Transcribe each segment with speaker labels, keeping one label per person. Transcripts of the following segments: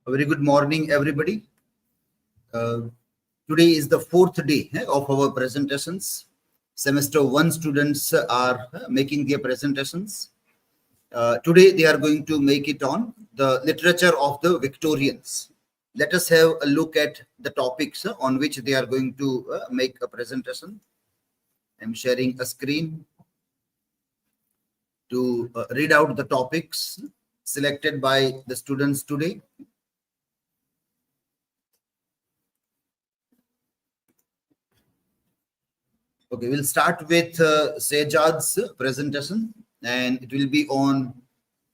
Speaker 1: A very good morning, everybody. Today is the fourth day of our presentations. Semester 1 students are making their presentations. Today they are going to make it on the literature of the Victorians. Let us have a look at the topics on which they are going to make a presentation. I'm sharing a screen to read out the topics selected by the students today. Okay, we'll start with SEJAD's presentation, and it will be on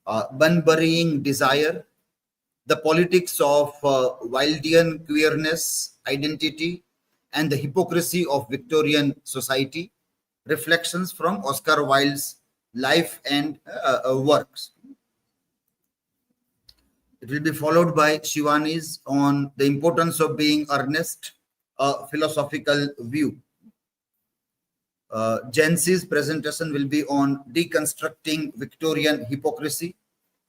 Speaker 1: Bunburying desire, the politics of Wildean queerness, identity, and the hypocrisy of Victorian society, reflections from Oscar Wilde's life and works. It will be followed by SHIVANI's on the importance of being earnest, a philosophical view. JENCY's presentation will be on deconstructing Victorian hypocrisy,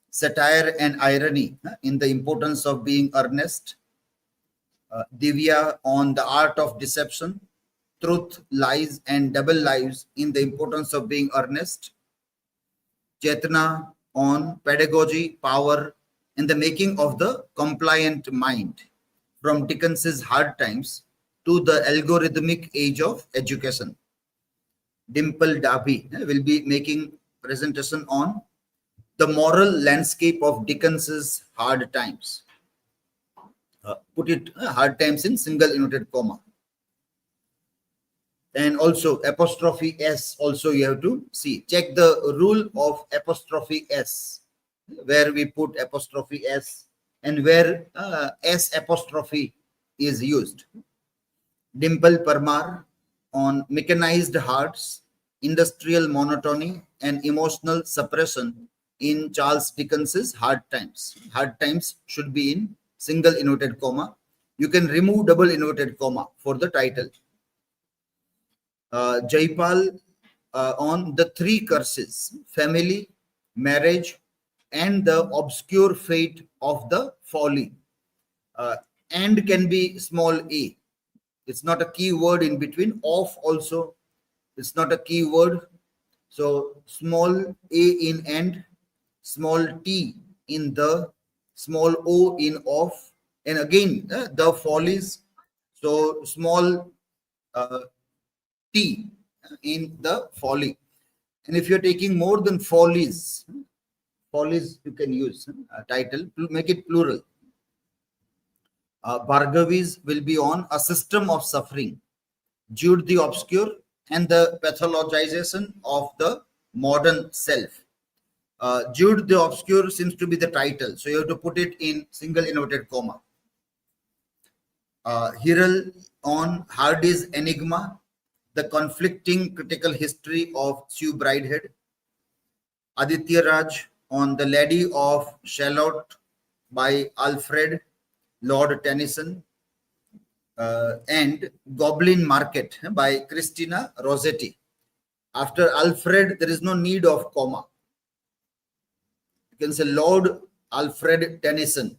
Speaker 1: satire and irony in the importance of being earnest. DIVYABEN on the art of deception, truth, lies and double lives in the importance of being earnest. CHETNABEN on pedagogy, power and the making of the compliant mind, from Dickens's Hard Times to the algorithmic age of education. DIMPAL DABHI will be making presentation on the moral landscape of Dickens's Hard Times. Put it Hard Times in single inverted comma. And also apostrophe S also you have to see. Check the rule of apostrophe S, where we put apostrophe S and where S apostrophe is used. DIMPAL PARMAR on mechanized hearts, industrial monotony and emotional suppression in Charles Dickens's Hard Times. Hard Times should be in single inverted comma. You can remove double inverted comma for the title. JAYPAL on the three curses, family, marriage and the obscure fate of the Fawley. And can be small a. It's not a key word in between. Of also, it's not a key word. So small a in and, small t in the, small o in of, and again the follies. So small t in the folly. And if you're taking more than follies you can use a title to make it plural. BHARGAVI's will be on a system of suffering, Jude the obscure and the pathologization of the modern self. Jude the obscure seems to be the title, so you have to put it in single inverted comma. Hirel on Hardy's enigma, the conflicting critical history of Sue Bridehead. Aditya Raj on the Lady of Shalott by Alfred Lord Tennyson, and Goblin Market by Christina Rossetti. After Alfred, there is no need of comma. You can say Lord Alfred Tennyson.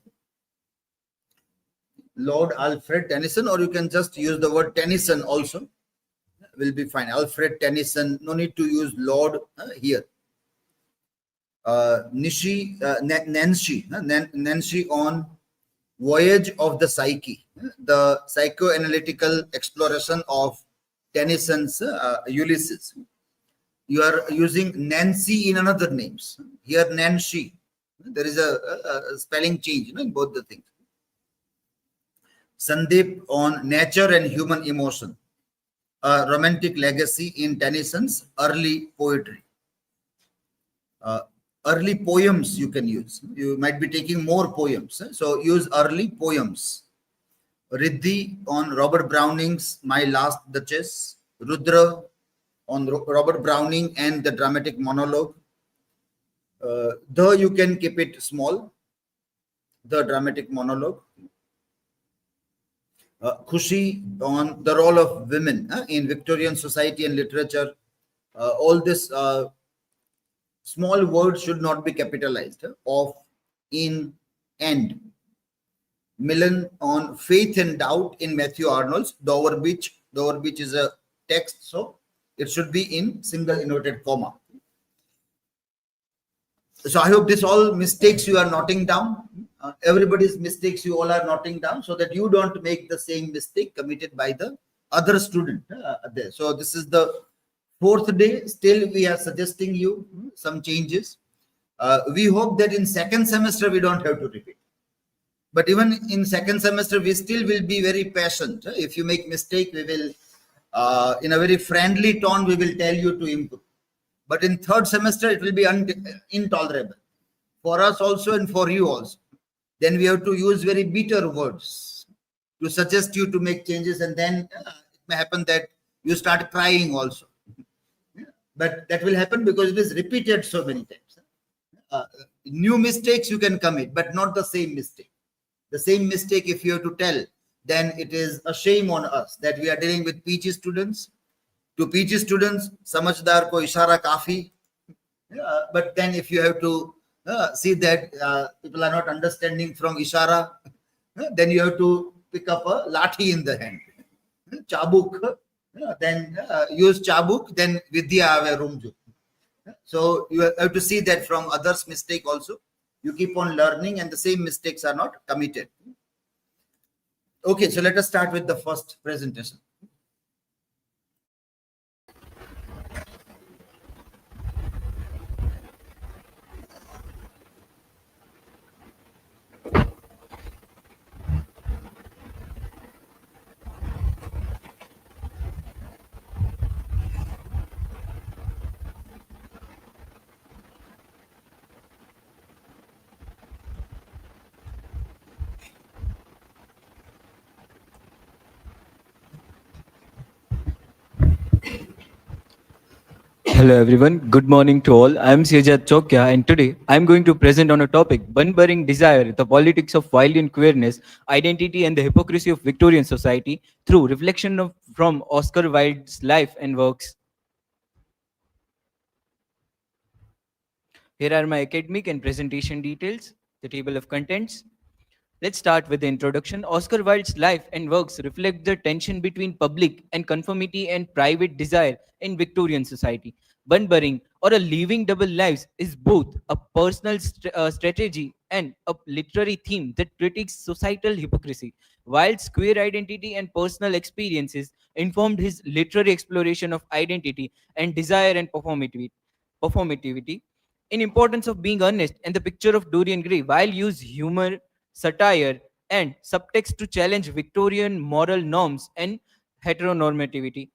Speaker 1: Lord Alfred Tennyson, or you can just use the word Tennyson also. Will be fine. Alfred Tennyson, no need to use Lord here. Nancy on Voyage of the Psyche, the psychoanalytical exploration of Tennyson's Ulysses. You are using Nancy in another names. Here Nancy. There is a spelling change in both the things. Sandeep on nature and human emotion, a romantic legacy in Tennyson's early poetry. Early poems you can use. You might be taking more poems. So use early poems. Riddhi on Robert Browning's My Last Duchess. Rudra on Robert Browning and the dramatic monologue. You can keep it small. The dramatic monologue. Khushi on the role of women in Victorian society and literature. All this small words should not be capitalized. Of, in, and. Millen on faith and doubt in Matthew Arnold's Dover Beach. Dover Beach is a text, so it should be in single inverted comma. So I hope this all mistakes you are noting down. Everybody's mistakes you all are noting down so that you don't make the same mistake committed by the other student there. So this is the fourth day. Still, we are suggesting you some changes. We hope that in second semester we don't have to repeat. But even in second semester, we still will be very patient. If you make mistake, we will, in a very friendly tone, we will tell you to improve. But in third semester, it will be intolerable for us also and for you also. Then we have to use very bitter words to suggest you to make changes, and then it may happen that you start crying also. But that will happen because it is repeated so many times. New mistakes you can commit, but not the same mistake. The same mistake, if you have to tell, then it is a shame on us that we are dealing with PG students. To PG students, samajhdar ko ishara kafi. But then if you have to see that people are not understanding from ishara, then you have to pick up a lathi in the hand. Chabuk, then use chabuk, then vidya ave rumju. So you have to see that from others' mistake also. You keep on learning and the same mistakes are not committed. Okay, so let us start with the first presentation.
Speaker 2: Hello everyone, good morning to all. I am SEJAD CHOKIYA and today I am going to present on a topic, Bunburying Desire, the politics of Wildean queerness, identity and the hypocrisy of Victorian society through reflection from Oscar Wilde's life and works. Here are my academic and presentation details, the table of contents. Let's start with the introduction. Oscar Wilde's life and works reflect the tension between public and conformity and private desire in Victorian society. Bunburying, or a living double lives, is both a personal strategy and a literary theme that critiques societal hypocrisy. Wilde's queer identity and personal experiences informed his literary exploration of identity and desire and performativity. In importance of being earnest and the picture of Dorian Gray, Wilde used humor, satire, and subtext to challenge Victorian moral norms and heteronormativity.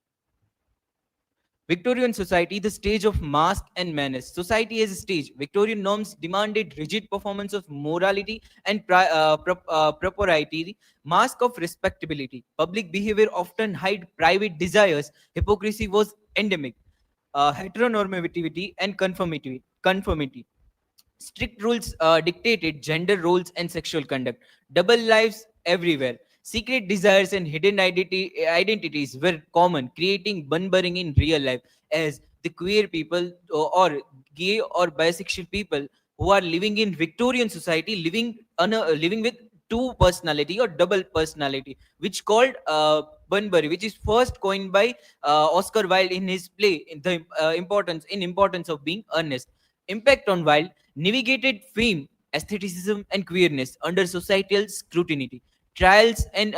Speaker 2: Victorian society, the stage of mask and manners. Society as a stage. Victorian norms demanded rigid performance of morality and propriety, mask of respectability. Public behavior often hide private desires. Hypocrisy was endemic. Heteronormativity and conformity. Strict rules dictated gender roles and sexual conduct. Double lives everywhere. Secret desires and hidden identities were common, creating Bunburying in real life as the queer people or gay or bisexual people who are living in Victorian society, living with two personality or double personality, which called Bunbury, which is first coined by Oscar Wilde in his play in the importance of being earnest. Impact on Wilde: navigated fame, aestheticism, and queerness under societal scrutiny. Trials and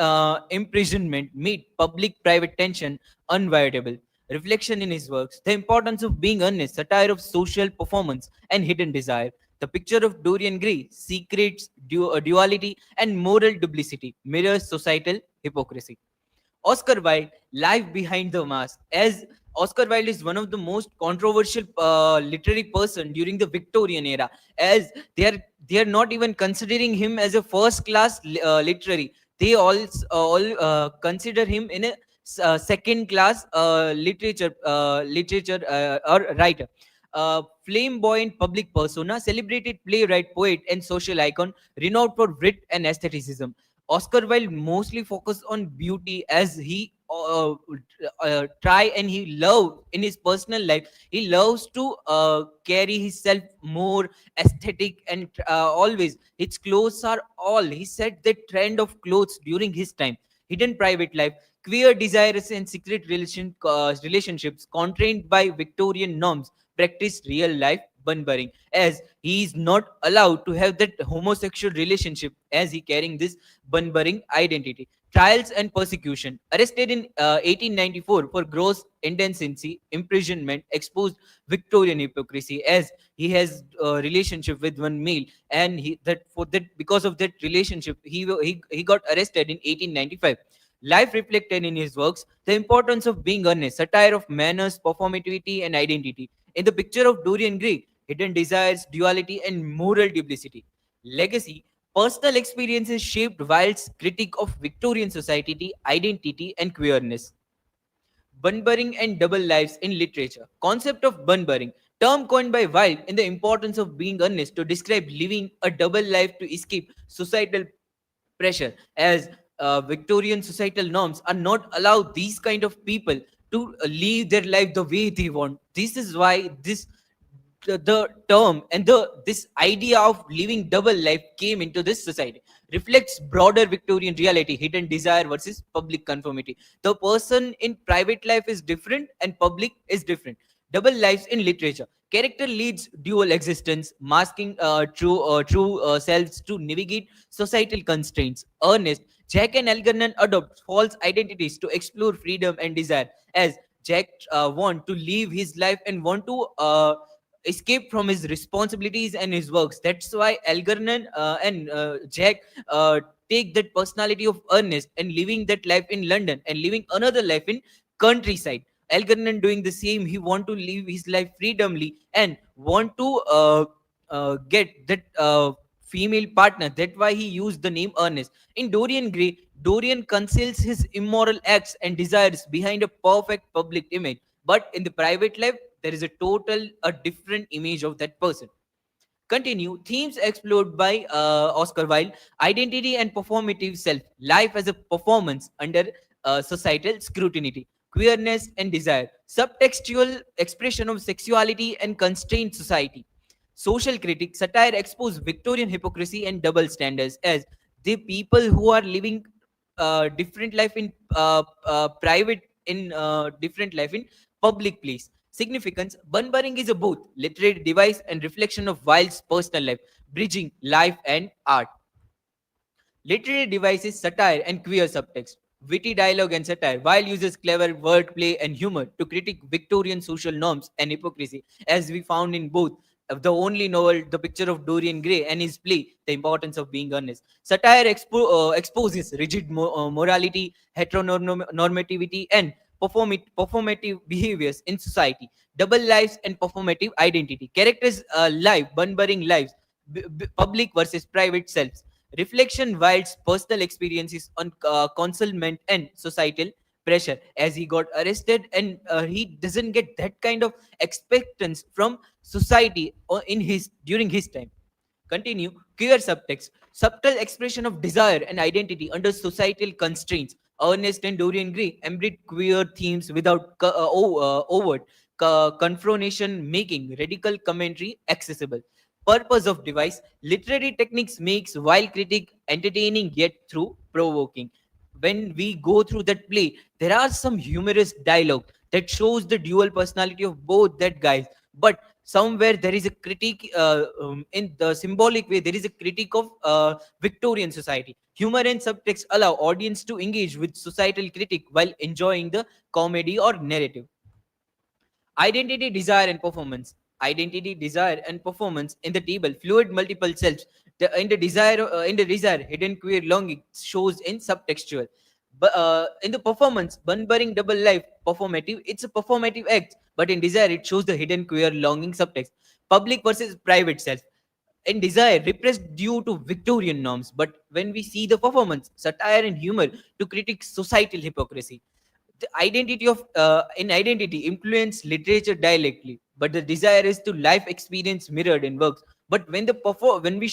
Speaker 2: imprisonment made public-private tension unavoidable. Reflection in his works: the importance of being earnest, satire of social performance and hidden desire. The picture of Dorian Gray, secrets, duality, and moral duplicity, mirrors societal hypocrisy. Oscar Wilde, Life Behind the Mask. As Oscar Wilde is one of the most controversial literary person during the Victorian era, as they are not even considering him as a first class literary. They all consider him in a second class literature or writer. Flamboyant public persona, celebrated playwright, poet, and social icon, renowned for wit and aestheticism. Oscar Wilde mostly focused on beauty as he try, and he love in his personal life, he loves to carry himself more aesthetic, and always his clothes are all, he set the trend of clothes during his time. Hidden private life, queer desires and secret relationships constrained by Victorian norms, practice real life Bunburying, as he is not allowed to have that homosexual relationship, as he carrying this Bunburying identity. Trials and persecution. Arrested in 1894 for gross indecency, imprisonment, exposed Victorian hypocrisy, as he has a relationship with one male, and because of that relationship, he got arrested in 1895. Life reflected in his works the importance of being earnest, satire of manners, performativity, and identity. In the picture of Dorian Gray, hidden desires, duality, and moral duplicity. Legacy. Personal experiences shaped Wilde's critique of Victorian society, identity, and queerness. Bunburying and double lives in literature. Concept of Bunburying, term coined by Wilde in the importance of being earnest to describe living a double life to escape societal pressure, as Victorian societal norms are not allowed these kind of people to live their life the way they want. This is why the term and this idea of living double life came into this society. Reflects broader Victorian reality, hidden desire versus public conformity. The person in private life is different and public is different. Double lives in literature. Character leads dual existence, masking true selves to navigate societal constraints. Earnest. Jack and Algernon adopt false identities to explore freedom and desire, as Jack want to live his life and want to escape from his responsibilities and his works. That's why Algernon and Jack take that personality of Earnest and living that life in London and living another life in countryside. Algernon doing the same. He want to live his life freedomly and want to get that female partner. That's why he used the name Earnest. In Dorian Gray, Dorian conceals his immoral acts and desires behind a perfect public image. But in the private life, there is a different image of that person. Continue. Themes explored by Oscar Wilde: identity and performative self, life as a performance under societal scrutiny, queerness and desire, subtextual expression of sexuality and constrained society. Social critic, satire expose Victorian hypocrisy and double standards, as the people who are living different life in private, in different life in public place. Significance. Bunburying is a both literary device and reflection of Wilde's personal life, bridging life and art. Literary device is satire and queer subtext. Witty dialogue and satire. Wilde uses clever wordplay and humor to critique Victorian social norms and hypocrisy, as we found in both the only novel, The Picture of Dorian Gray, and his play, The Importance of Being Earnest. Satire exposes rigid morality, heteronormativity, and performative behaviors in society. Double lives and performative identity. Characters live, Bunburying lives, public versus private selves. Reflection Wilde's personal experiences on concealment and societal pressure, as he got arrested and he doesn't get that kind of expectance from society in his during his time. Continue. Queer subtext. Subtle expression of desire and identity under societal constraints. Earnest and Dorian Gray embodied queer themes without overt confrontation, making radical commentary accessible. Purpose of device. Literary techniques makes Wilde critique entertaining yet through provoking. When we go through that play, there are some humorous dialogue that shows the dual personality of both that guys. But somewhere there is a critique in the symbolic way. There is a critique of Victorian society. Humor and subtext allow audience to engage with societal critique while enjoying the comedy or narrative. Identity, desire, and performance. Identity, desire, and performance in the table. Fluid multiple selves. In the desire, hidden queer longing shows in subtextual. But in the performance, Bunburying double life performative. It's a performative act, but in desire, it shows the hidden queer longing subtext. Public versus private self. In desire, repressed due to Victorian norms, but when we see the performance, satire and humor to critique societal hypocrisy. The identity of in identity influence literature directly, but the desire is to life experience mirrored in works. But when we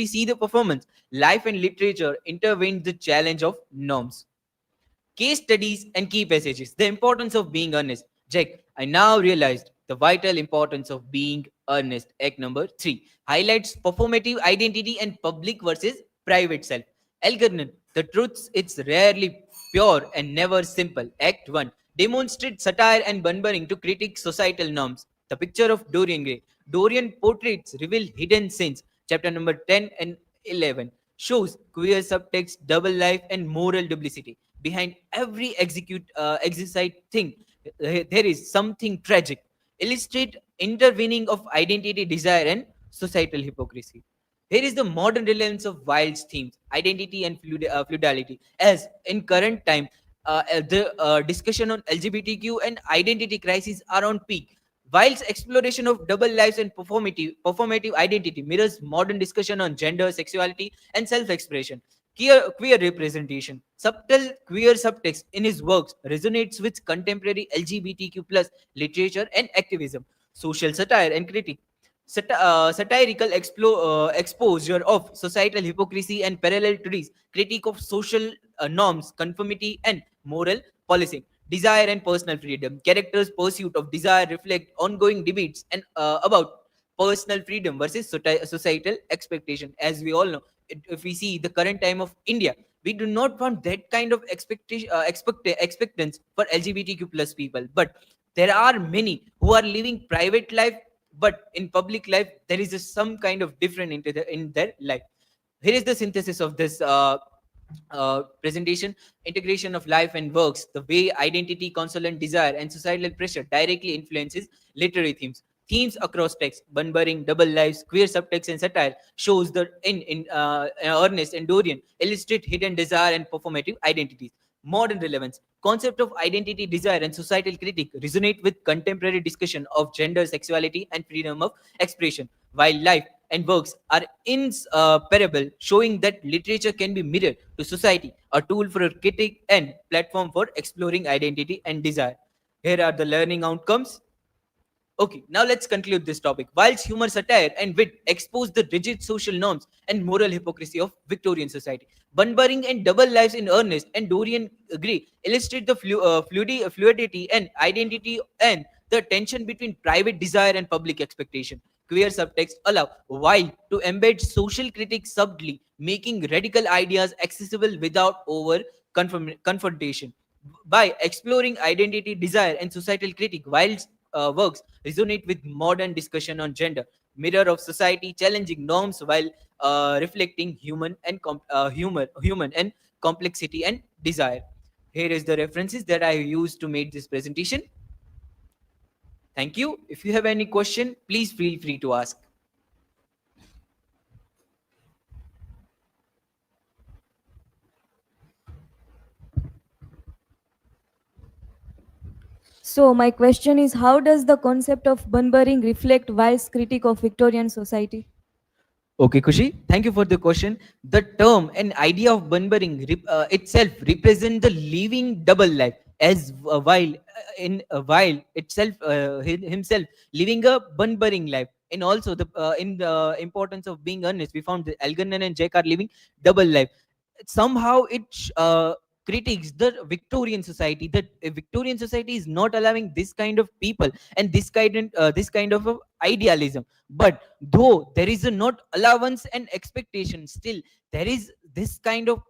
Speaker 2: see the performance, life and literature intervene the challenge of norms. Case studies and key passages. The importance of being earnest. Jack, I now realized the vital importance of being earnest. Act number 3 highlights performative identity and public versus private self. Algorithm, the truth it's rarely pure and never simple. Act 1 demonstrates satire and Bunburying to critique societal norms. The picture of Dorian Gray. Dorian portraits reveal hidden sins. Chapter number 10 and 11 shows queer subtext, double life, and moral duplicity. Behind every exercise thing, there is something tragic. Illustrate intervening of identity, desire, and societal hypocrisy. Here is the modern relevance of Wilde's themes, identity and fluidity. As in current time, the discussion on LGBTQ and identity crisis are on peak. Wilde's exploration of double lives and performative identity mirrors modern discussion on gender, sexuality, and self-expression. Queer representation, subtle queer subtext in his works resonates with contemporary LGBTQ plus literature and activism. Social satire and critique. Satirical exposure of societal hypocrisy and parallel trees, critique of social norms, conformity, and moral policing. Desire and personal freedom. Characters' pursuit of desire reflect ongoing debates and about personal freedom versus societal expectation. As we all know, if we see the current time of India, we do not want that kind of expectance for LGBTQ plus people. But there are many who are living private life, but in public life there is some kind of different in their life. Here is the synthesis of this presentation. Integration of life and works. The way identity, consonant, desire, and societal pressure directly influences literary themes across text. Bunburying, double lives, queer subtext, and satire shows that in Earnest and Dorian illustrate hidden desire and performative identities. Modern relevance. Concept of identity, desire, and societal critique resonate with contemporary discussion of gender, sexuality, and freedom of expression. While life and works are inseparable, showing that literature can be mirror to society, a tool for a critique, and platform for exploring identity and desire. Here are the learning outcomes. Okay, now let's conclude this topic. Whilst humor, satire, and wit expose the rigid social norms and moral hypocrisy of Victorian society, Bunburying and Double Lives in Earnest and Dorian Gray illustrate the fluidity and identity and the tension between private desire and public expectation. Queer subtext allow Wilde to embed social critiques subtly, making radical ideas accessible without over confrontation. By exploring identity, desire, and societal critique, Wilde's works resonate with modern discussion on gender, mirror of society, challenging norms while reflecting human and complexity and desire. Here is the references that I used to make this presentation. Thank you. If you have any question, please feel free to ask.
Speaker 3: So my question is, how does the concept of Bunburying reflect Wilde's critique of Victorian society?
Speaker 2: Okay, Kushi, thank you for the question. The term and idea of Bunburying itself represent the living double life, as Wilde itself himself living a Bunburying life. And also in the importance of being earnest, we found that Algernon and Jack are living double life. Somehow it critiques the Victorian society, that a Victorian society is not allowing this kind of people and this kind of idealism. But though there is a not allowance and expectation, still there is this kind of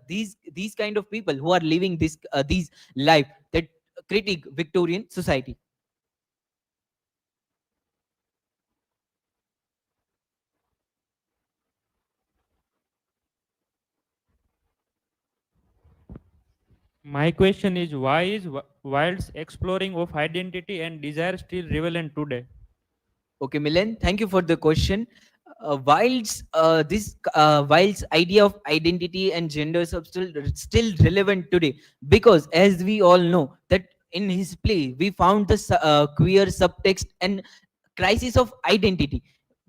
Speaker 2: these kind of people who are living these life that critique Victorian society.
Speaker 4: My question is, why is Wilde's exploring of identity and desire still relevant today?
Speaker 2: Okay, Milan, thank you for the question. Wilde's idea of identity and gender is still relevant today, because as we all know that in his play we found the queer subtext and crisis of identity,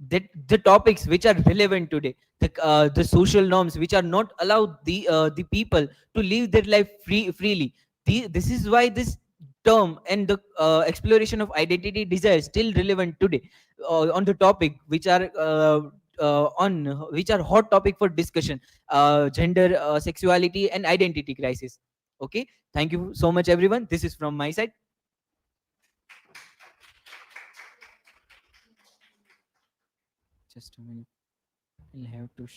Speaker 2: that the topics which are relevant today, the social norms which are not allowed the people to live their life freely. This is why this term and the exploration of identity desire is still relevant today on the topic which are hot topic for discussion, gender, sexuality, and identity crisis. Okay, thank you so much, everyone. This is from my side. Just a minute. I'll have to.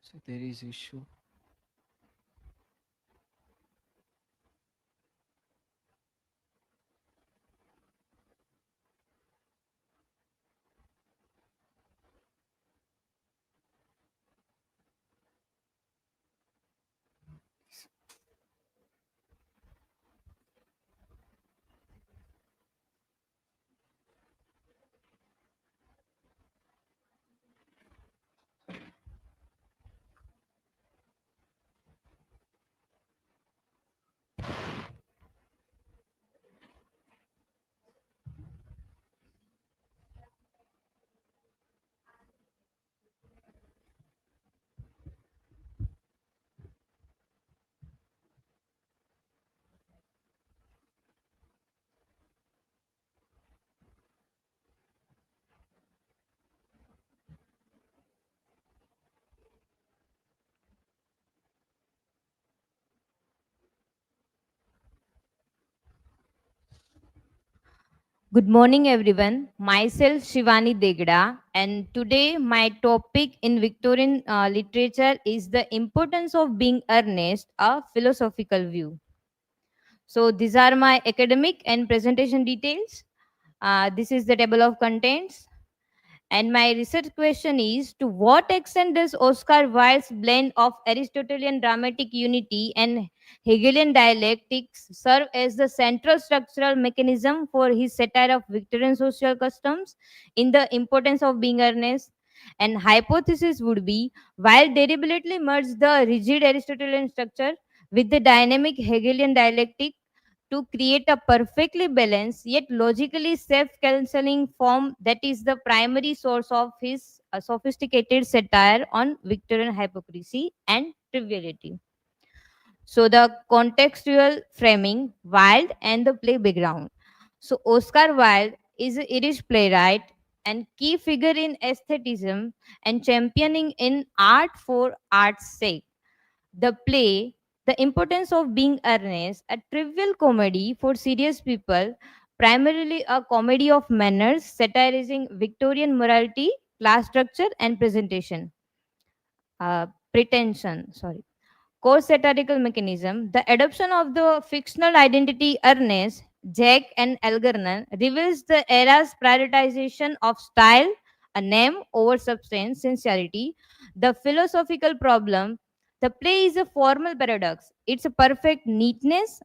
Speaker 2: So there is issue.
Speaker 5: Good morning, everyone. Myself, Shivani DEGDA, and today my topic in Victorian literature is the importance of being earnest, a philosophical view. So these are my academic and presentation details. This is the table of contents. And my research question is, to what extent does Oscar Wilde's blend of Aristotelian dramatic unity and Hegelian dialectics serve as the central structural mechanism for his satire of Victorian social customs in the importance of being earnest? And hypothesis would be, while deliberately merge the rigid Aristotelian structure with the dynamic Hegelian dialectic to create a perfectly balanced yet logically self-canceling form that is the primary source of his sophisticated satire on Victorian hypocrisy and triviality. So the contextual framing, Wilde and the play background. So Oscar Wilde is an Irish playwright and key figure in aestheticism and championing in art for art's sake. The play, The Importance of Being Earnest, a trivial comedy for serious people, primarily a comedy of manners satirizing Victorian morality, class structure, and pretension. Sorry. Core satirical mechanism, the adoption of the fictional identity Ernest, Jack, and Algernon reveals the era's prioritization of style, a name over substance, sincerity. The philosophical problem, the play is a formal paradox. Its a perfect neatness,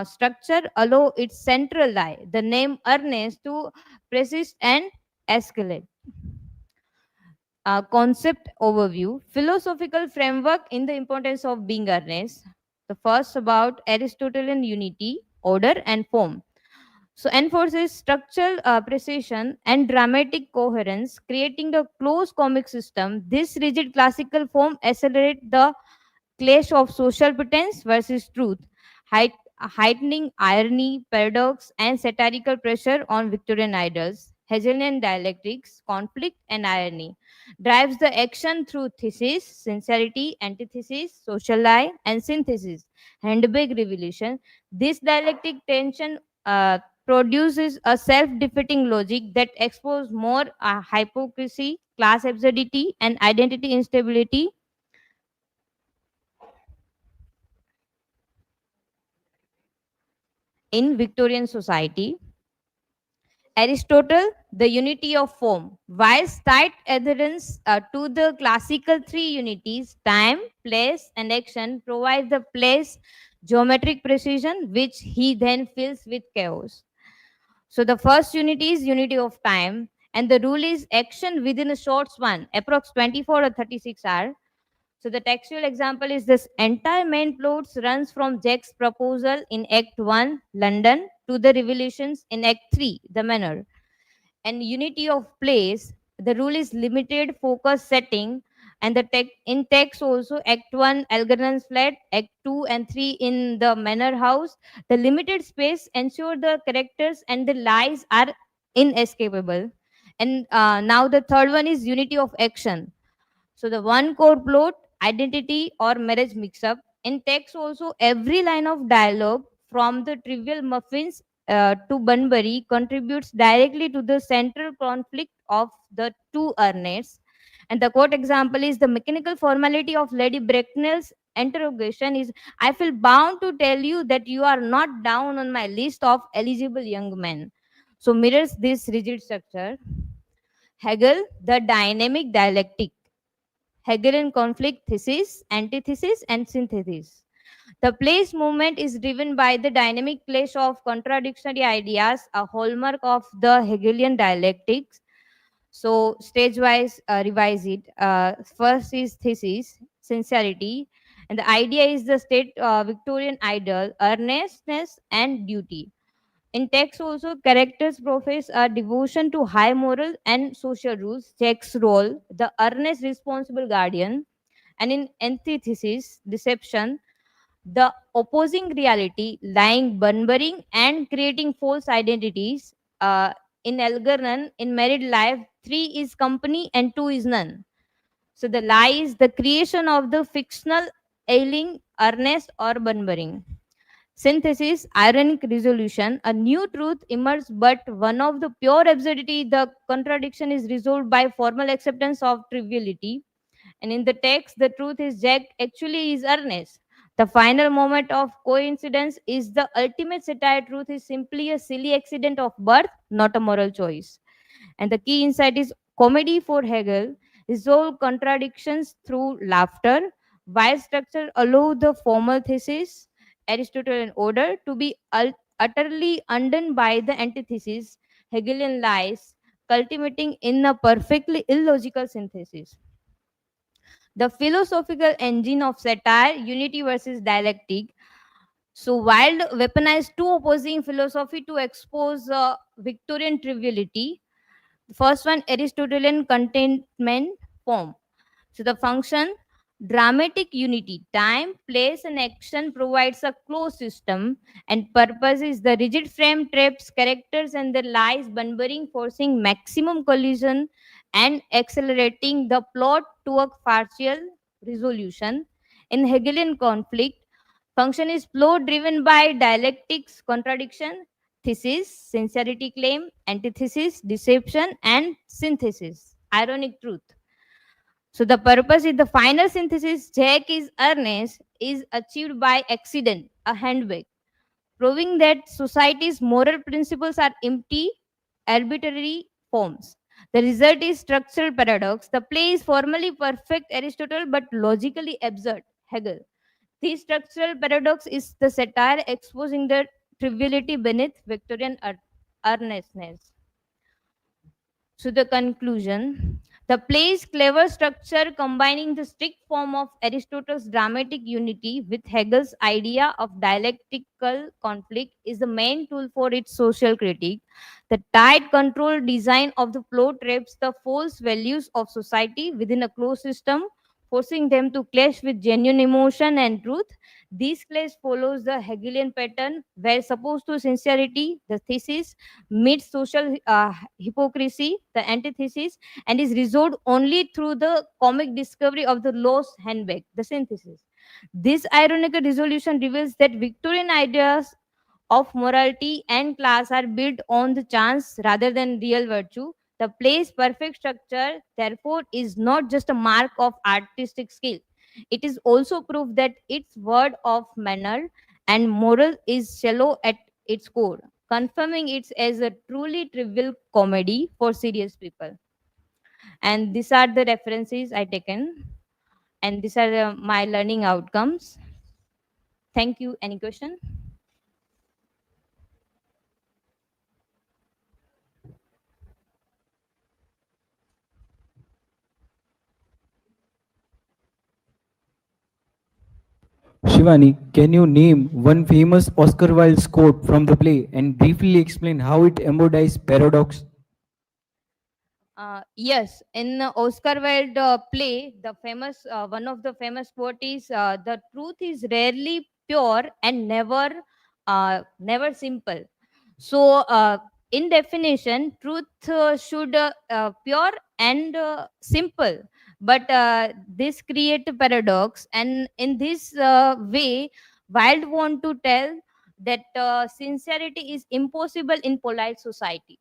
Speaker 5: structure allow its central lie, the name Ernest, to persist and escalate. Concept overview, philosophical framework in the importance of being earnest. The first about Aristotelian unity, order, and form. So enforces structural precision and dramatic coherence, creating a closed comic system. This rigid classical form accelerates the clash of social pretense versus truth, heightening irony, paradox, and satirical pressure on Victorian idols. Hegelian dialectics, conflict, and irony drives the action through thesis, sincerity, antithesis, social lie, and synthesis, handbag revelation. This dialectic tension produces a self-defeating logic that exposes more hypocrisy, class absurdity, and identity instability in Victorian society. Aristotle, the unity of form. Whilst tight adherence to the classical three unities, time, place, and action, provides the place geometric precision, which he then fills with chaos. So the first unity is unity of time, and the rule is action within a short span, approx 24 or 36 hours. So the textual example is this entire main plot runs from Jack's proposal in Act 1, London, to the revelations in Act 3, the manor. And unity of place, the rule is limited focus setting, And the in text also, Act 1, Algernon's flat, Act 2 and 3 in the manor house. The limited space ensure the characters and the lies are inescapable. And now the third one is unity of action. So the one core plot, identity or marriage mix-up. In text also, every line of dialogue from the trivial muffins to Bunbury contributes directly to the central conflict of the two Ernests. And the quote example is the mechanical formality of Lady Bracknell's interrogation is, I feel bound to tell you that you are not down on my list of eligible young men. So mirrors this rigid structure. Hegel, the dynamic dialectic. Hegelian conflict thesis, antithesis, and synthesis. The play's movement is driven by the dynamic clash of contradictory ideas, a hallmark of the Hegelian dialectics. So, stage-wise, revise it. First is thesis, sincerity, and the idea is the state Victorian ideal, earnestness, and duty. In text also, characters profess a devotion to high moral and social rules. Jack's role, the earnest responsible guardian. And in antithesis, deception, the opposing reality, lying, bunburying, and creating false identities. In Algernon, in married life, 3 is company and 2 is none. So the lie is the creation of the fictional ailing, earnest, or bunburying. Synthesis, ironic resolution, a new truth emerges, but one of the pure absurdity, the contradiction is resolved by formal acceptance of triviality. And in the text, the truth is Jack actually is earnest. The final moment of coincidence is the ultimate satire. Truth is simply a silly accident of birth, not a moral choice. And the key insight is comedy for Hegel resolve contradictions through laughter, while structure allow the formal thesis, Aristotelian order, to be utterly undone by the antithesis, Hegelian lies, culminating in a perfectly illogical synthesis. The philosophical engine of satire, unity versus dialectic. So Wilde weaponized two opposing philosophy to expose Victorian triviality. The first one, Aristotelian contentment form. So the function, dramatic unity, time, place, and action provides a closed system, and purpose is the rigid frame traps characters and their lies, bunburying, forcing maximum collision, and accelerating the plot to a partial resolution. In Hegelian conflict, function is plot driven by dialectics, contradiction, thesis, sincerity claim, antithesis, deception, and synthesis, ironic truth. So the purpose is the final synthesis, Jack is earnest, is achieved by accident, a handbag, proving that society's moral principles are empty, arbitrary forms. The result is structural paradox. The play is formally perfect, Aristotle, but logically absurd, Hegel. This structural paradox is the satire exposing the triviality beneath Victorian earnestness. So the conclusion, the play's clever structure combining the strict form of Aristotle's dramatic unity with Hegel's idea of dialectical conflict is the main tool for its social critique. The tight controlled design of the plot traps the false values of society within a closed system, forcing them to clash with genuine emotion and truth. This clash follows the Hegelian pattern where supposed to sincerity, the thesis, meets social hypocrisy, the antithesis, and is resolved only through the comic discovery of the lost handbag, the synthesis. This ironical resolution reveals that Victorian ideas of morality and class are built on the chance rather than real virtue. The play's perfect structure, therefore, is not just a mark of artistic skill. It is also proof that its word of manner and moral is shallow at its core, confirming it as a truly trivial comedy for serious people. And these are the references I taken, and these are my learning outcomes. Thank you. Any question?
Speaker 2: Shivani, can you name one famous Oscar Wilde's quote from the play and briefly explain how it embodies paradox?
Speaker 5: Yes, in the Oscar Wilde play, the famous one of the famous quote is the truth is rarely pure and never simple. So, in definition, truth should pure and simple. But this create a paradox, and in this way, Wilde want to tell that sincerity is impossible in polite society.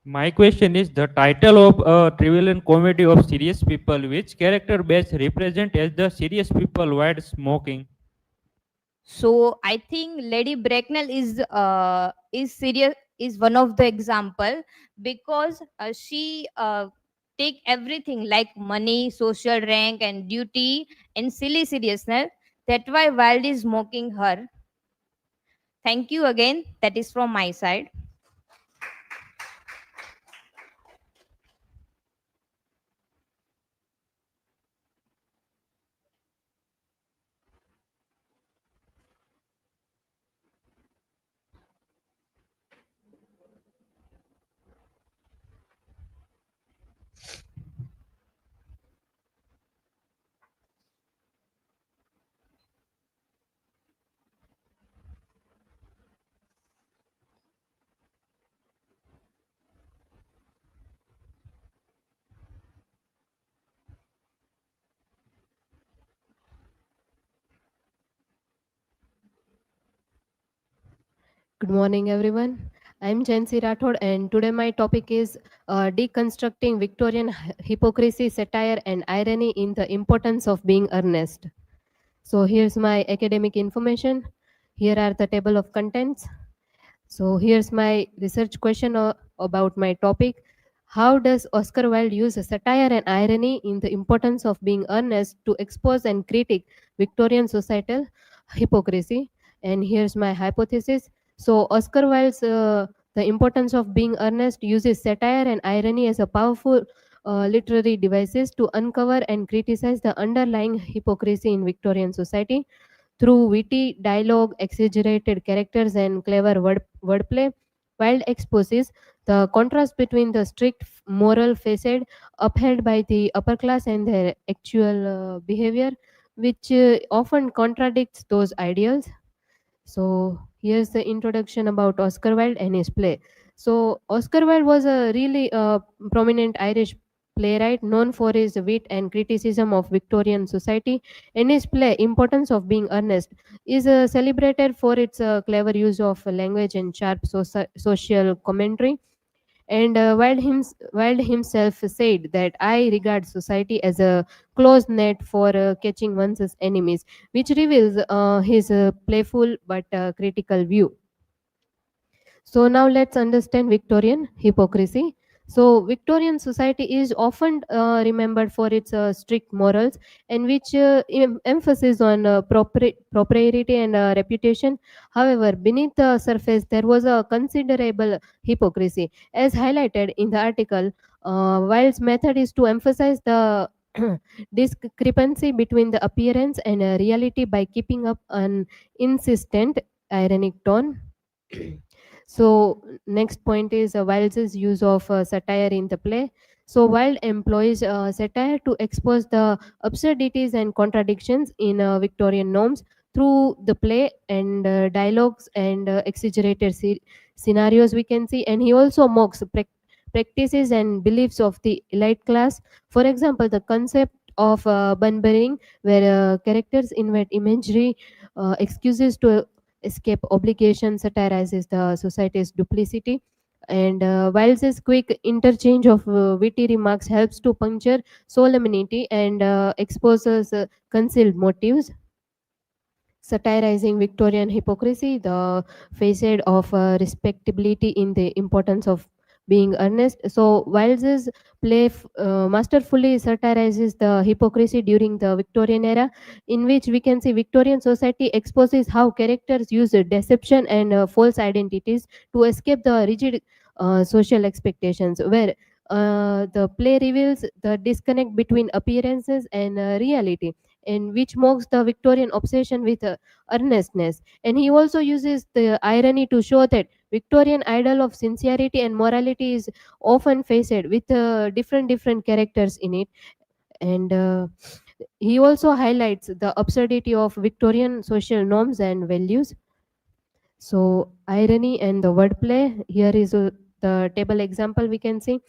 Speaker 4: My question is the title of a trivial comedy of serious people. Which character best represent as the serious people while smoking?
Speaker 5: So I think Lady Bracknell is serious, is one of the example, because she take everything like money, social rank, and duty and silly seriousness. That's why Wilde is mocking her. Thank you again. That is from my side.
Speaker 6: Good morning, everyone. I'm JENCY RATHOD, and today my topic is deconstructing Victorian hypocrisy, satire, and irony in the importance of being earnest. So here's my academic information. Here are the table of contents. So here's my research question about my topic. How does Oscar Wilde use satire and irony in the importance of being earnest to expose and critique Victorian societal hypocrisy? And here's my hypothesis. So Oscar Wilde's the importance of being earnest uses satire and irony as a powerful literary devices to uncover and criticize the underlying hypocrisy in Victorian society. Through witty dialogue, exaggerated characters, and clever wordplay, Wilde exposes the contrast between the strict moral facade upheld by the upper class and their actual behavior, which often contradicts those ideals. So here's the introduction about Oscar Wilde and his play. So Oscar Wilde was a really prominent Irish playwright known for his wit and criticism of Victorian society. And his play, Importance of Being Earnest, is celebrated for its clever use of language and sharp social commentary. And Wilde himself said that I regard society as a closed net for catching one's enemies, which reveals his playful but critical view. So now let's understand Victorian hypocrisy. So Victorian society is often remembered for its strict morals and which emphasis on propriety and reputation. However, beneath the surface, there was a considerable hypocrisy. As highlighted in the article, Wilde's method is to emphasize the discrepancy between the appearance and reality by keeping up an insistent ironic tone. So next point is Wilde's use of satire in the play. So Wilde employs satire to expose the absurdities and contradictions in Victorian norms through the play and dialogues and exaggerated scenarios we can see. And he also mocks practices and beliefs of the elite class. For example, the concept of Bunburying, where characters invent imagery, excuses to escape obligation, satirizes the society's duplicity. And Wilde's quick interchange of witty remarks helps to puncture solemnity and exposes concealed motives. Satirizing Victorian hypocrisy, the facade of respectability in the importance of being earnest. So Wilde's play masterfully satirizes the hypocrisy during the Victorian era, in which we can see Victorian society exposes how characters use deception and false identities to escape the rigid social expectations, where The play reveals the disconnect between appearances and reality, and which mocks the Victorian obsession with earnestness. And he also uses the irony to show that Victorian ideal of sincerity and morality is often faced with different characters in it. And he also highlights the absurdity of Victorian social norms and values. So irony and the wordplay. Here is the table example we can see.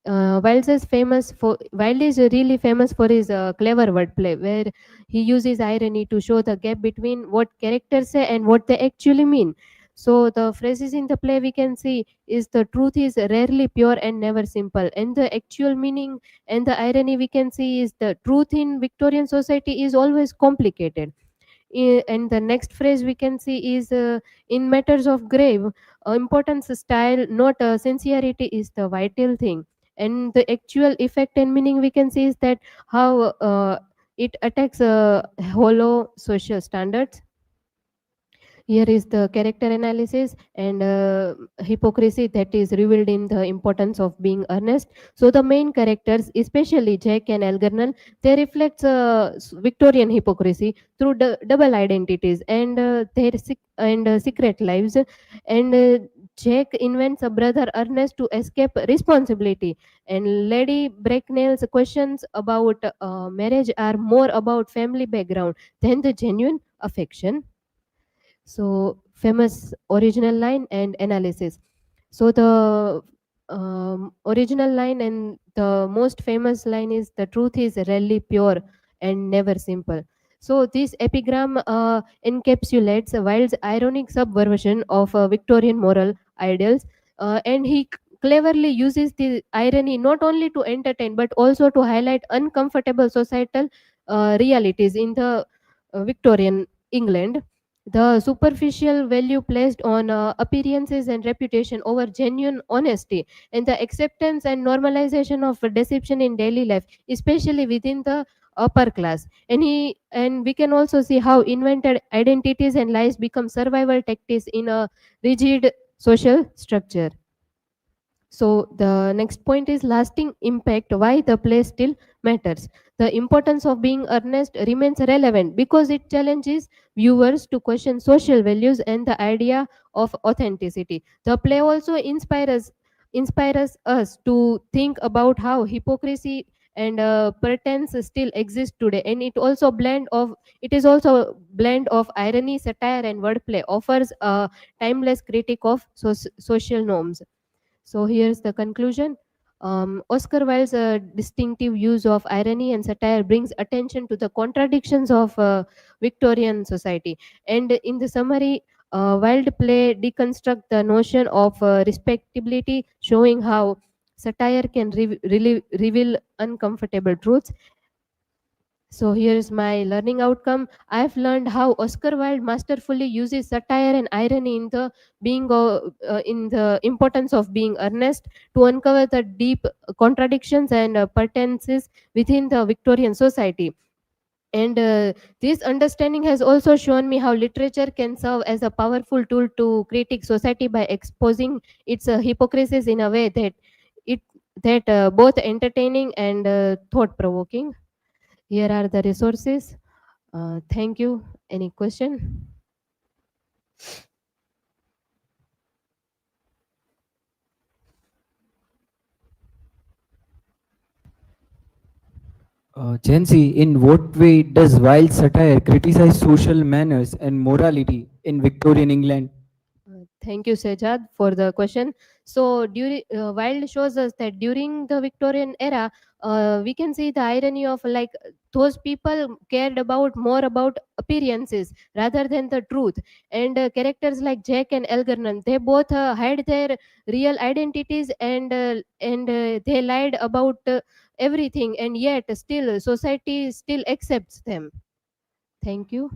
Speaker 6: Wilde is really famous for his clever wordplay, where he uses irony to show the gap between what characters say and what they actually mean. So the phrases in the play we can see is the truth is rarely pure and never simple, and the actual meaning and the irony we can see is the truth in Victorian society is always complicated. And the next phrase we can see is in matters of grave importance, style not sincerity is the vital thing. And the actual effect and meaning we can see is that how it attacks hollow social standards. Here is the character analysis and hypocrisy that is revealed in the importance of being earnest. So the main characters, especially Jack and Algernon, they reflect Victorian hypocrisy through double identities and their secret lives. And Jack invents a brother Ernest to escape responsibility, and Lady Bracknell's questions about marriage are more about family background than the genuine affection. So famous original line and analysis. So the original line and the most famous line is the truth is rarely pure and never simple. So this epigram encapsulates Wilde's ironic subversion of Victorian moral ideals, and he cleverly uses the irony not only to entertain but also to highlight uncomfortable societal realities in the Victorian England. The superficial value placed on appearances and reputation over genuine honesty, and the acceptance and normalization of deception in daily life, especially within the upper class. And we can also see how invented identities and lies become survival tactics in a rigid social structure. So the next point is lasting impact, why the play still matters. The importance of being earnest remains relevant because it challenges viewers to question social values and the idea of authenticity. The play also inspires us to think about how hypocrisy and pretense still exist today, and it is also blend of irony, satire and wordplay offers a timeless critique of social norms. So here's the conclusion. Oscar Wilde's distinctive use of irony and satire brings attention to the contradictions of Victorian society. And in the summary, Wilde play deconstruct the notion of respectability, showing how satire can reveal uncomfortable truths. So here's my learning outcome. I've learned how Oscar Wilde masterfully uses satire and irony in the importance of being earnest to uncover the deep contradictions and pretenses within the Victorian society. And this understanding has also shown me how literature can serve as a powerful tool to critique society by exposing its hypocrisies in a way it that both entertaining and thought provoking. Here are the resources. Thank you. Any question?
Speaker 2: JENCY, in what way does Wilde's satire criticize social manners and morality in Victorian England?
Speaker 6: Thank you, SEJAD, for the question. So, Wilde shows us that during the Victorian era, we can see the irony of like those people cared more about appearances rather than the truth. And characters like Jack and Algernon, they both hide their real identities and they lied about everything, and yet still society still accepts them. Thank you.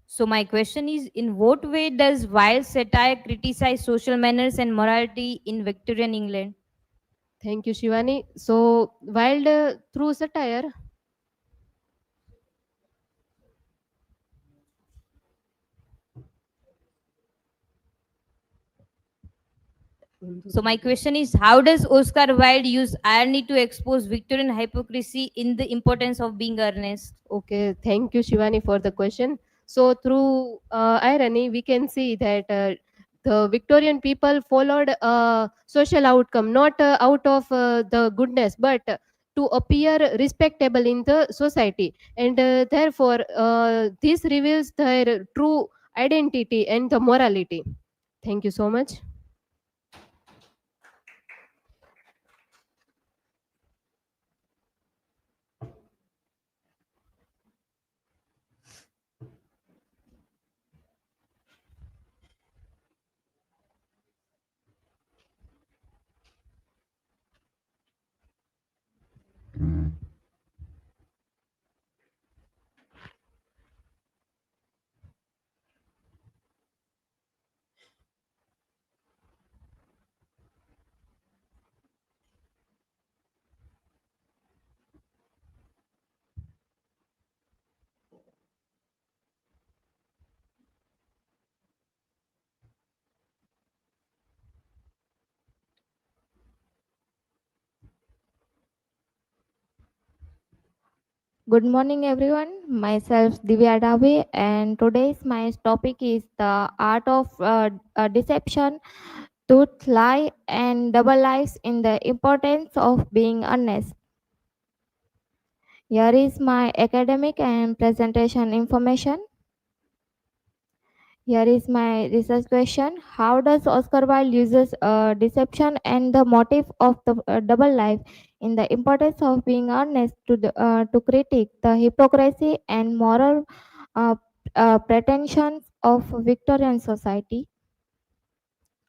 Speaker 5: So my question is, in what way does Wilde's satire criticize social manners and morality in Victorian England?
Speaker 6: Thank you, Shivani. So, Wilde, through satire,
Speaker 5: So my question is, how does Oscar Wilde use irony to expose Victorian hypocrisy in the importance of being earnest?
Speaker 6: Okay, thank you, Shivani, for the question. So, through irony, we can see that the Victorian people followed a social outcome, not out of the goodness, but to appear respectable in the society. And therefore, this reveals their true identity and the morality. Thank you so much.
Speaker 7: Good morning, everyone. Myself DIVYABEN, and today's my topic is the art of deception, truth, lie, and double lies in the importance of being honest. Here is my academic and presentation information. Here is my research question. How does Oscar Wilde uses deception and the motive of the double life in the importance of being honest to critique the hypocrisy and moral uh, pretensions of Victorian society?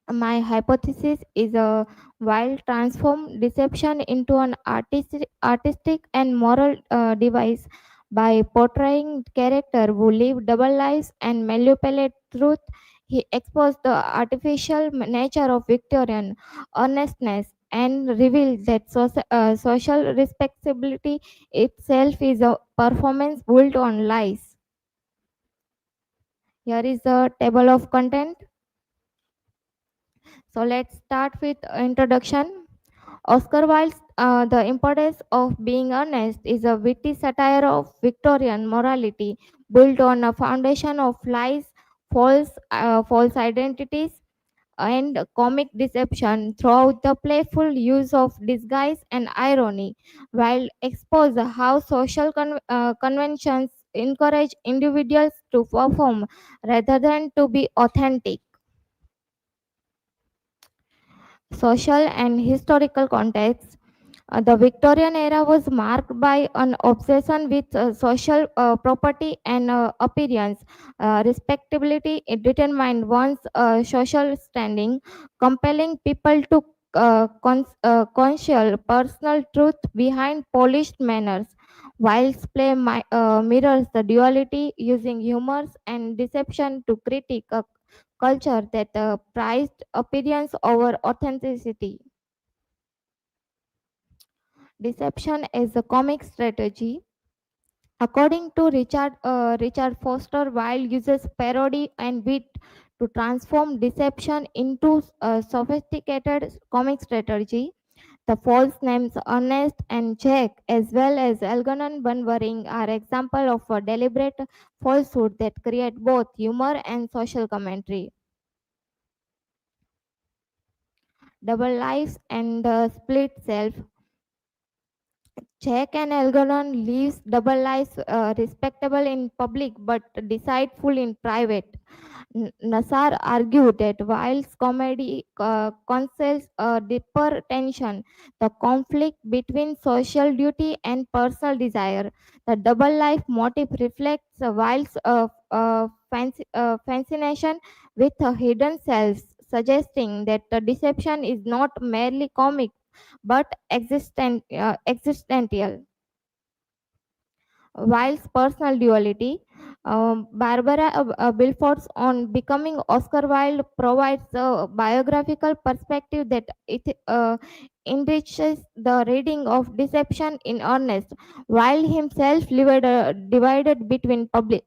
Speaker 7: My hypothesis is a Wilde transformed deception into an artistic and moral device by portraying character who live double lives and manipulate truth. He exposed the artificial nature of Victorian earnestness and revealed that social respectability itself is a performance built on lies. Here is the table of content. So let's start with introduction. Oscar Wilde's The Importance of Being Honest is a witty satire of Victorian morality built on a foundation of lies, false identities, and comic deception throughout the playful use of disguise and irony, while expose how social conventions encourage individuals to perform rather than to be authentic. Social and historical context. The Victorian era was marked by an obsession with social property and appearance. Respectability it determined one's social standing, compelling people to conceal personal truth behind polished manners. Whilst play mirrors the duality, using humor and deception to critique a culture that prized appearance over authenticity. Deception is a comic strategy. According to Richard Foster, Wilde uses parody and wit to transform deception into a sophisticated comic strategy. The false names Earnest and Jack, as well as Algernon Bunburying, are examples of a deliberate falsehood that create both humor and social commentary. Double lives and the split self. Jack and Algernon lives double lives, respectable in public but deceitful in private. Nassar argued that Wilde's comedy conceals a deeper tension, the conflict between social duty and personal desire. The double life motive reflects Wilde's fascination with hidden selves, suggesting that the deception is not merely comic but existential. Wilde's personal duality, Barbara Bilford's on becoming Oscar Wilde provides a biographical perspective that enriches the reading of Deception in Earnest. Wilde himself lived divided between public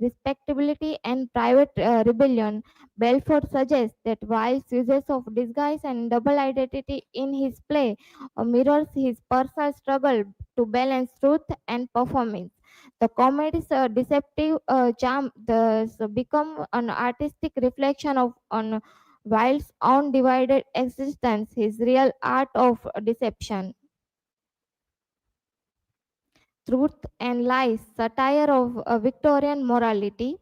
Speaker 7: respectability, and private rebellion. Balfour suggests that Wilde's uses of disguise and double identity in his play mirrors his personal struggle to balance truth and performance. The comedy's deceptive charm thus become an artistic reflection of on Wilde's own divided existence, his real art of deception. Truth and Lies, satire of Victorian morality,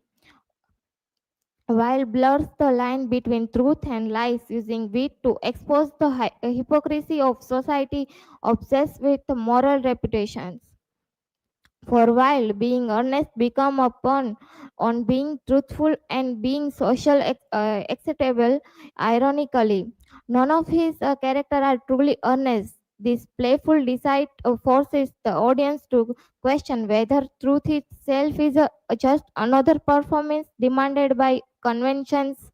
Speaker 7: while blurs the line between truth and lies, using wit to expose the hypocrisy of society obsessed with moral reputations. For a while, being earnest become a pun on being truthful and being social acceptable. Ironically, none of his characters are truly earnest. This playful decide forces the audience to question whether truth itself is just another performance demanded by conventions.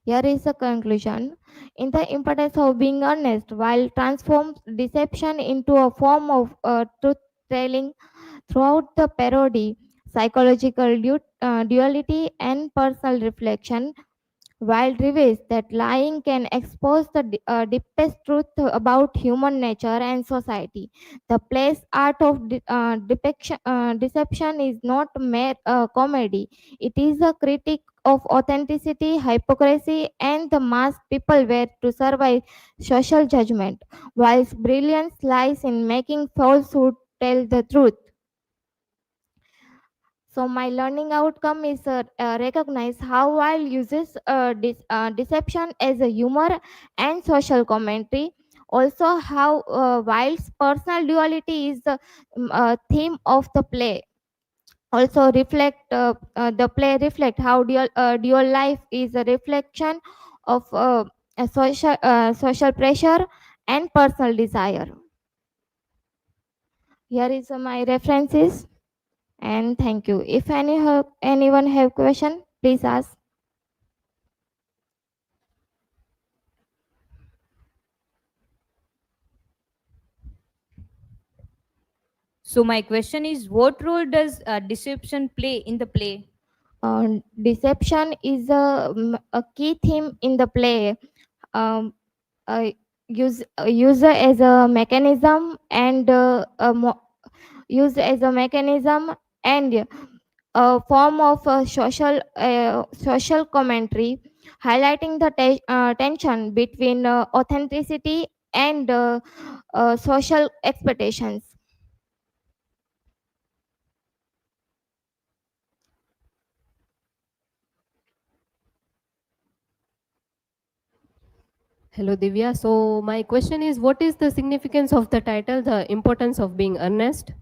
Speaker 7: Here is a conclusion. In the importance of being honest, while transforms deception into a form of truth telling throughout the parody, psychological duality, and personal reflection, Wilde reveals that lying can expose the deepest truth about human nature and society. The play's art of deception is not mere comedy, it is a critique of authenticity, hypocrisy, and the mask people wear to survive social judgment, whilst brilliance lies in making falsehood tell the truth. So my learning outcome is recognize how Wilde uses deception as a humor and social commentary. Also, how Wilde's personal duality is the theme of the play. Also, the play reflect how dual life is a reflection of a social pressure and personal desire. Here is my references. And thank you. If anyone have question, please ask.
Speaker 5: So my question is, what role does deception play in the play?
Speaker 7: Deception is a key theme in the play. Um, User as a mechanism and use as a mechanism and a form of social commentary, highlighting the tension between authenticity and social expectations.
Speaker 6: Hello, Divya. So my question is, what is the significance of the title, The Importance of Being Earnest?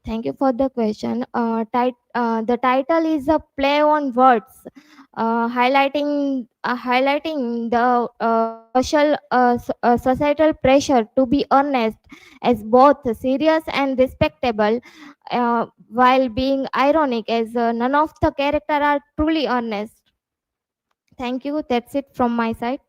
Speaker 7: Thank you for the question. The title is a play on words, highlighting the societal pressure to be earnest as both serious and respectable, while being ironic as none of the characters are truly earnest. Thank you. That's it from my side.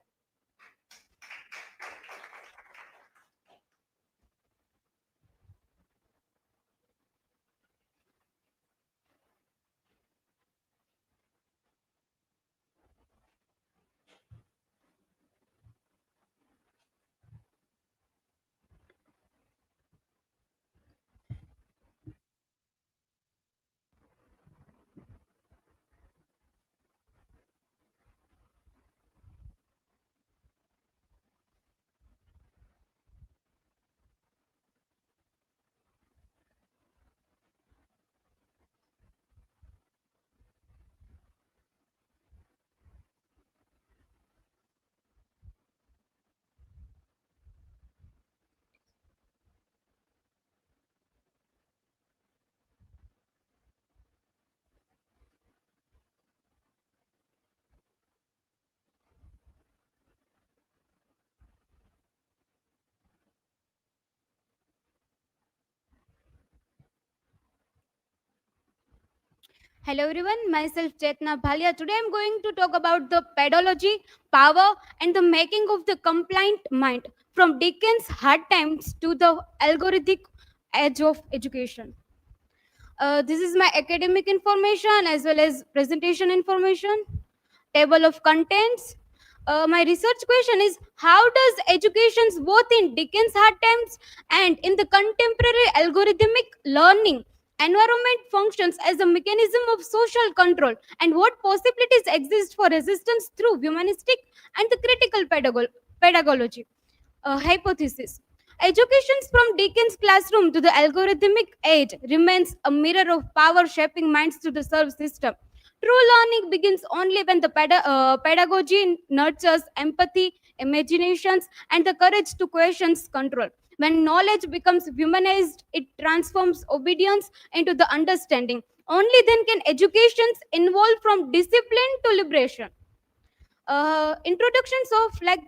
Speaker 8: Hello everyone, myself CHETNABEN. Today I'm going to talk about the pedagogy, power, and the making of the compliant mind from Dickens' hard times to the algorithmic age of education. This is my academic information as well as presentation information. Table of contents. My research question is, how does education both in Dickens' hard times and in the contemporary algorithmic learning environment functions as a mechanism of social control, and what possibilities exist for resistance through humanistic and the critical pedagogy? Hypothesis. Education from Dickens' classroom to the algorithmic age remains a mirror of power shaping minds to the serve system. True learning begins only when the pedagogy nurtures empathy, imaginations, and the courage to question control. When knowledge becomes humanized, it transforms obedience into the understanding. Only then can educations evolve from discipline to liberation. Introductions of like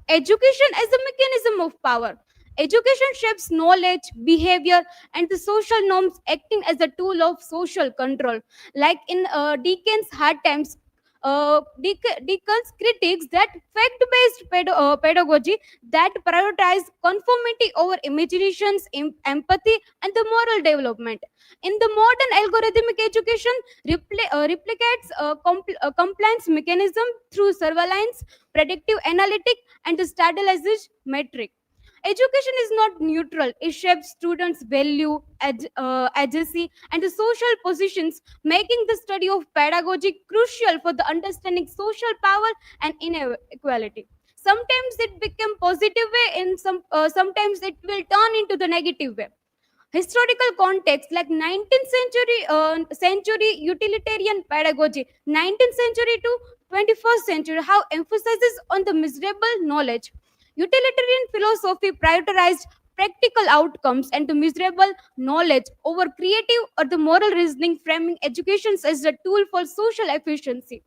Speaker 8: education as a mechanism of power. Education shapes knowledge, behavior, and the social norms, acting as a tool of social control. Like in Dickens' hard times, Dickens critiques that fact-based pedagogy that prioritize conformity over imaginations, empathy, and the moral development. In the modern algorithmic education, replicates compliance mechanism through surveillance, predictive analytic, and the standardized metric. Education is not neutral. It shapes students' value, agency, and the social positions, making the study of pedagogy crucial for the understanding social power and inequality. Sometimes it become positive way, in sometimes it will turn into the negative way. Historical context like 19th century utilitarian pedagogy, 19th century to 21st century, how emphasizes on the miserable knowledge. Utilitarian philosophy prioritized practical outcomes and the miserable knowledge over creative or the moral reasoning, framing education as a tool for social efficiency.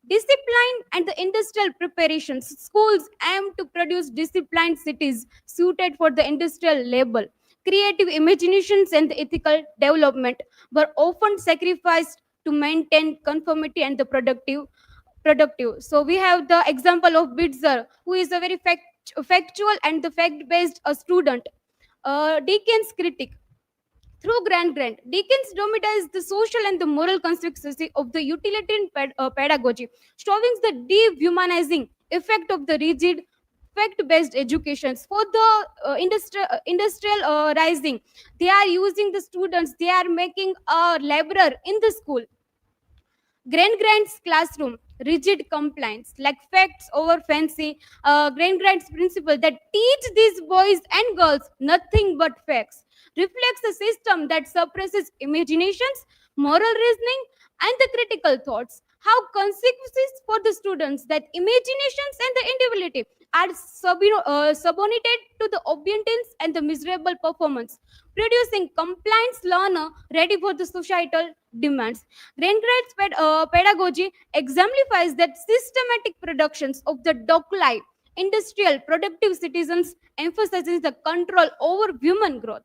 Speaker 8: Discipline and the industrial preparations. Schools aim to produce disciplined cities suited for the industrial label. Creative imaginations and the ethical development were often sacrificed to maintain conformity and the productive. So we have the example of Bitzer, who is a very factual and the fact-based student. Dickens critic. Through Grant, Dickens dramatized the social and the moral consistency of the utilitarian pedagogy, showing the dehumanizing effect of the rigid fact-based educations for the industrial rising. They are using the students, they are making a laborer in the school. Grant's classroom, rigid compliance, like facts over fancy. Grant's principle that teach these boys and girls nothing but facts reflects a system that suppresses imaginations, moral reasoning, and the critical thoughts. How consequences for the students that imaginations and the individuality are subordinated to the obedience and the miserable performance, producing compliance learner ready for the societal demands. Grant's pedagogy exemplifies that systematic productions of the DOCLI, industrial productive citizens, emphasizes the control over human growth.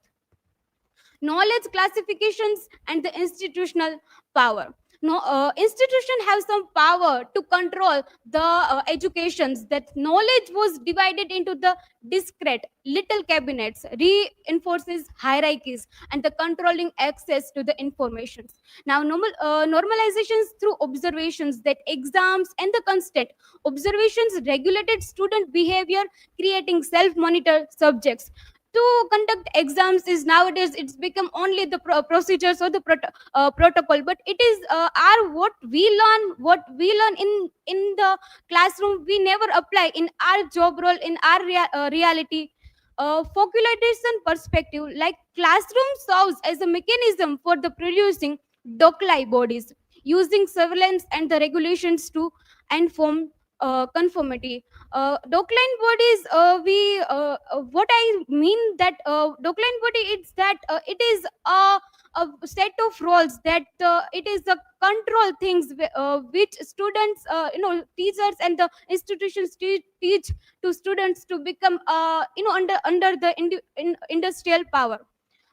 Speaker 8: Knowledge classifications and the institutional power. No institution have some power to control the educations. That knowledge was divided into the discrete little cabinets, reinforces hierarchies and the controlling access to the informations. Now normalizations through observations, that exams and the constant observations regulated student behavior, creating self-monitor subjects. To conduct exams is nowadays it's become only the procedures or the protocol, but it is our what we learn in the classroom we never apply in our job role, in our reality. Focalization perspective, like classroom serves as a mechanism for the producing docli bodies, using surveillance and the regulations to inform conformity. Docline bodies, we what I mean that docline body, it's that it is a set of roles, that it is a control things which students, teachers and the institutions teach to students to become under the industrial power.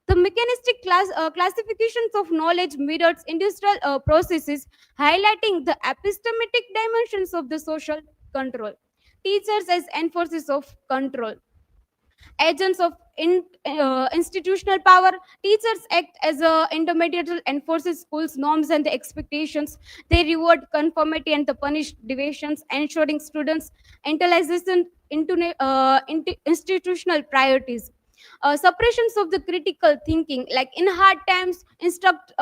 Speaker 8: The mechanistic classifications of knowledge mirrors industrial processes, highlighting the epistemic dimensions of the social control. Teachers as enforcers of control. Agents of institutional power, teachers act as a intermediary enforces schools' norms and the expectations. They reward conformity and the punish deviations, ensuring students internalization into institutional priorities. Suppressions of the critical thinking, like in hard times, instructors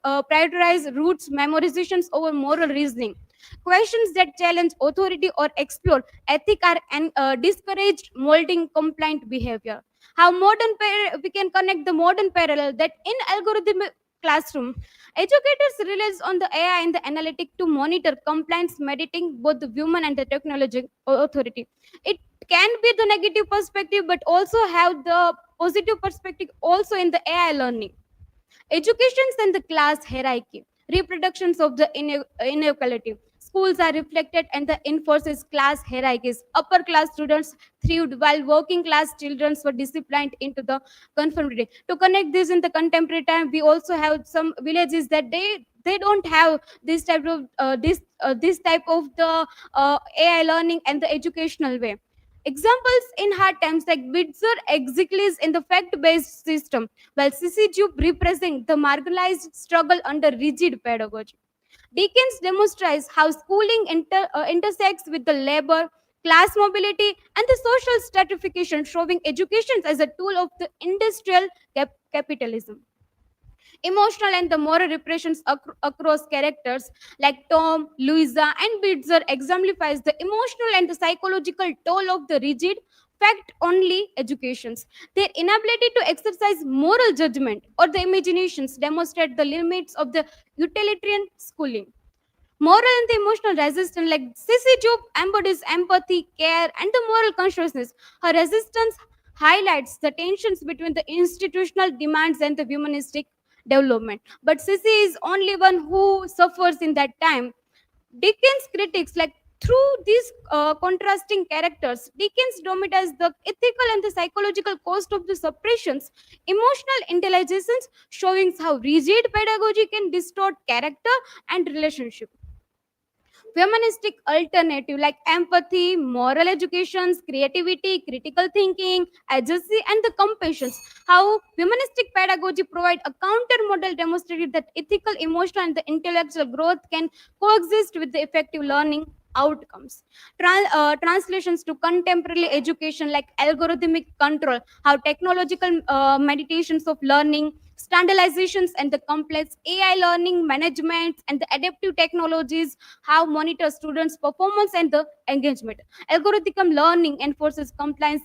Speaker 8: prioritize roots memorizations over moral reasoning. Questions that challenge authority or explore ethic are discouraged, molding compliant behavior. How we can connect the modern parallel that in algorithmic classroom, educators relies on the AI and the analytic to monitor compliance, mediting both the human and the technology authority. It can be the negative perspective, but also have the positive perspective also in the AI learning. Educations and the class hierarchy, reproductions of the inequality. Schools are reflected and the enforces class hierarchies. Upper class students thrived while working class children were disciplined into the conformity. To connect this in the contemporary time, we also have some villages that they don't have this type of this type of the AI learning and the educational way. Examples in hard times like Windsor exists in the fact-based system, while CCTube represents the marginalized struggle under rigid pedagogy. Dickens demonstrates how schooling intersects with the labor, class mobility, and the social stratification, showing education as a tool of the industrial capitalism. Emotional and the moral repressions across characters like Tom, Louisa, and Bitzer exemplifies the emotional and the psychological toll of the rigid, fact-only educations. Their inability to exercise moral judgment or the imaginations demonstrate the limits of the utilitarian schooling. Moral and the emotional resistance, like Sissy Job embodies empathy, care, and the moral consciousness. Her resistance highlights the tensions between the institutional demands and the humanistic development. But Sissy is only one who suffers in that time. Dickens critics, like through these contrasting characters, Dickens dramatize the ethical and the psychological cost of the suppressions, emotional intelligence, showing how rigid pedagogy can distort character and relationship. Humanistic alternative like empathy, moral educations, creativity, critical thinking, agency, and the compassion. How humanistic pedagogy provide a counter model demonstrated that ethical, emotional, and the intellectual growth can coexist with the effective learning outcomes. Translations to contemporary education like algorithmic control, how technological meditations of learning, standardizations, and the complex AI learning management and the adaptive technologies, how monitor students' performance and the engagement. Algorithm learning enforces compliance,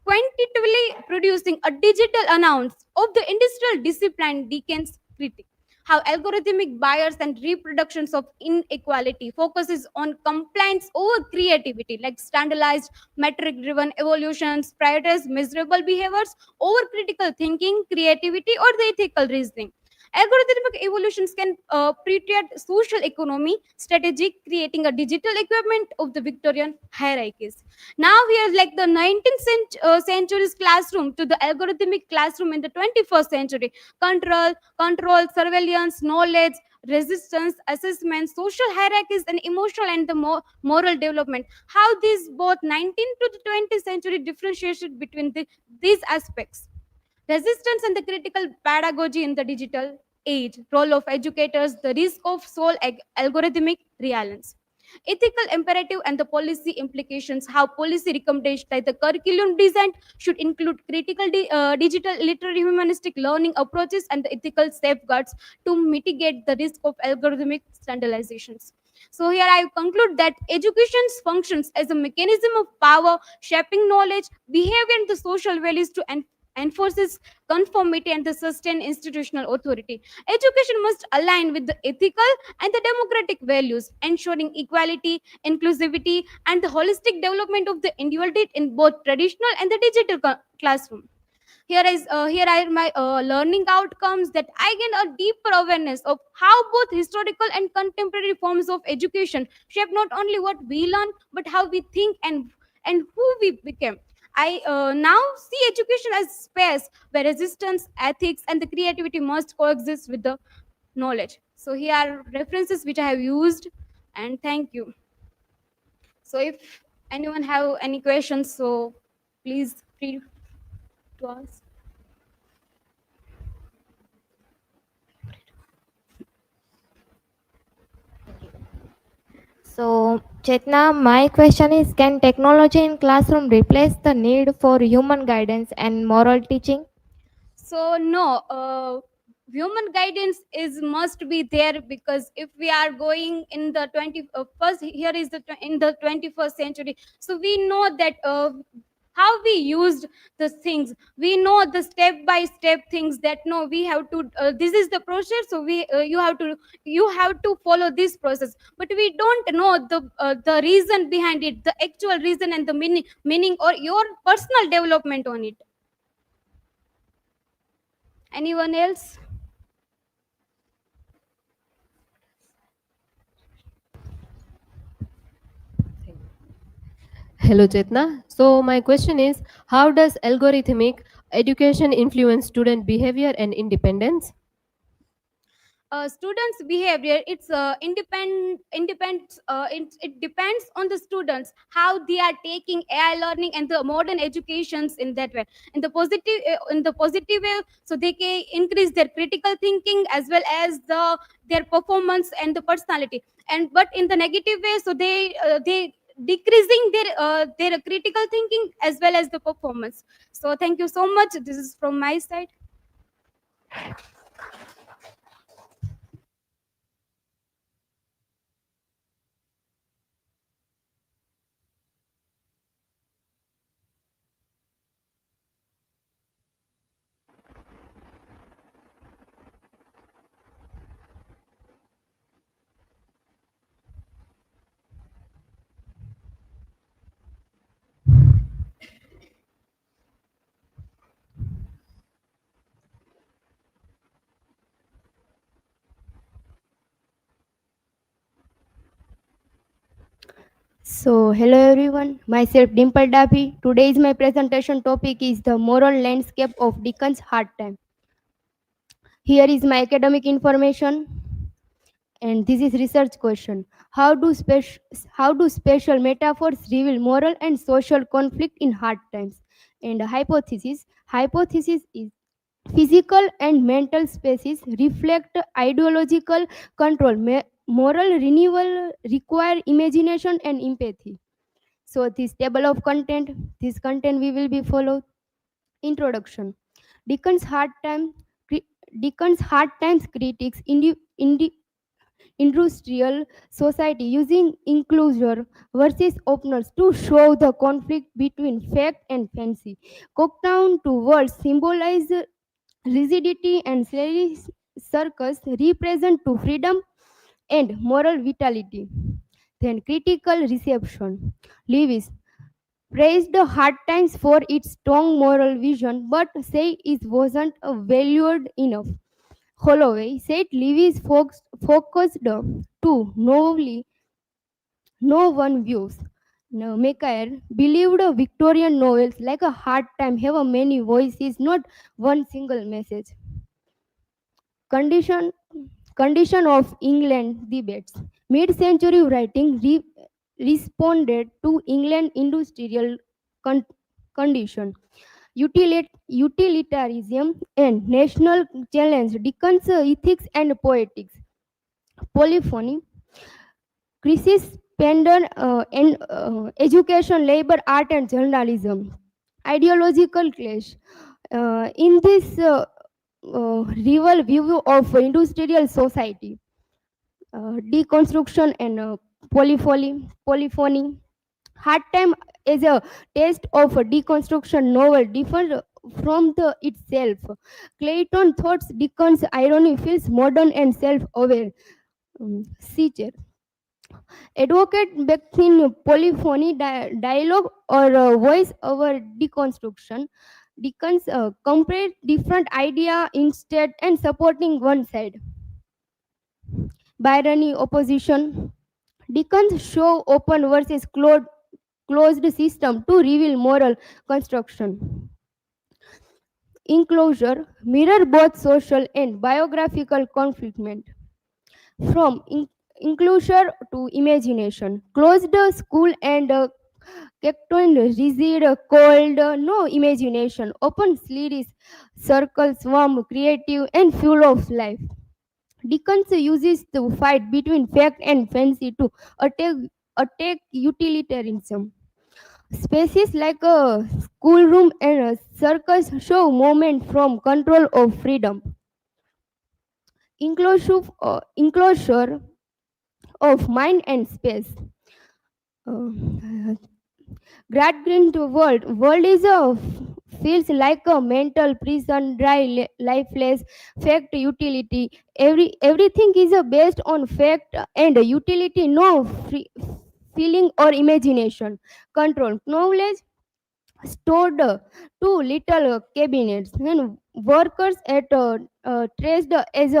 Speaker 8: quantitatively producing a digital announce of the industrial discipline Dickens critic. How algorithmic bias and reproductions of inequality focuses on compliance over creativity, like standardized metric-driven evolutions, prioritize miserable behaviors over critical thinking, creativity, or the ethical reasoning. Algorithmic evolutions can pretreat social economy strategy, creating a digital equipment of the Victorian hierarchies. Now here's like the 19th century's classroom to the algorithmic classroom in the 21st century. Control, surveillance, knowledge, resistance, assessment, social hierarchies, and emotional and the moral development. How these both 19th to the 20th century differentiated between these aspects. Resistance and the critical pedagogy in the digital age. Role of educators, the risk of sole algorithmic reliance. Ethical imperative and the policy implications. How policy recommendations like the curriculum design should include critical digital literary humanistic learning approaches and the ethical safeguards to mitigate the risk of algorithmic standardizations. So here I conclude that education functions as a mechanism of power, shaping knowledge, behavior, and the social values to enforces conformity and the sustain institutional authority. Education must align with the ethical and the democratic values, ensuring equality, inclusivity, and the holistic development of the individual in both traditional and the digital classroom. Here are my learning outcomes that I gain a deeper awareness of how both historical and contemporary forms of education shape not only what we learn but how we think and who we became. I now see education as space where resistance, ethics, and the creativity must coexist with the knowledge. So here are references which I have used, and thank you. So if anyone have any questions, so please free to ask.
Speaker 7: So, Chetna, my question is, can technology in classroom replace the need for human guidance and moral teaching?
Speaker 8: So no, human guidance is must be there, because if we are going in the 21st, here is in the 21st century, so we know that how we used the things, we know the step by step things, that no, we have to this is the process, so we you have to follow this process, but we don't know the reason behind it, the actual reason and the meaning or your personal development on it. Anyone else?
Speaker 6: Hello, Chetna. So my question is, how does algorithmic education influence student behavior and independence?
Speaker 8: Students behavior, it's it depends on the students, how they are taking AI learning and the modern educations in that way, in the positive way, so they can increase their critical thinking as well as their performance and the personality, and but in the negative way, so they decreasing their critical thinking as well as the performance. So thank you so much, this is from my side.
Speaker 9: So, hello everyone, myself Dimple DABHI. Today's my presentation topic is the moral landscape of Dickens' hard time. Here is my academic information, and this is research question. How do special metaphors reveal moral and social conflict in hard times? And hypothesis is physical and mental spaces reflect ideological control. Moral renewal require imagination and empathy. So this table of content, this content we will be followed. Introduction. Dickens hard time Dickens hard times critiques industrial society using enclosure versus openers to show the conflict between fact and fancy. Cockdown to words symbolize rigidity and circus represent to freedom and moral vitality. Then critical reception. Lewis praised the Hard Times for its strong moral vision, but say it wasn't valued enough. Holloway said Lewis focused too novelly, no one views. Now, Macaire believed Victorian novels like a Hard Time have a many voices, not one single message. Condition Condition of England debates. Mid-century writing responded to England industrial condition. Utilitarianism and national challenge. Dickens' ethics and poetics. Polyphony. Crisis Pender and education, labor, art, and journalism. Ideological clash. In this rival view of industrial society, deconstruction and polyphony. Hard time is a taste of a deconstruction novel different from the itself. Clayton thought Dickens' irony feels modern and self-aware. Seacher. Advocate between polyphony, dialogue, or voice over deconstruction. Dickens compared different idea instead and supporting one side. Byrony opposition. Dickens show open versus closed system to reveal moral construction. Enclosure mirror both social and biographical conflict. From enclosure to imagination. Closed school and Cactoid, rigid, cold, no imagination. Open sleeves, circles, warm, creative, and full of life. Dickens uses the fight between fact and fancy to attack utilitarianism. Spaces like a schoolroom and a circus show movement from control of freedom. Enclosure of mind and space. Uh, Grad world is a feels like a mental prison, dry, lifeless, fact, utility. Everything is based on fact and utility, no feeling or imagination. Control, knowledge stored two little cabinets, and workers at traced as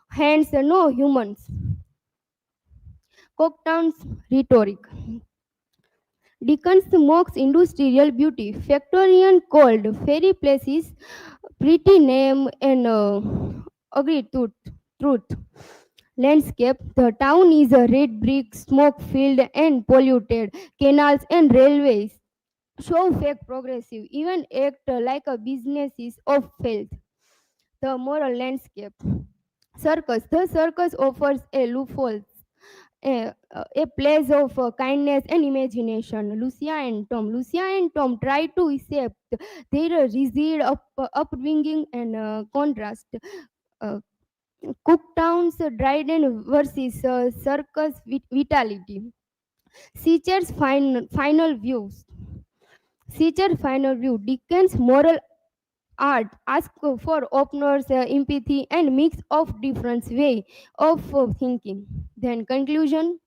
Speaker 9: hands, no humans. Cocktown's rhetoric. Dickens mocks industrial beauty. Victorian called fairy places pretty name and agree to truth. Landscape. The town is a red brick, smoke filled and polluted. Canals and railways show fake progressive, even act like a businesses of failed. The moral landscape. Circus. The circus offers a loophole, a place of kindness and imagination. Lucia and Tom try to accept their rigid upbringing and contrast. Uh, Cooktown's Dryden versus circus vitality. Seacher's final views. Seacher final view. Dickens' moral art ask for openers, empathy, and mix of different way of thinking. Then conclusion.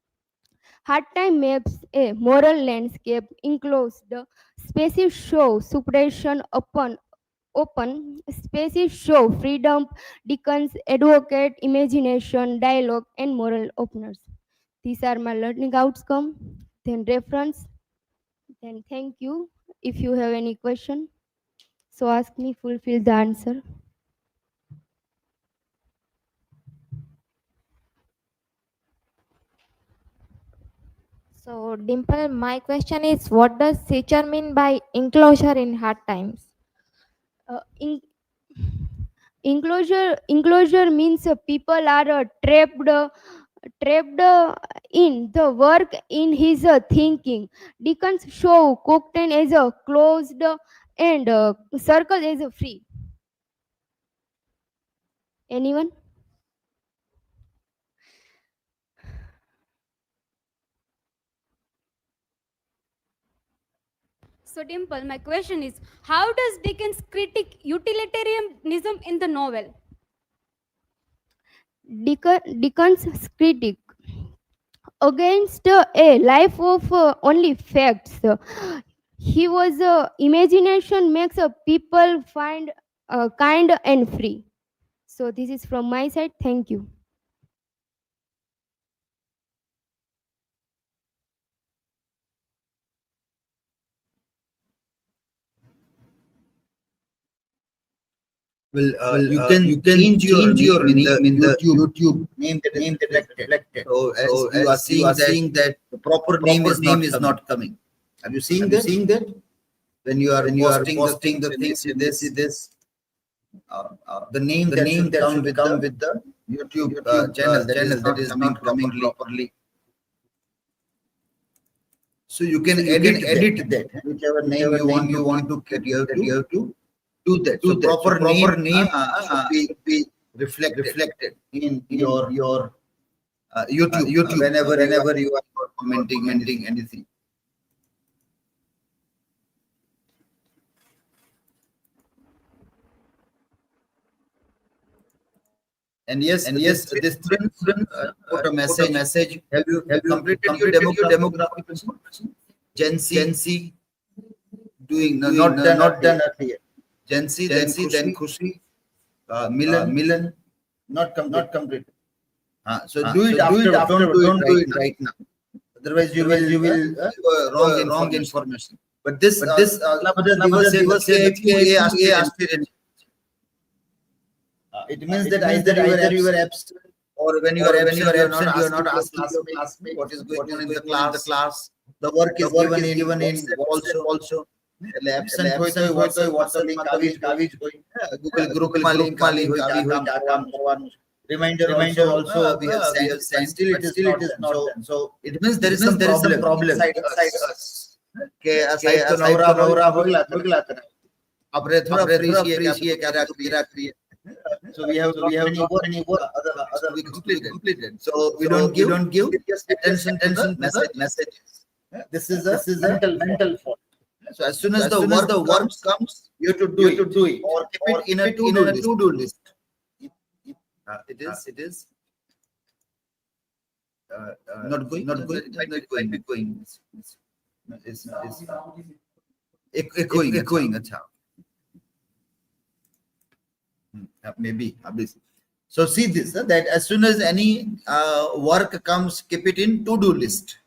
Speaker 9: Hard time maps a moral landscape enclosed spaces show suppression upon open spaces show freedom. Dickens advocate imagination, dialogue, and moral openers. These are my learning outcome. Then reference. Then thank you. If you have any question, so ask me. Fulfill the answer.
Speaker 7: So, Dimple, my question is, what does teacher mean by enclosure in hard times?
Speaker 9: Uh, in, enclosure means people are trapped in the work in his thinking. Dickens show Cocktail as a closed and circle as a free. Anyone?
Speaker 8: So, Dimple, my question is, how does Dickens critique utilitarianism in the novel?
Speaker 9: Dickens' critique against a life of only facts. He was imagination makes people find kind and free. So this is from my side. Thank you.
Speaker 1: Well, you can change your name in the YouTube name that is reflected. So as you are seeing that the proper name is not coming. Have you seen that? When you are posting the things, this the name that should come with the YouTube channel that is not coming properly. So you can edit that whichever name you want to get. You have to do that. So proper name should be reflected in your YouTube whenever you are commenting anything. And yes, this student put a message. Have you completed your demographic? JENCY doing not done earlier. JENCY, then Khushi, Milan, not complete. So do it after. Don't do it right now. Otherwise, you will wrong information. But this it means that either you were absent or when you are absent, you are not asking your classmate what is going on in the class. The work is given in WhatsApp also. Absent होय तो WhatsApp માં આવી જ હોય. Google group માં link આવી હોય કે આ કામ કરવાનું. Reminder also we have sent. Still it is not done. So it means there is some problem inside us. કે આ સાહેબ તો નવરા હોગલા હતા. આપણે થોડા ફ્રી છીએ કે આ કરીએ. So we have many work other we completed. So we don't give attention to messages. This is a mental fault. So as soon as the work comes, you have to do it or keep it in a to-do list. It is not going. It's echoing. अच्छा. Maybe. So see this, that as soon as any work comes, keep it in to-do list.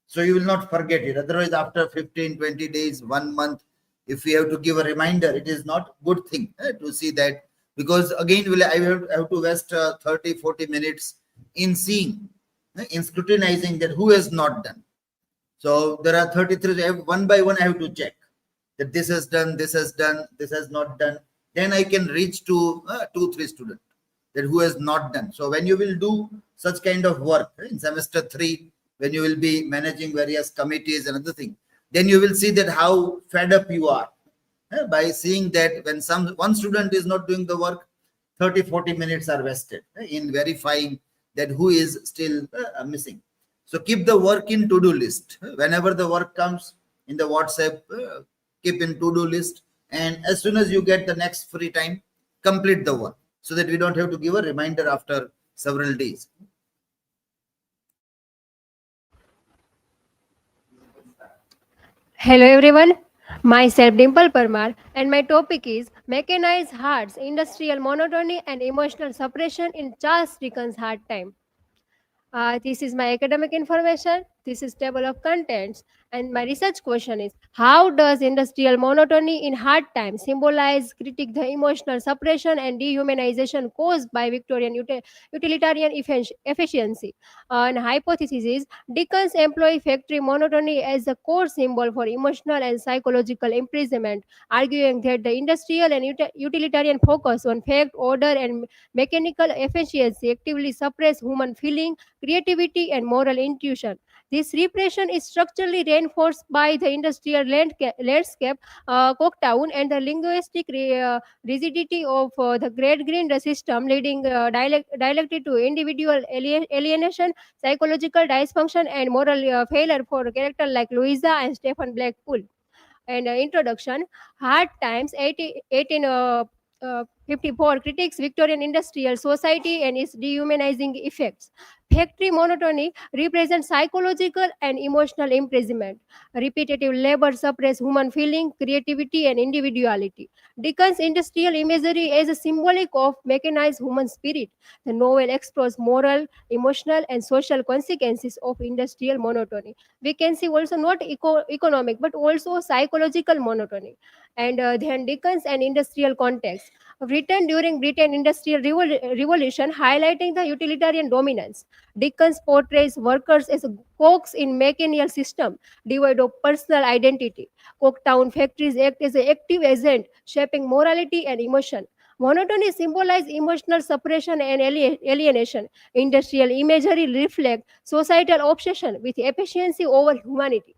Speaker 1: So you will not forget it. Otherwise, after 15, 20 days, 1 month, if we have to give a reminder, it is not good thing to see that. Because again, I have to waste 30, 40 minutes in seeing, in scrutinizing that who has not done. So there are 33, one by one I have to check that this has done, this has done, this has not done. Then I can reach to 2-3 students that who has not done. So when you will do such kind of work in semester 3, when you will be managing various committees and other things, then you will see that how fed up you are by seeing that when one student is not doing the work, 30-40 minutes are wasted in verifying that who is still missing. So keep the work in to-do list. Whenever the work comes in the WhatsApp, keep in to-do list. And as soon as you get the next free time, complete the work so that we don't have to give a reminder after several days.
Speaker 6: Hello everyone, myself Dimple Parmar and my topic is Mechanized Hearts, Industrial Monotony and Emotional Suppression in Charles Dickens' Hard Time. This is my academic information, this is table of contents, and my research question is, how does industrial monotony in hard times symbolize, critique the emotional suppression and dehumanization caused by Victorian utilitarian efficiency? And hypothesis is, Dickens employ factory monotony as a core symbol for emotional and psychological imprisonment, arguing that the industrial and utilitarian focus on fact, order, and mechanical efficiency actively suppress human feeling, creativity, and moral intuition. This repression is structurally reinforced by the industrial landscape, Cocktown, and the linguistic rigidity of the Great Green system, leading directly to individual alienation, psychological dysfunction, and moral failure for characters like Louisa and Stephen Blackpool. And introduction, Hard Times, 1854 critiques Victorian industrial society and its dehumanizing effects. Factory monotony represents psychological and emotional imprisonment. Repetitive labor suppresses human feeling, creativity, and individuality. Dickens' industrial imagery is a symbolic of mechanized human spirit. The novel explores moral, emotional, and social consequences of industrial monotony. We can see also not economic but also psychological monotony. And then Dickens and industrial context. Written during Britain Industrial Revolution, highlighting the utilitarian dominance. Dickens portrays workers as cogs in mechanical system, devoid of personal identity. Cocktown factories act as an active agent, shaping morality and emotion. Monotony symbolizes emotional suppression and alienation. Industrial imagery reflects societal obsession with efficiency over humanity.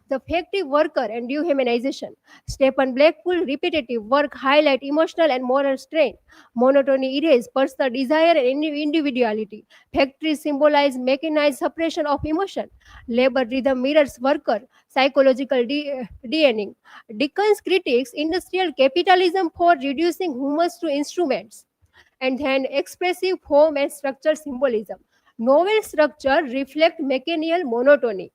Speaker 6: The factory worker and dehumanization. Stephen Blackpool repetitive work highlight emotional and moral strain. Monotony erases personal desire and individuality. Factories symbolize mechanized suppression of emotion. Labor rhythm mirrors worker psychological deadening. Dickens critiques industrial capitalism for reducing humans to instruments. And then expressive form and structure symbolism. Novel structure reflect mechanical monotony.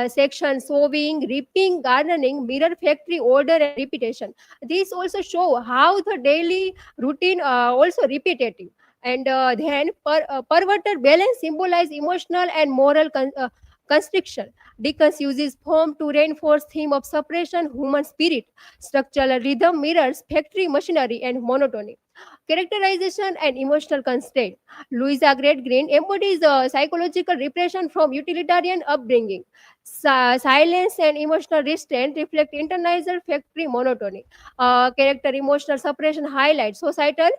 Speaker 6: Section sowing, reaping, gardening mirror factory order and repetition. These also show how the daily routine also repetitive. And then perverted balance symbolize emotional and moral constriction. Dickens uses form to reinforce theme of suppression, human spirit. Structural rhythm mirrors factory machinery and monotony. Characterization and emotional constraint. Louisa Gray-Green embodies psychological repression from utilitarian upbringing. Silence and emotional restraint reflect internalized factory monotony. Character emotional suppression highlights societal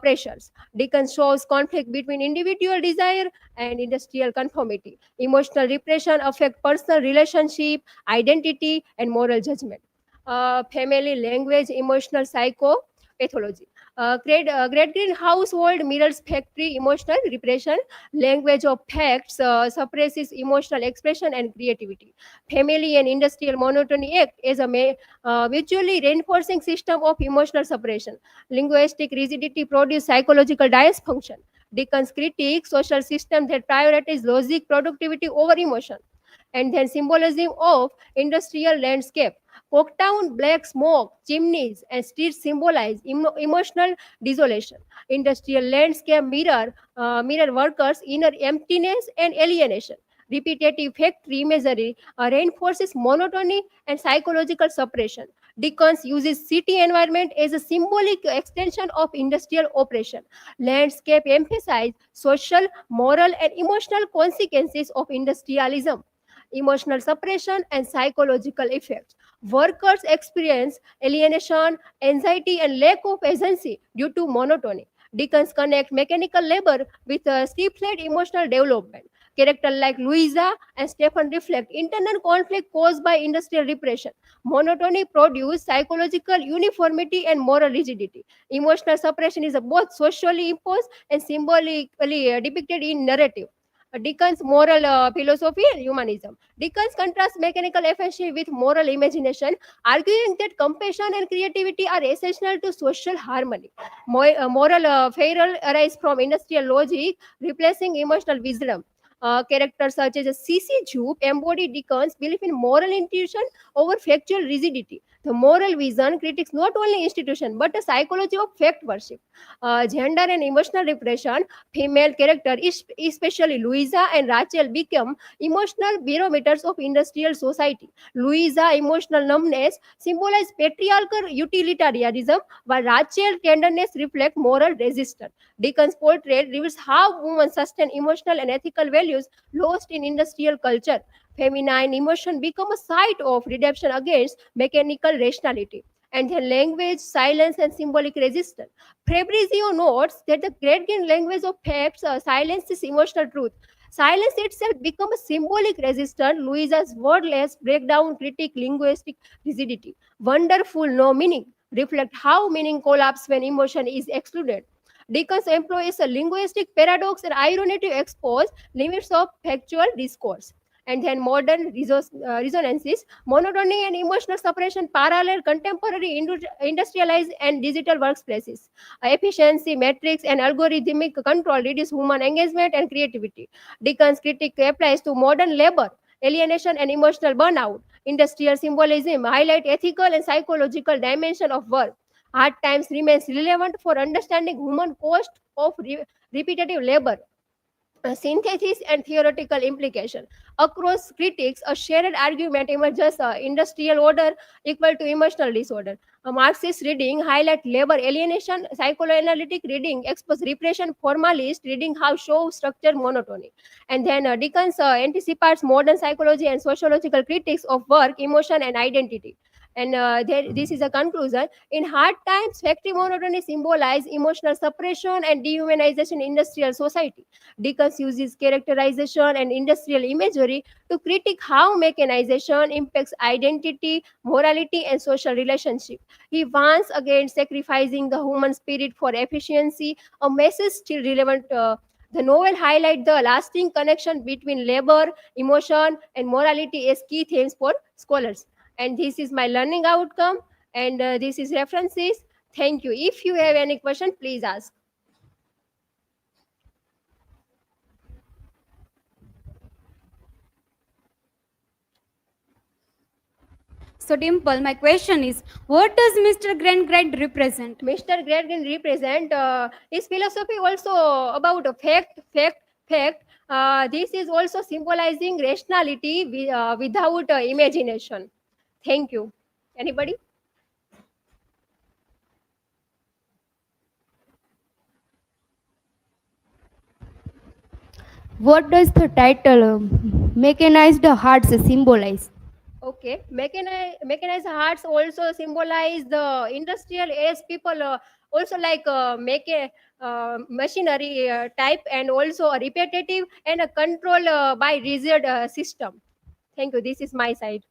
Speaker 6: pressures. Dickens shows conflict between individual desire and industrial conformity. Emotional repression affect personal relationship, identity, and moral judgment. Family, language, emotional psychopathology. Great Green household mirrors factory emotional repression. Language of facts suppresses emotional expression and creativity. Family and industrial monotony act as a mutually reinforcing system of emotional suppression. Linguistic rigidity produces psychological dysfunction. Dickens critiques social systems that prioritize logic, productivity over emotion. And then symbolism of industrial landscape. Cooktown, black smoke, chimneys, and streets symbolize emotional desolation. Industrial landscape mirror workers' inner emptiness and alienation. Repetitive factory imagery reinforces monotony and psychological suppression. Dickens uses city environment as a symbolic extension of industrial oppression. Landscape emphasize social, moral, and emotional consequences of industrialism. Emotional suppression and psychological effects. Workers experience alienation, anxiety, and lack of agency due to monotony. Dickens connect mechanical labor with stifled emotional development. Characters like Louisa and Stephen reflect internal conflict caused by industrial repression. Monotony produces psychological uniformity and moral rigidity. Emotional suppression is both socially imposed and symbolically depicted in narrative. Dickens' moral philosophy and humanism. Dickens contrasts mechanical efficiency with moral imagination, arguing that compassion and creativity are essential to social harmony. Moral failure arise from industrial logic, replacing emotional wisdom. Characters such as C.C. Jupe embody Dickens' belief in moral intuition over factual rigidity. The moral vision critiques not only institution but the psychology of fact worship. Gender and emotional repression. Female character, especially Louisa and Rachel, become emotional barometers of industrial society. Louisa emotional numbness symbolize patriarchal utilitarianism, while Rachel tenderness reflect moral resistance. Dickens' portrait reveals how women sustain emotional and ethical values lost in industrial culture. Feminine emotion become a site of redemption against mechanical rationality. And then language, silence, and symbolic resistance. Fabrizio notes that the great language of facts silences emotional truth. Silence itself becomes a symbolic resistance. Louisa's wordless breakdown critique linguistic rigidity. Wonderful, no meaning. Reflect how meaning collapses when emotion is excluded. Dickens employs a linguistic paradox and irony to expose limits of factual discourse. And then modern resonances, monotony and emotional suppression parallel contemporary industrialized and digital workplaces. Efficiency, metrics, and algorithmic control reduce human engagement and creativity. Dickens' critique applies to modern labor, alienation, and emotional burnout. Industrial symbolism highlight ethical and psychological dimension of work. Hard times remains relevant for understanding human cost of repetitive labor. Synthesis and theoretical implication. Across critics, a shared argument emerges: industrial order equal to emotional disorder. A Marxist reading highlight labor alienation, psychoanalytic reading expose repression, formalist reading how show structure monotony. And then Dickens anticipates modern psychology and sociological critics of work, emotion, and identity. And this is a conclusion. In hard times, factory monotony symbolize emotional suppression and dehumanization in industrial society. Dickens uses characterization and industrial imagery to critique how mechanization impacts identity, morality, and social relationship. He warns against sacrificing the human spirit for efficiency, a message still relevant. The novel highlights the lasting connection between labor, emotion, and morality as key themes for scholars. And this is my learning outcome, and this is references. Thank you. If you have any question, please ask.
Speaker 8: So, Dimple, my question is, what does Mr. Grant represent?
Speaker 6: Mr. Gradgren represent his philosophy also about a fact. This is also symbolizing rationality without imagination. Thank you. Anybody?
Speaker 9: What does the title Mechanized Hearts symbolize?
Speaker 6: Okay, mechanized hearts also symbolize the industrial age people also like make a machinery type and also a repetitive and a control by rigid system. Thank you. This is my side.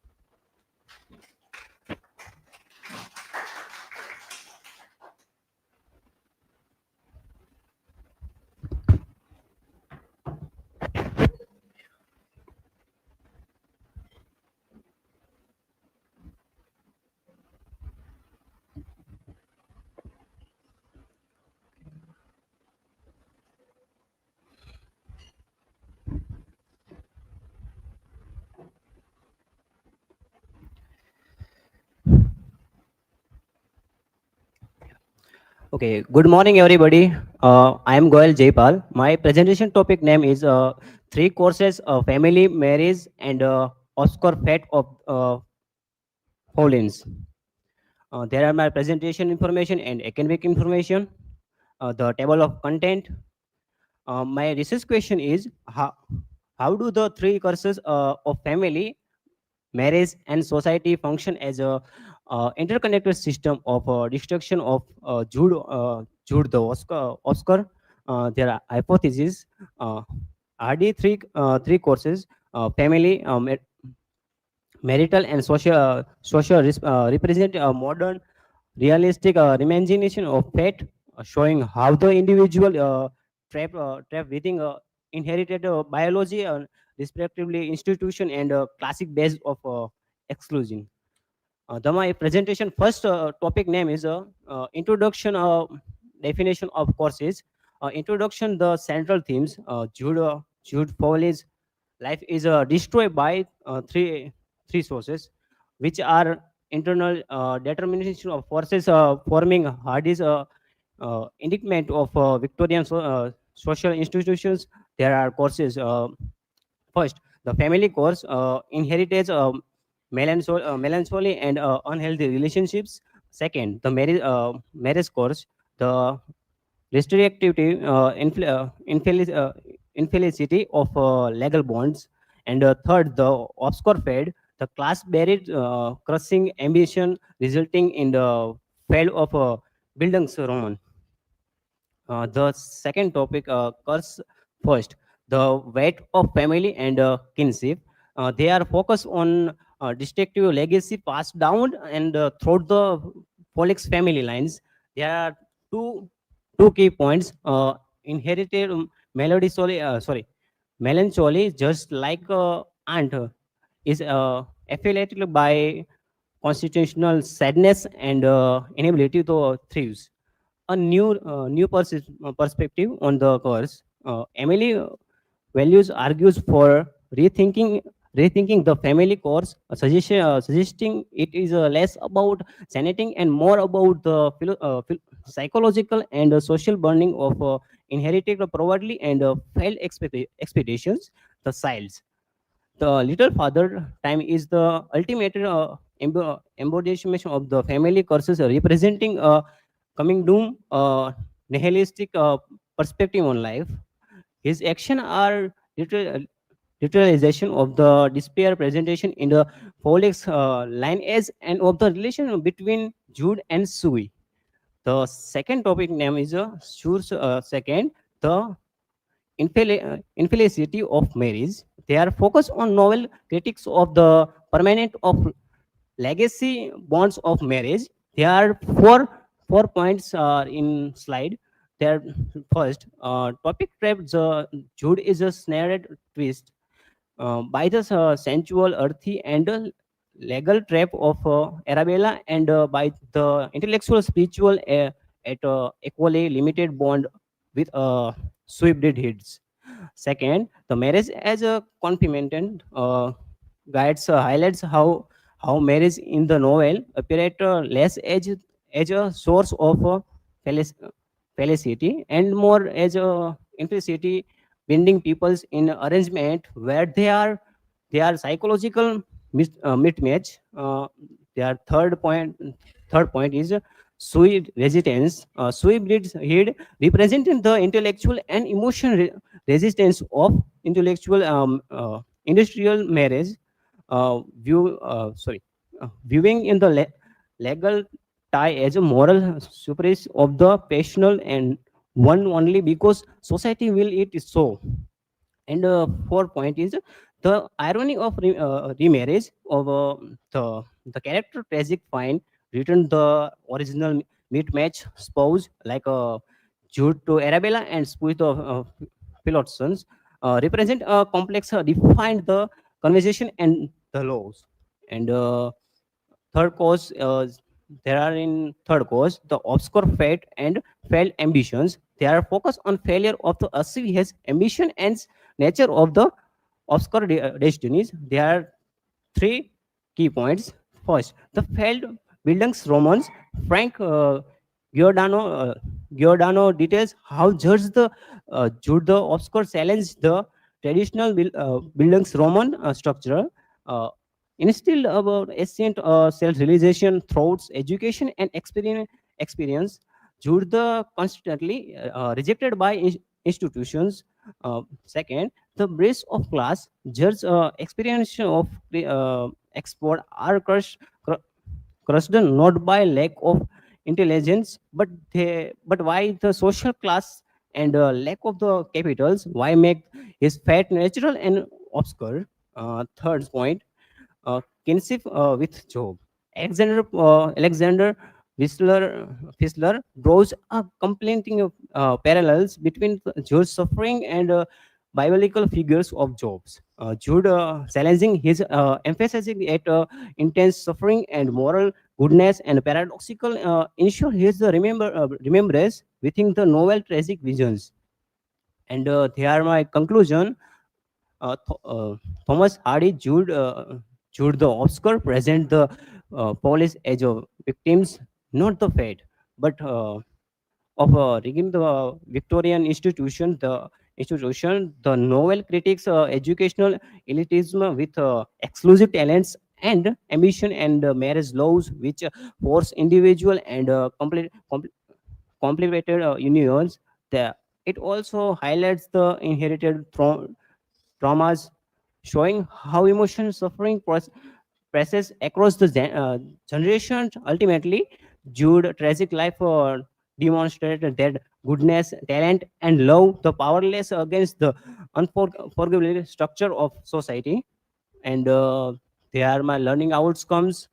Speaker 10: Okay, good morning everybody. I am GOHEL JAYPAL. My presentation topic name is three courses, family, marriage and Oscar Fate of Hollins. There are my presentation information and academic information, the table of content. My research question is how do the three courses of family, marriage and society function as a interconnected system of destruction of Jude the Oscar. There are hypotheses. RD three courses: family, marital, and social represent a modern realistic reimagination of fate, showing how the individual trap within inherited biology, respectively institution and classic base of exclusion. My presentation first topic name is introduction definition of courses. Introduction the central themes. Jude Fawley's life is destroyed by three sources, which are internal determination of forces forming Hardy's indictment of Victorian social institutions. There are courses. First, the family course inherits melancholy and unhealthy relationships. Second, the marriage course, the restrictivity, infelicity of legal bonds. And third, the obscure fate, the class buried crushing ambition resulting in the fail of Bildungsroman. The second topic curse first, the weight of family and kinship. They are focused on distinctive legacy passed down and throughout the Polix family lines. There are two key points. Inherited melancholy, just like aunt, is affiliated by constitutional sadness and inability to thrive. A perspective on the course. Emily Values argues for rethinking the family course, suggesting it is less about sanity and more about the psychological and social burning of inherited poverty and failed expectations. The sides. The little father time is the ultimate embodiment of the family curses, representing a coming doom, nihilistic perspective on life. His actions are literalization of the despair presentation in the Folix lineage and of the relation between Jude and Sui. The second topic name is second, the infelicity of marriage. They are focused on novel critics of the permanent of legacy bonds of marriage. There are four points in slide. There first topic trap. The Jude is a snared twist by the sensual, earthy, and legal trap of Arabella, and by the intellectual, spiritual, at equally limited bond with swept heads. Second, the marriage as a confinement guides highlights how marriage in the novel appeared less as a source of felicity and more as a implicity binding peoples in arrangement where they are psychological mismatch. Their third point is sui resistance, sui breeds head, representing the intellectual and emotional resistance of intellectual industrial marriage, viewing in the legal tie as a moral suppress of the passional and one only because society will it is so. And fourth point is the irony of remarriage of the character tragic find written the original meat match spouse like Jude to Arabella and Spouse to Philotsons represent a complex defined the conversation and the laws. And third cause there are in third cause the obscure fate and failed ambitions. They are focused on failure of the achieve his ambition and nature of the obscure destinies. There are three key points. First, the failed buildings romans. Frank Giordano Giordano details how judge the Jude the obscure challenge the traditional buildings roman structure, uh, instilled about ancient self-realization thoughts, education, and experience. Jude the constantly rejected by institutions. Second, the brace of class, judge experience of export are crushed not by lack of intelligence, but why the social class and lack of the capitals. Why make his fate natural and obscure? Third point, kinship with Job. Alexander Whistler draws a complementing parallels between Job's suffering and biblical figures of Job's. Jude challenging his emphasizing at intense suffering and moral goodness and paradoxical ensure his remembrance within the novel tragic visions. And they are my conclusion. Thomas Hardy Jude the Oscar present the police as of victims, not the fate, but of rigging the Victorian institution, the novel critics educational elitism with exclusive talents and ambition and marriage laws which force individual and complicated unions. It also highlights the inherited traumas, showing how emotion suffering presses across the generations. Ultimately, Jude tragic life demonstrated that goodness, talent, and love the powerless against the unforgivable structure of society. And they are my learning outcomes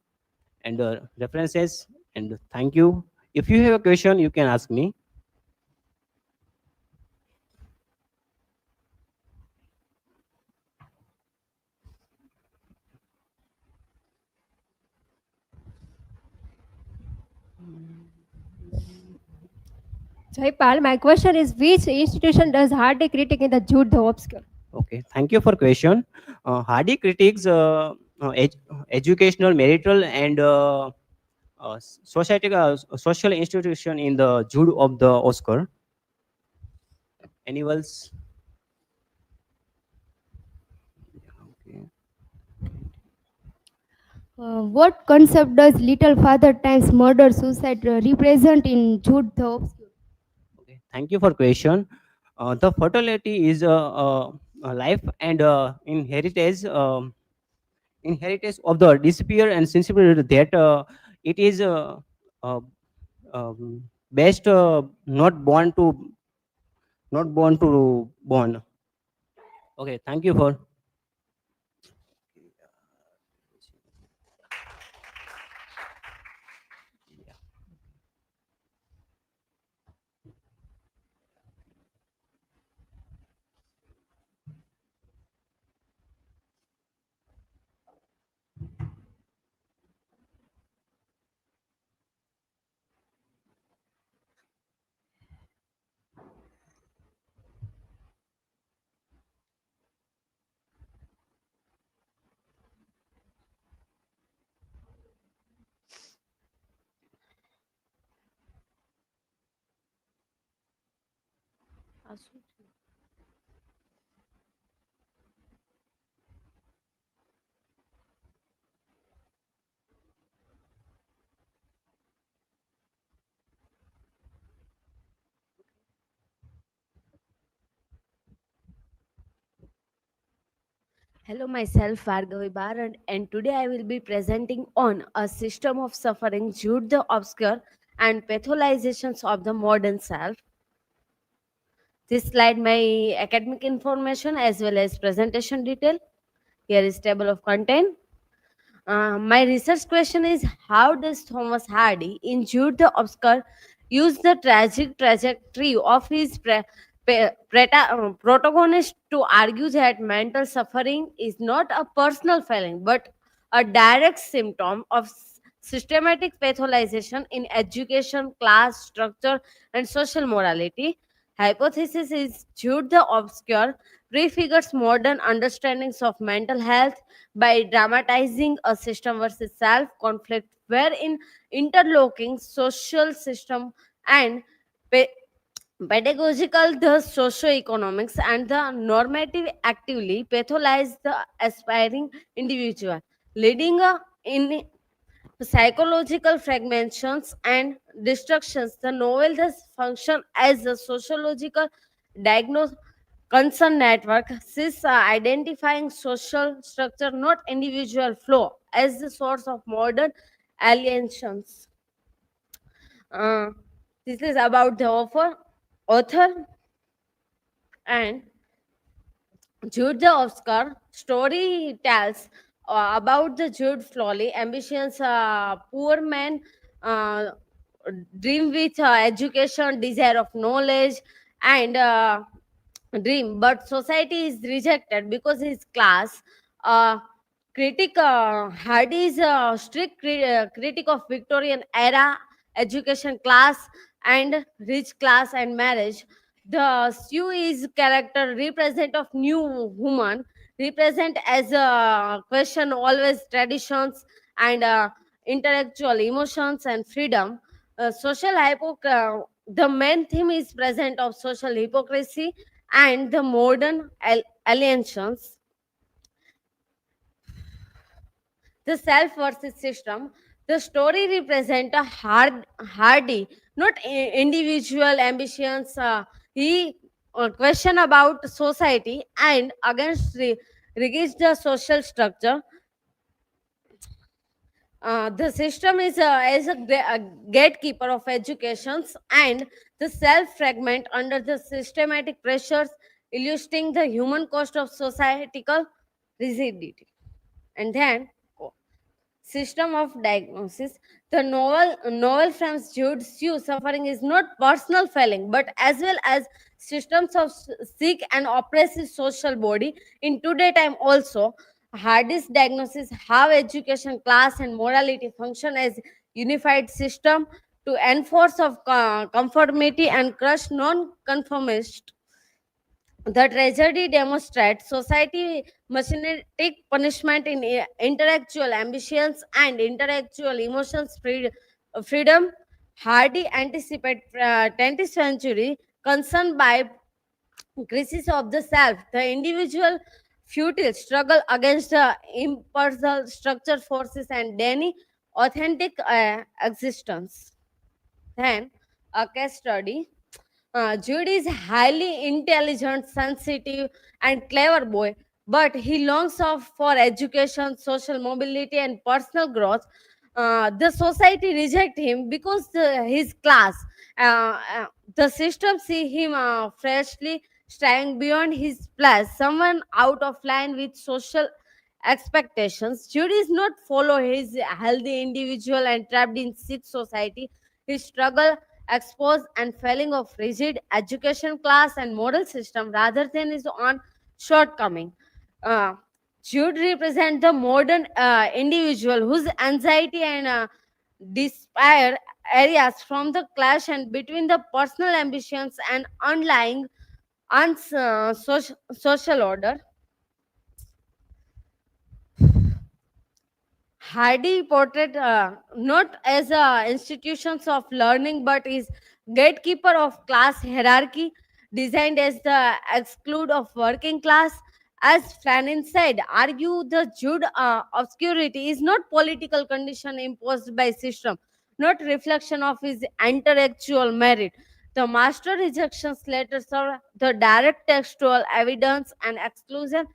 Speaker 10: and references. And thank you. If you have a question, you can ask me.
Speaker 9: Jaypal, my question is which institution does Hardy critic in the Jude the Obscure?
Speaker 10: Okay, thank you for question. Hardy critiques educational, marital, and social institution in the Jude of the Oscar. Annuals. Okay.
Speaker 9: What concept does Little Father Time's murder suicide represent in Jude the Obscure?
Speaker 10: Okay, thank you for question. The fertility is a life and inheritance of the disappear and sensibility that it is uh, best not born to born. Okay, thank you for.
Speaker 11: Hello, myself BHARGAVI, and today I will be presenting on a system of suffering due to the obscure and pathologizations of the modern self. This slide my academic information as well as presentation detail. Here is table of content. My research question is, how does Thomas Hardy in Jude the Obscure use the tragic trajectory of his protagonist to argue that mental suffering is not a personal failing but a direct symptom of systematic pathologization in education, class structure, and social morality? Hypothesis is Jude the Obscure prefigures modern understandings of mental health by dramatizing a system versus self conflict wherein interlocking social system and pedagogical, the socio-economics and the normative actively pathologize the aspiring individual, leading in psychological fragmentations and destructions. The novel thus function as a sociological diagnosis concern network, identifying social structure, not individual flow, as the source of modern alienations. Uh, this is about the author and Jude the Oscar. Story tells about the Jude Fawley, ambitious poor man, uh, dream with education, desire of knowledge, and dream, but society is rejected because his class. Critic Hardy is a strict critic of Victorian era education, class and rich class and marriage. The Sue is character represent of new woman, represent as a question always traditions and intellectual emotions and freedom. The main theme is present of social hypocrisy and the modern alienations. The self versus system. The story represent a hardy, not individual ambitions. He question about society and against rigid the social structure. The system is a gatekeeper of educations and the self fragment under the systematic pressures, illustrating the human cost of societal rigidity. And then system of diagnosis. The novel frames Jude Sue suffering is not personal failing but as well as systems of sick and oppressive social body in today time also. Hardy's diagnosis how education, class, and morality function as unified system to enforce of conformity and crush non-conformist. The tragedy demonstrates society machinetic punishment in intellectual ambitions and intellectual emotions freedom. Hardy anticipate 20th century concern by crisis of the self, the individual futile struggle against the impersonal structure forces and any authentic existence. Then a case study. Jude is highly intelligent, sensitive, and clever boy, but he longs for education, social mobility, and personal growth. The society reject him because his class. The system see him freshly striving beyond his place, someone out of line with social expectations. Jude is not follow his healthy individual and trapped in sick society. His struggle exposed and failing of rigid education, class, and moral system rather than his own shortcoming. Uh, Jude represent the modern individual whose anxiety and despair areas from the clash and between the personal ambitions and underlying social order. Hardy portrayed not as institutions of learning but is gatekeeper of class hierarchy, designed as the exclude of working class. As Fanon said, argue the Jude obscurity is not political condition imposed by system, not reflection of his intellectual merit. The master rejections letters are the direct textual evidence and exclusion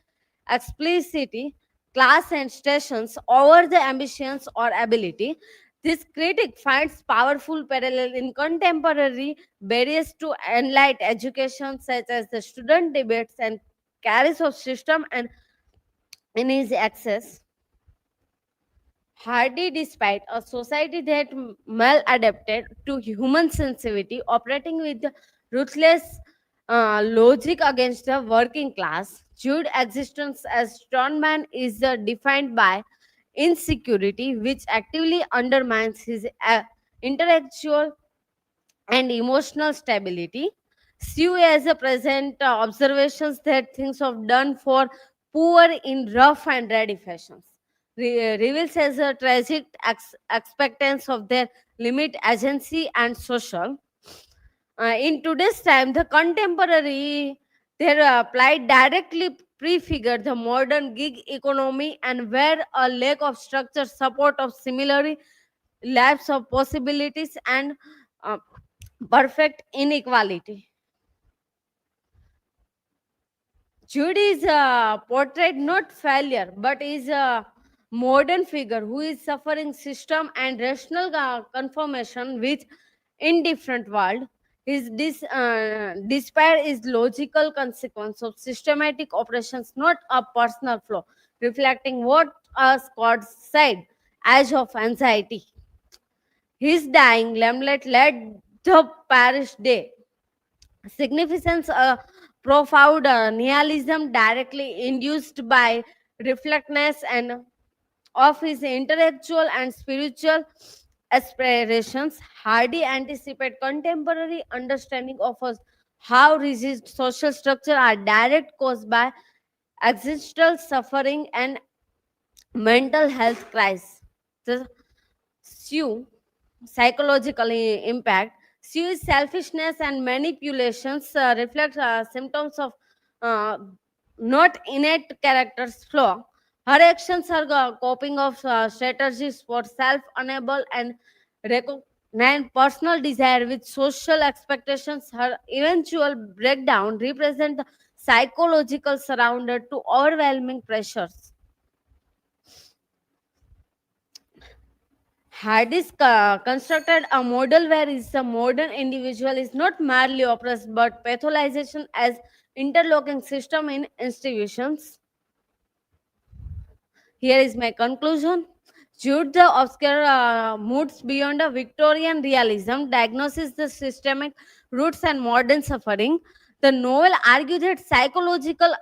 Speaker 11: explicitly class and stations over the ambitions or ability. This critic finds powerful parallel in contemporary barriers to enlightened education, such as the student debates and carries of system and in his access. Hardy, despite a society that maladapted to human sensitivity, operating with the ruthless logic against the working class, Jude's existence as strongman is defined by insecurity, which actively undermines his intellectual and emotional stability. Sue as a present observations that things of done for poor in rough and ready fashions. Reveals as a tragic expectance of their limit agency and social. In today's time, the contemporary they applied directly prefigure the modern gig economy and where a lack of structure support of similarly lives of possibilities and uh, perfect inequality. Jude is portrayed not failure, but is a modern figure who is suffering system and rational conformation with indifferent world. His despair is logical consequence of systematic operations, not a personal flaw, reflecting what Scott said, as of anxiety. His dying lamlet led the parish day significance profound nihilism directly induced by reflectness and of his intellectual and spiritual aspirations. Hardy anticipate contemporary understanding of us how rigid social structure are direct caused by existential suffering and mental health crisis. The Sue psychological impact. Sue's selfishness and manipulations reflect symptoms of uh, not innate character's flaw. Her actions are coping of strategies for self-enable and recognize personal desire with social expectations. Her eventual breakdown represents the psychological surrounded to overwhelming pressures. Hardy's constructed a model where is a modern individual is not merely oppressed but pathologization as interlocking system in institutions. Here is my conclusion. Jude the obscure moods beyond a Victorian realism diagnoses the systemic roots and modern suffering. The novel argues that psychological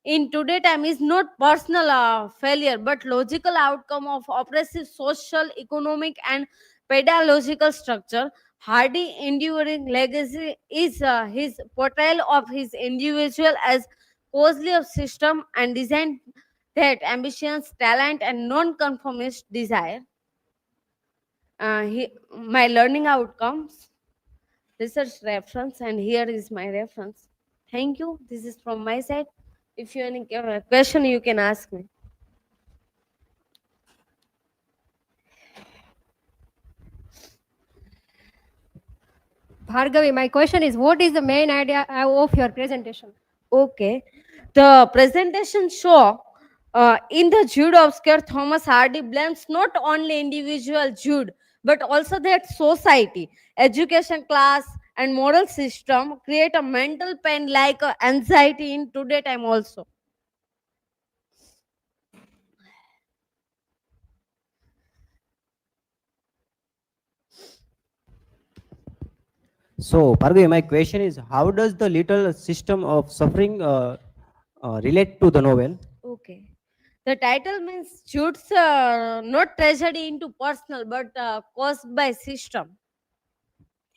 Speaker 11: in today time is not personal failure but logical outcome of oppressive social, economic and pedagogical structure. Hardy enduring legacy is his portrayal of his individual as causally of system and design that ambitions, talent, and non-conformist desire. My learning outcomes, research reference, and here is my reference. Thank you. This is from my side. If you have any question, you can ask me.
Speaker 12: Bhargavi, my question is, what is the main idea of your presentation?
Speaker 11: Okay. The presentation show in the Jude obscure Thomas Hardy blames not only individual Jude but also that society, education class and moral system create a mental pain like anxiety in today time also.
Speaker 10: So, Bhargavi, my question is, how does the little system of suffering relate to the novel?
Speaker 11: Okay. The title means Jude's not tragedy into personal but caused by system.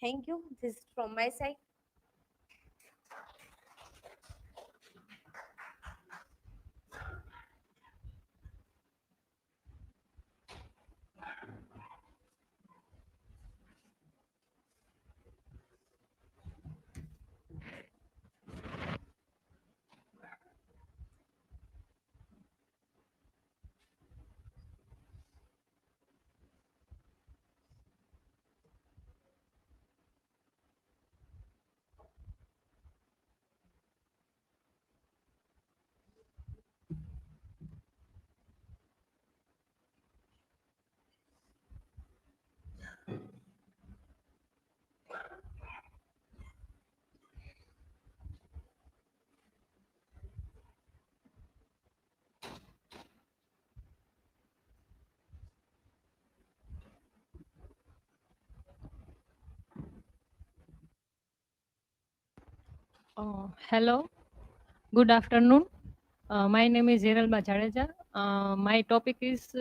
Speaker 11: Thank you. This is from my side.
Speaker 13: Hello, good afternoon. My name is Ziralba Jadeja. My topic is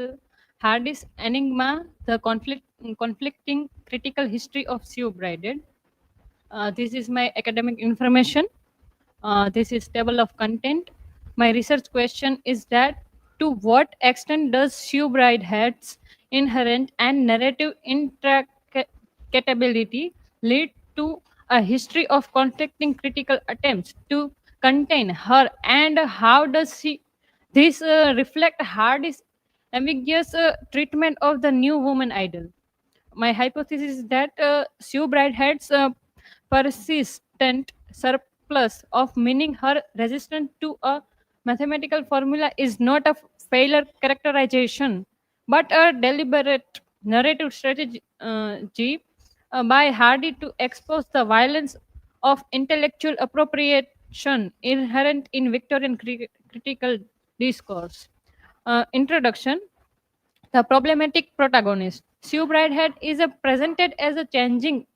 Speaker 13: Hardest Enigma, the conflicting critical history of Sue Brided. This is my academic information. This is table of content. My research question is that to what extent does Sue Bride head's inherent and narrative intractability lead to a history of conflicting critical attempts to contain her, and how does this reflect Hardy's ambiguous treatment of the new woman idol? My hypothesis is that Sue Bride has a persistent surplus of meaning. Her resistance to a mathematical formula is not a failure characterization, but a deliberate narrative strategy by Hardy to expose the violence of intellectual appropriation inherent in Victorian critical discourse. Introduction. The problematic protagonist. Sue Bridehead is presented as a changing,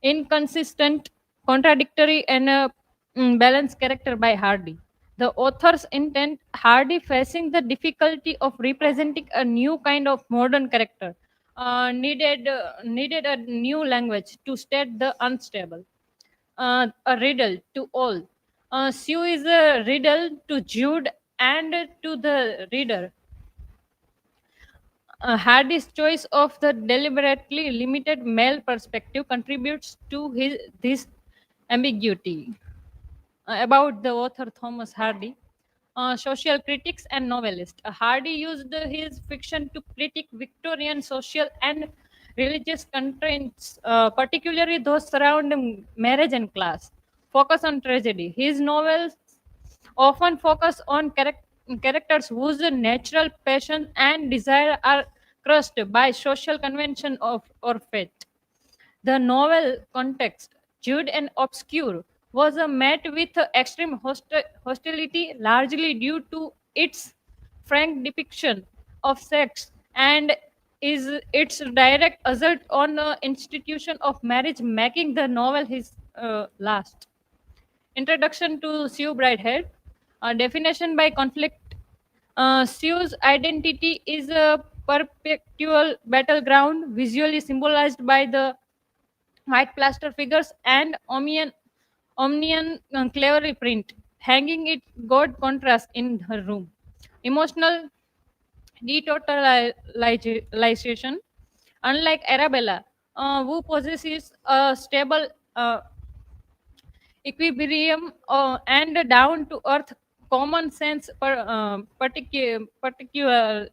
Speaker 13: inconsistent, contradictory, and balanced character by Hardy. The author's intent, Hardy facing the difficulty of representing a new kind of modern character, needed a new language to state the unstable. A riddle to all. Sue is a riddle to Jude and to the reader. Hardy's choice of the deliberately limited male perspective contributes to this ambiguity. About the author Thomas Hardy, social critics and novelist. Hardy used his fiction to critique Victorian social and religious constraints, particularly those surrounding marriage and class. Focus on tragedy. His novels often focus on characters whose natural passion and desire are crushed by social convention or fate. The novel context, Jude and obscure, was met with extreme hostility, largely due to its frank depiction of sex and is its direct assault on institution of marriage, making the novel his last. Introduction to Sue Bridehead. Definition by conflict. Sue's identity is a perpetual battleground, visually symbolized by the white plaster figures and omnian cleverly print, hanging it god contrast in her room. Emotional detotalization. Unlike Arabella, who possesses a stable equilibrium and down to earth common sense, particular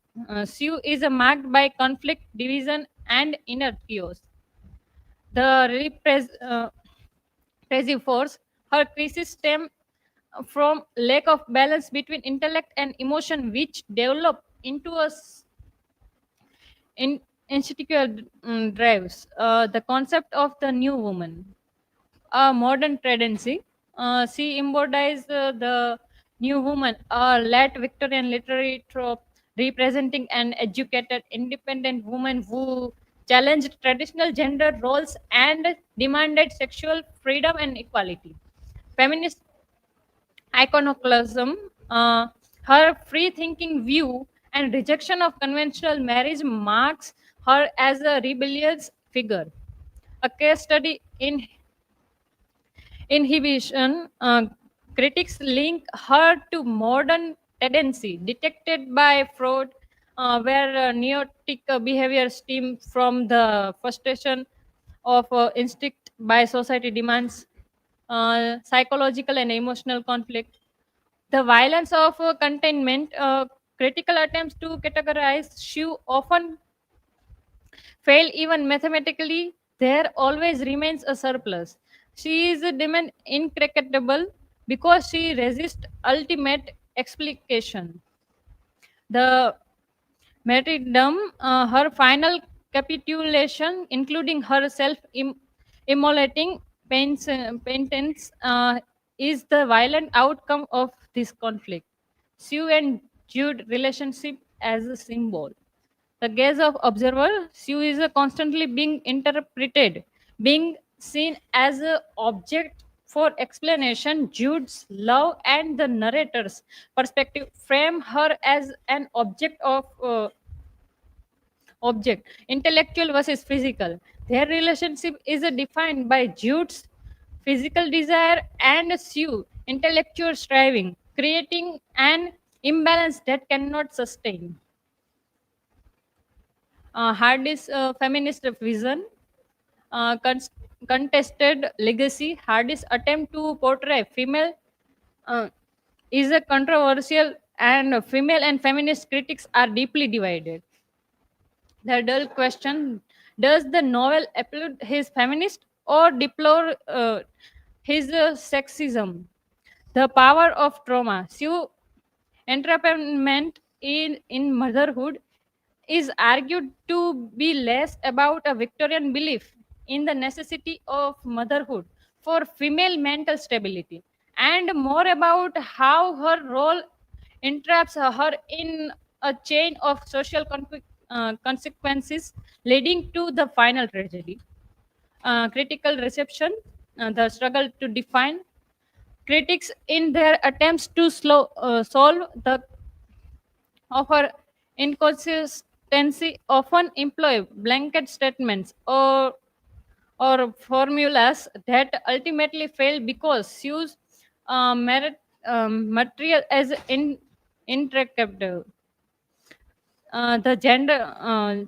Speaker 13: Sue is marked by conflict, division, and inner chaos. The repressive force, her crisis stem from lack of balance between intellect and emotion, which develop into a institutional drives. The concept of the new woman, a modern tendency. She embodies the new woman, a late Victorian literary trope representing an educated, independent woman who challenged traditional gender roles and demanded sexual freedom and equality. Feminist iconoclasm, her free-thinking view and rejection of conventional marriage marks her as a rebellious figure. A case study in inhibition, critics link her to modern tendency detected by Freud, where neurotic behavior stem from the frustration of instinct by society demands, psychological and emotional conflict. The violence of containment, critical attempts to categorize Shu often fail even mathematically. There always remains a surplus. She is a demand incredible because she resists ultimate explication. The martyrdom, her final capitulation, including her self-immolating penitence, is the violent outcome of this conflict. Sue and Jude relationship as a symbol. The gaze of observer, Sue is constantly being interpreted, being seen as an object For explanation, Jude's love and the narrator's perspective frame her as an object, intellectual versus physical. Their relationship is defined by Jude's physical desire and Sue intellectual striving, creating an imbalance that cannot sustain. Hardy's feminist vision, uh, con- contested legacy. Hardy's attempt to portray female uh, is a controversial, and female and feminist critics are deeply divided. The dull question: does the novel applaud his feminist or deplore his sexism? The power of trauma. So, entrapment in motherhood is argued to be less about a Victorian belief in the necessity of motherhood for female mental stability and more about how her role entraps her in a chain of social consequences leading to the final tragedy. Critical reception, the struggle to define. Critics, in their attempts to solve the of her inconsistency, often employ blanket statements or formulas that ultimately fail because Sue's material as intractable. The gender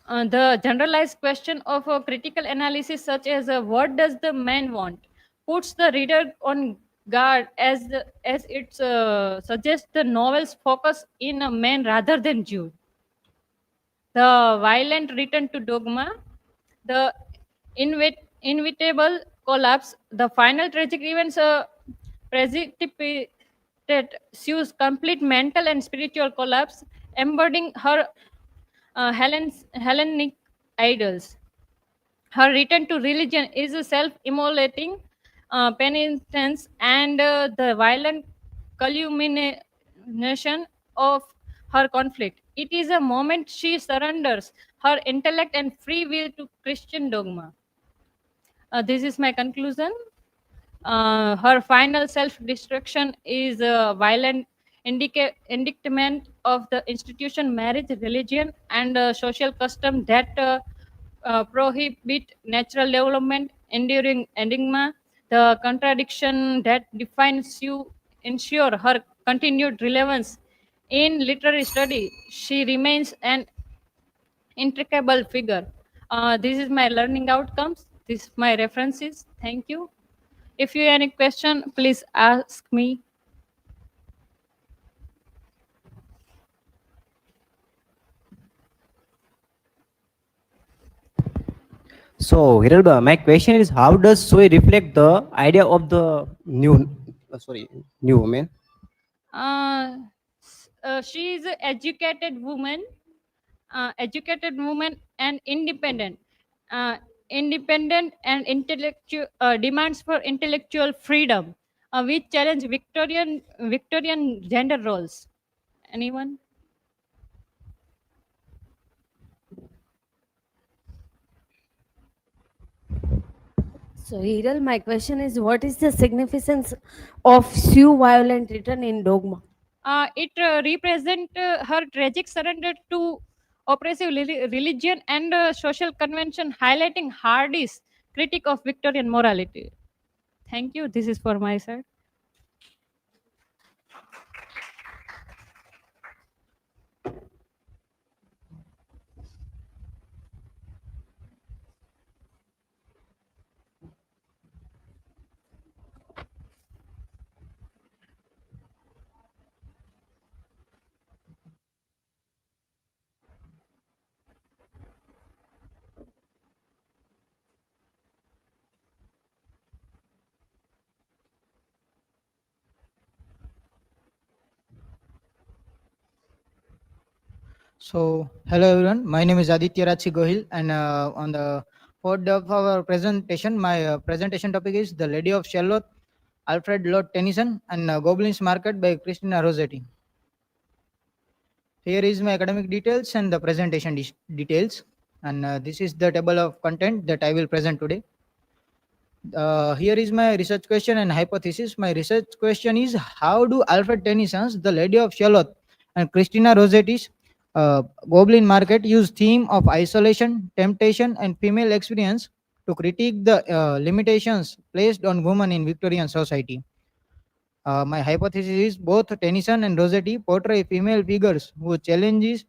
Speaker 13: the generalized question of a critical analysis such as what does the man want puts the reader on guard as it suggests the novel's focus in a man rather than Jude. The violent return to dogma, the inevitable collapse, the final tragic events precipitated Sue's complete mental and spiritual collapse, embodying her Hellenic idols. Her return to religion is a self-immolating penitence and the violent culmination of her conflict. It is a moment she surrenders her intellect and free will to Christian dogma. This is my conclusion. Her final self-destruction is a violent indictment of the institution, marriage, religion, and social custom that prohibit natural development, enduring enigma, the contradiction that defines you, ensure her continued relevance in literary study. She remains an intricable figure. This is my learning outcomes. This is my references. Thank you. If you have any question, please ask me.
Speaker 10: So, Hiralba, my question is, how does Soy reflect the idea of the new woman?
Speaker 13: She is an educated woman and independent. Independent and intellectual demands for intellectual freedom, which challenge Victorian gender roles. Anyone?
Speaker 14: So, Hiral, my question is, what is the significance of Sue violent return in dogma?
Speaker 13: It represents her tragic surrender to oppressive religion and social convention, highlighting Hardy's critique of Victorian morality. Thank you. This is for my side.
Speaker 15: So, hello everyone. My name is Aditya Rachi Gohil, and on the board of our presentation, my presentation topic is The Lady of Shalott, Alfred Lord Tennyson, and Goblin's Market by Christina Rossetti. Here is my academic details and the presentation details, and this is the table of content that I will present today. Here is my research question and hypothesis. My research question is, how do Alfred Tennyson's The Lady of Shalott and Christina Rossetti's Goblin Market use theme of isolation, temptation, and female experience to critique the limitations placed on women in Victorian society? My hypothesis is both Tennyson and Rossetti portray female figures who challenges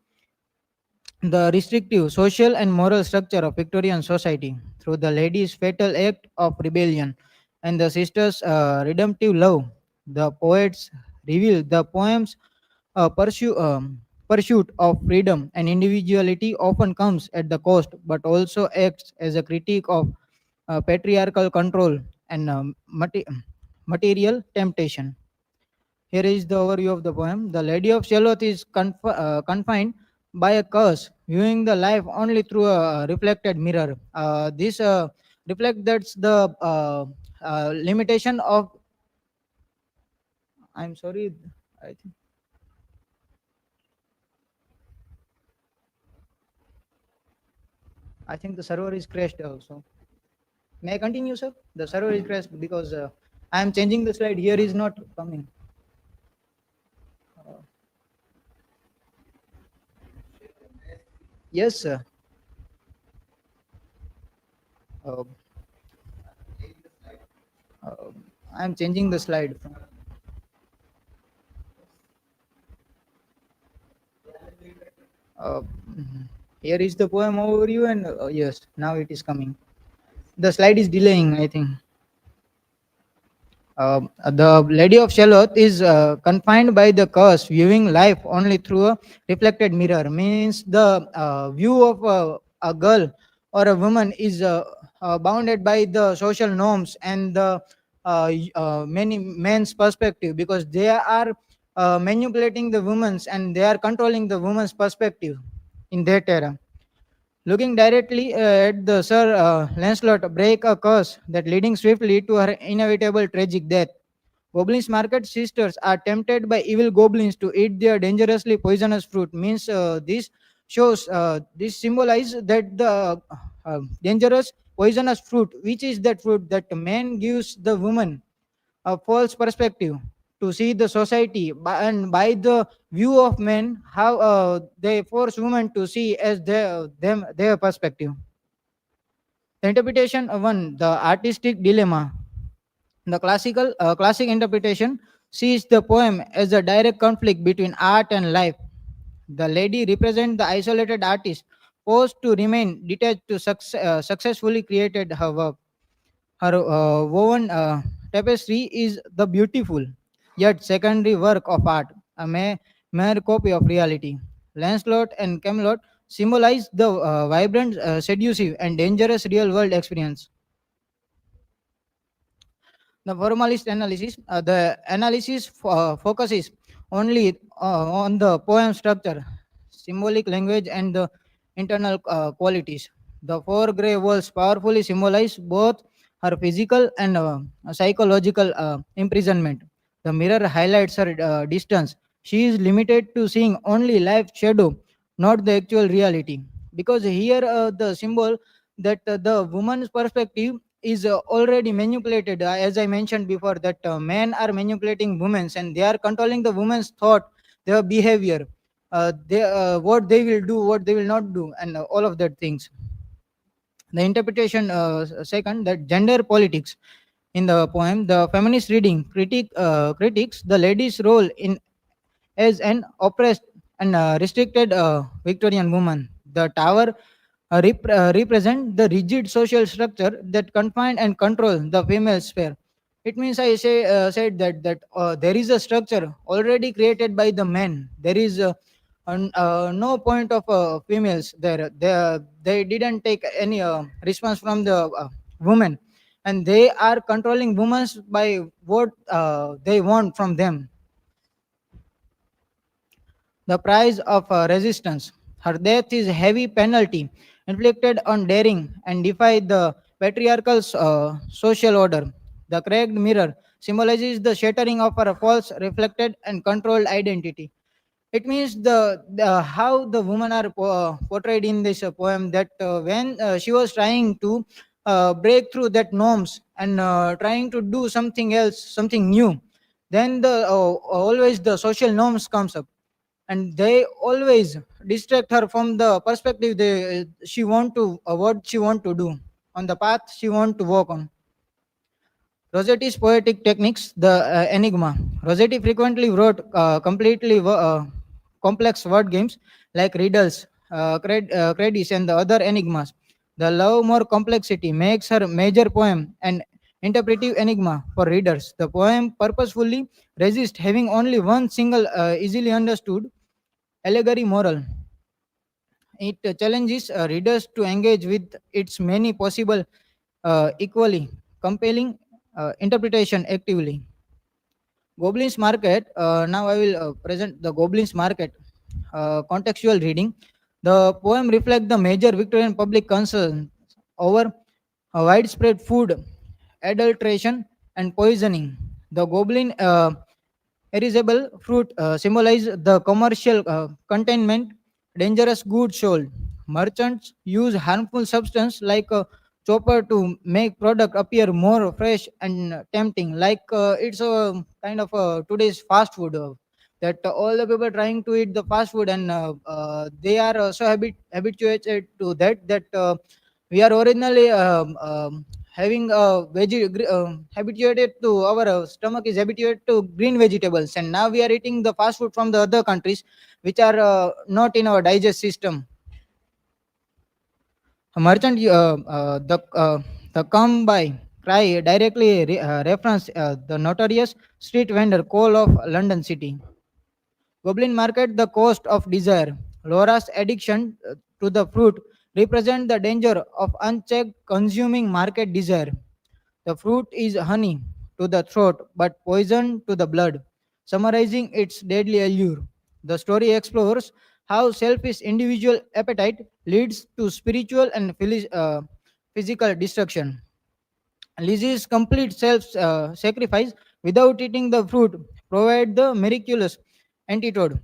Speaker 15: the restrictive social and moral structure of Victorian society through the lady's fatal act of rebellion and the sister's redemptive love. The poets reveal the poem's pursuit of freedom and individuality often comes at the cost, but also acts as a critique of patriarchal control and material temptation. Here is the overview of the poem. The Lady of Shalott is confined by a curse, viewing the life only through a reflected mirror. This reflect that's the limitation of. I'm sorry. I think. I think the server is crashed also. May I continue, sir? The server is crashed because I am changing the slide. Here is not coming. Yes, sir. Uh, I am changing the slide. Uh, Here is the poem overview, and yes, now it is coming. The slide is delaying, I think. The Lady of Shalott is confined by the curse, viewing life only through a reflected mirror. Means the view of a girl or a woman is bounded by the social norms and the many men's perspective, because they are manipulating the women's and they are controlling the woman's perspective in that era. Looking directly at the Sir Lancelot break a curse that leading swiftly to her inevitable tragic death. Goblins' market sisters are tempted by evil goblins to eat their dangerously poisonous fruit. Means this shows, this symbolize that the dangerous poisonous fruit, which is that fruit that man gives the woman a false perspective to see the society and by the view of men how they force women to see as their perspective. The interpretation of one, the artistic dilemma. The classic interpretation sees the poem as a direct conflict between art and life. The lady represents the isolated artist forced to remain detached to successfully created her work. Her woven tapestry is the beautiful yet secondary work of art, a mere copy of reality. Lancelot and Camelot symbolize the vibrant, seductive, and dangerous real world experience. The formalist analysis, the analysis focuses only on the poem structure, symbolic language, and the internal qualities. The four grey walls powerfully symbolize both her physical and psychological imprisonment. The mirror highlights her distance. She is limited to seeing only life shadow, not the actual reality. Because here the symbol that the woman's perspective is already manipulated, as I mentioned before, that men are manipulating women and they are controlling the woman's thought, their behavior, what they will do, what they will not do, and all of that things. The interpretation second, that gender politics. In the poem, the feminist reading critiques the lady's role in as an oppressed and restricted Victorian woman. The tower represent the rigid social structure that confine and control the female sphere. It means I said that there is a structure already created by the men. There is no point of females there. They didn't take any response from the women, and they are controlling women by what they want from them. The price of resistance. Her death is a heavy penalty inflicted on daring and defy the patriarchal social order. The cracked mirror symbolizes the shattering of her false, reflected, and controlled identity. It means the how the women are portrayed in this poem, that when she was trying to break through that norms and trying to do something else, something new, then the always the social norms comes up, and they always distract her from the perspective she want to what she want to do on the path she want to walk on. Rossetti's poetic techniques, the enigma. Rossetti frequently wrote completely complex word games like riddles, credits, and the other enigmas. The love more complexity makes her major poem an interpretive enigma for readers. The poem purposefully resists having only one single easily understood allegory moral. It challenges readers to engage with its many possible equally compelling interpretation actively. Goblin's Market. Now I will present the Goblin's Market contextual reading. The poem reflects the major Victorian public concern over widespread food adulteration and poisoning. The goblin erasable fruit symbolize the commercial containment dangerous goods sold. Merchants use harmful substance like chopper to make product appear more fresh and tempting, like it's a kind of today's fast food that all the people trying to eat the fast food, and they are so habituated to that we are originally having habituated to our stomach is habituated to green vegetables, and now we are eating the fast food from the other countries which are not in our digest system. A merchant the come by cry directly reference the notorious street vendor Cole of London City. Goblin Market, the cost of desire. Laura's addiction to the fruit represent the danger of unchecked consuming market desire. The fruit is honey to the throat but poison to the blood, summarizing its deadly allure. The story explores how selfish individual appetite leads to spiritual and physical destruction. Lizzie's complete self-sacrifice without eating the fruit provide the miraculous antidote.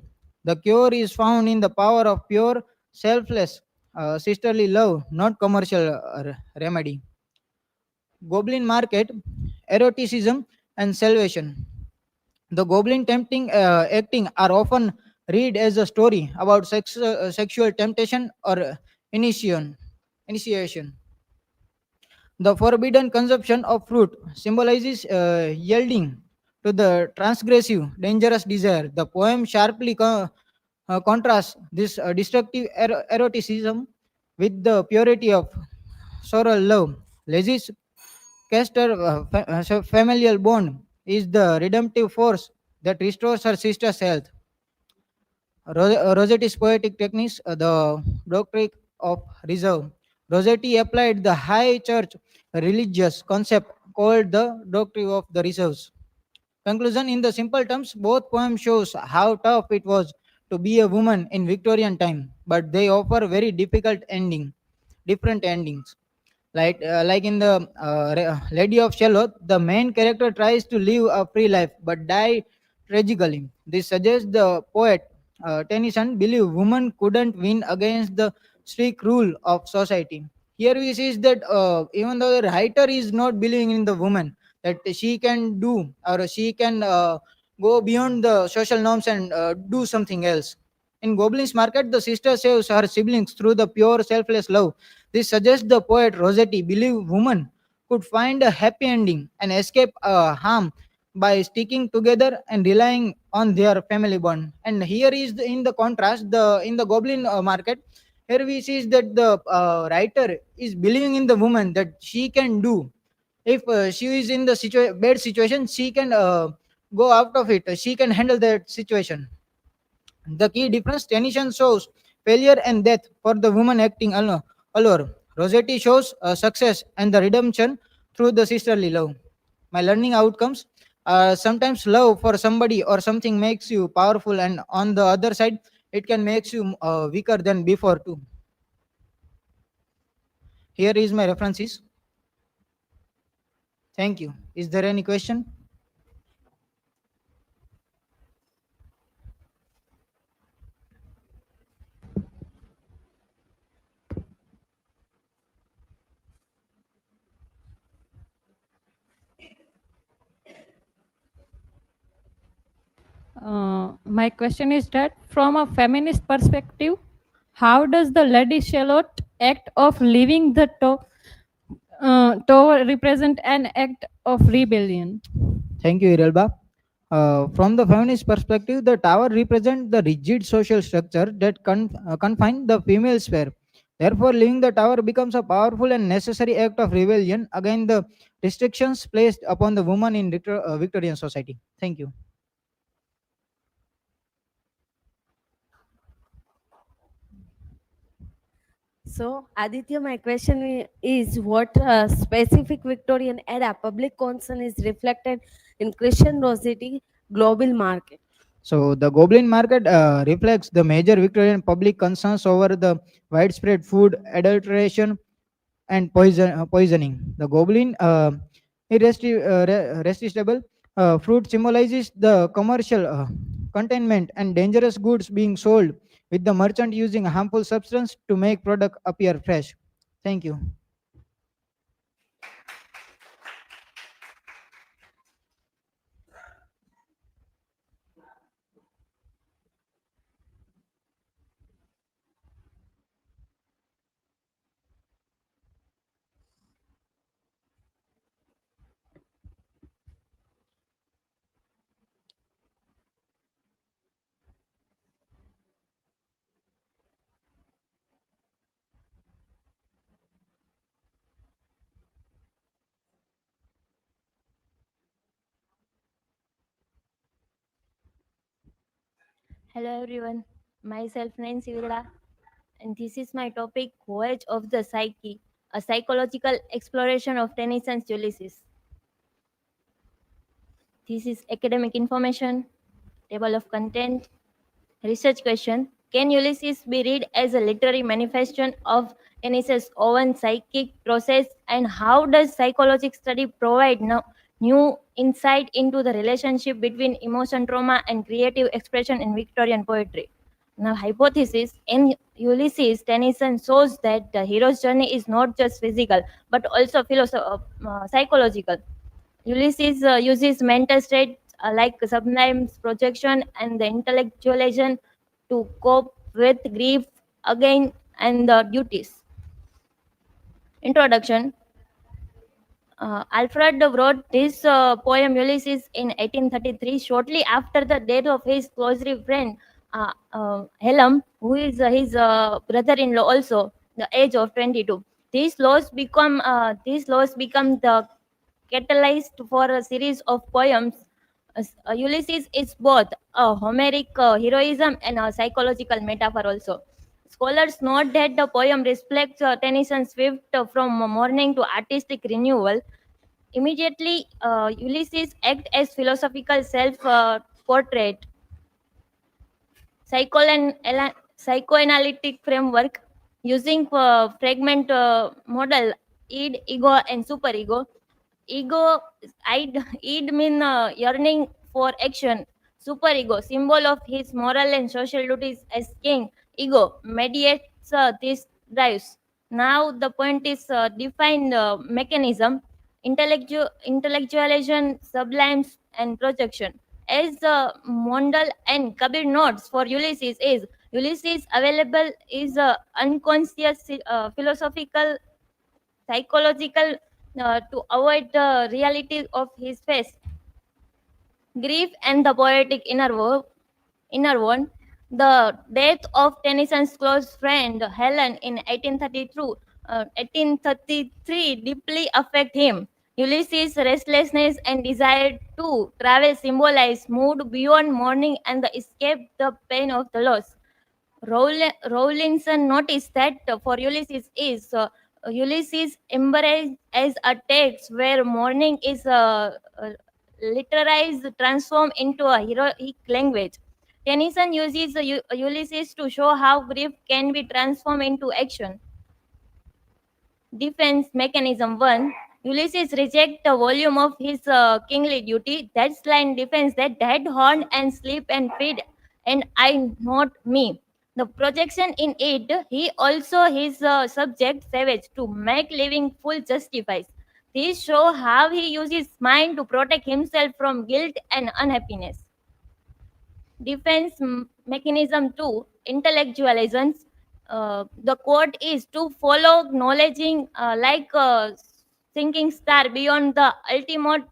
Speaker 15: The cure is found in the power of pure, selfless, sisterly love, not commercial remedy. Goblin Market, eroticism, and salvation. The goblin tempting acting are often read as a story about sexual temptation or initiation. The forbidden consumption of fruit symbolizes yielding to the transgressive, dangerous desire. The poem sharply contrasts this destructive eroticism with the purity of sorrow love. Leslie's Castor familial bond is the redemptive force that restores her sister's health. Rossetti's poetic techniques, the doctrine of reserve. Rossetti applied the high church religious concept called the doctrine of the reserves. Conclusion: in the simple terms, both poems shows how tough it was to be a woman in Victorian time, but they offer very different endings. Like in the Lady of Shalott, the main character tries to live a free life but die tragically. This suggests the poet Tennyson believed women couldn't win against the strict rule of society. Here we see that even though the writer is not believing in the woman, that she can do or she can go beyond the social norms and do something else. In Goblin's Market, the sister saves her siblings through the pure selfless love. This suggests the poet Rossetti believed women could find a happy ending and escape harm by sticking together and relying on their family bond. And here is in the contrast, the in the Goblin Market, here we see that the writer is believing in the woman that she can do. If she is in the bad situation, she can go out of it. She can handle that situation. The key difference: Tennyson shows failure and death for the woman acting alone. Rossetti shows success and the redemption through the sisterly love. My learning outcomes: sometimes love for somebody or something makes you powerful, and on the other side, it can make you weaker than before too. Here is my references. Thank you. Is there any question?
Speaker 13: My question is that from a feminist perspective, how does the Lady Charlotte act of leaving the tower represent an act of rebellion?
Speaker 15: Thank you, Irelba. From the feminist perspective, the tower represents the rigid social structure that confine the female sphere. Therefore, leaving the tower becomes a powerful and necessary act of rebellion against the restrictions placed upon the woman in Victorian society. Thank you.
Speaker 14: So, Aditya, my question is what specific Victorian era public concern is reflected in Christian Rossetti global market?
Speaker 15: So the Goblin market reflects the major Victorian public concerns over the widespread food adulteration and poisoning. The Goblin irresistible fruit symbolizes the commercial containment and dangerous goods being sold with the merchant using harmful substance to make product appear fresh. Thank you.
Speaker 16: Hello everyone, myself Nancy Vilda, and this is my topic Voyage of the Psyche, a psychological exploration of Tennyson's Ulysses. This is academic information, table of content, research question. Can Ulysses be read as a literary manifestation of Tennyson's own psychic process, and how does psychological study provide new insight into the relationship between emotion, trauma, and creative expression in Victorian poetry? Now, hypothesis in Ulysses, Tennyson shows that the hero's journey is not just physical but also psychological. Ulysses uses mental states like sublime projection and the intellectualization to cope with grief again and the duties. Introduction. Alfred wrote this poem Ulysses in 1833, shortly after the death of his closely friend Helm, who is his brother-in-law also, the age of 22. These laws become the catalyst for a series of poems. Ulysses is both a Homeric heroism and a psychological metaphor also. Scholars note that the poem reflects Tennyson's shift from mourning to artistic renewal. Immediately, Ulysses acts as philosophical self-portrait. Psychoanalytic framework using fragment model, id, ego, and superego. Ego, id mean yearning for action. Superego, symbol of his moral and social duties as king. Ego mediates these drives. Now the point is defined mechanism, intellectualization, sublimes, and projection. As Mondal and Kabir notes for Ulysses is Ulysses available is unconscious philosophical psychological to avoid the reality of his face. Grief and the poetic inner one. The death of Tennyson's close friend Helen in 1833 deeply affect him. Ulysses' restlessness and desire to travel symbolize mood beyond mourning and the escape the pain of the loss. Rowlinson noticed that for Ulysses is Ulysses embraced as a text where mourning is literized, transformed into a heroic language. Tennyson uses Ulysses to show how grief can be transformed into action. Defense mechanism 1. Ulysses rejects the volume of his kingly duty. That's line defense that dead horn and sleep and feed, and I not me. The projection in it, he also his subject savage to make living full justifies. These show how he uses mind to protect himself from guilt and unhappiness. Defense mechanism 2, intellectualisms. The quote is to follow knowledging like a sinking star beyond the ultimate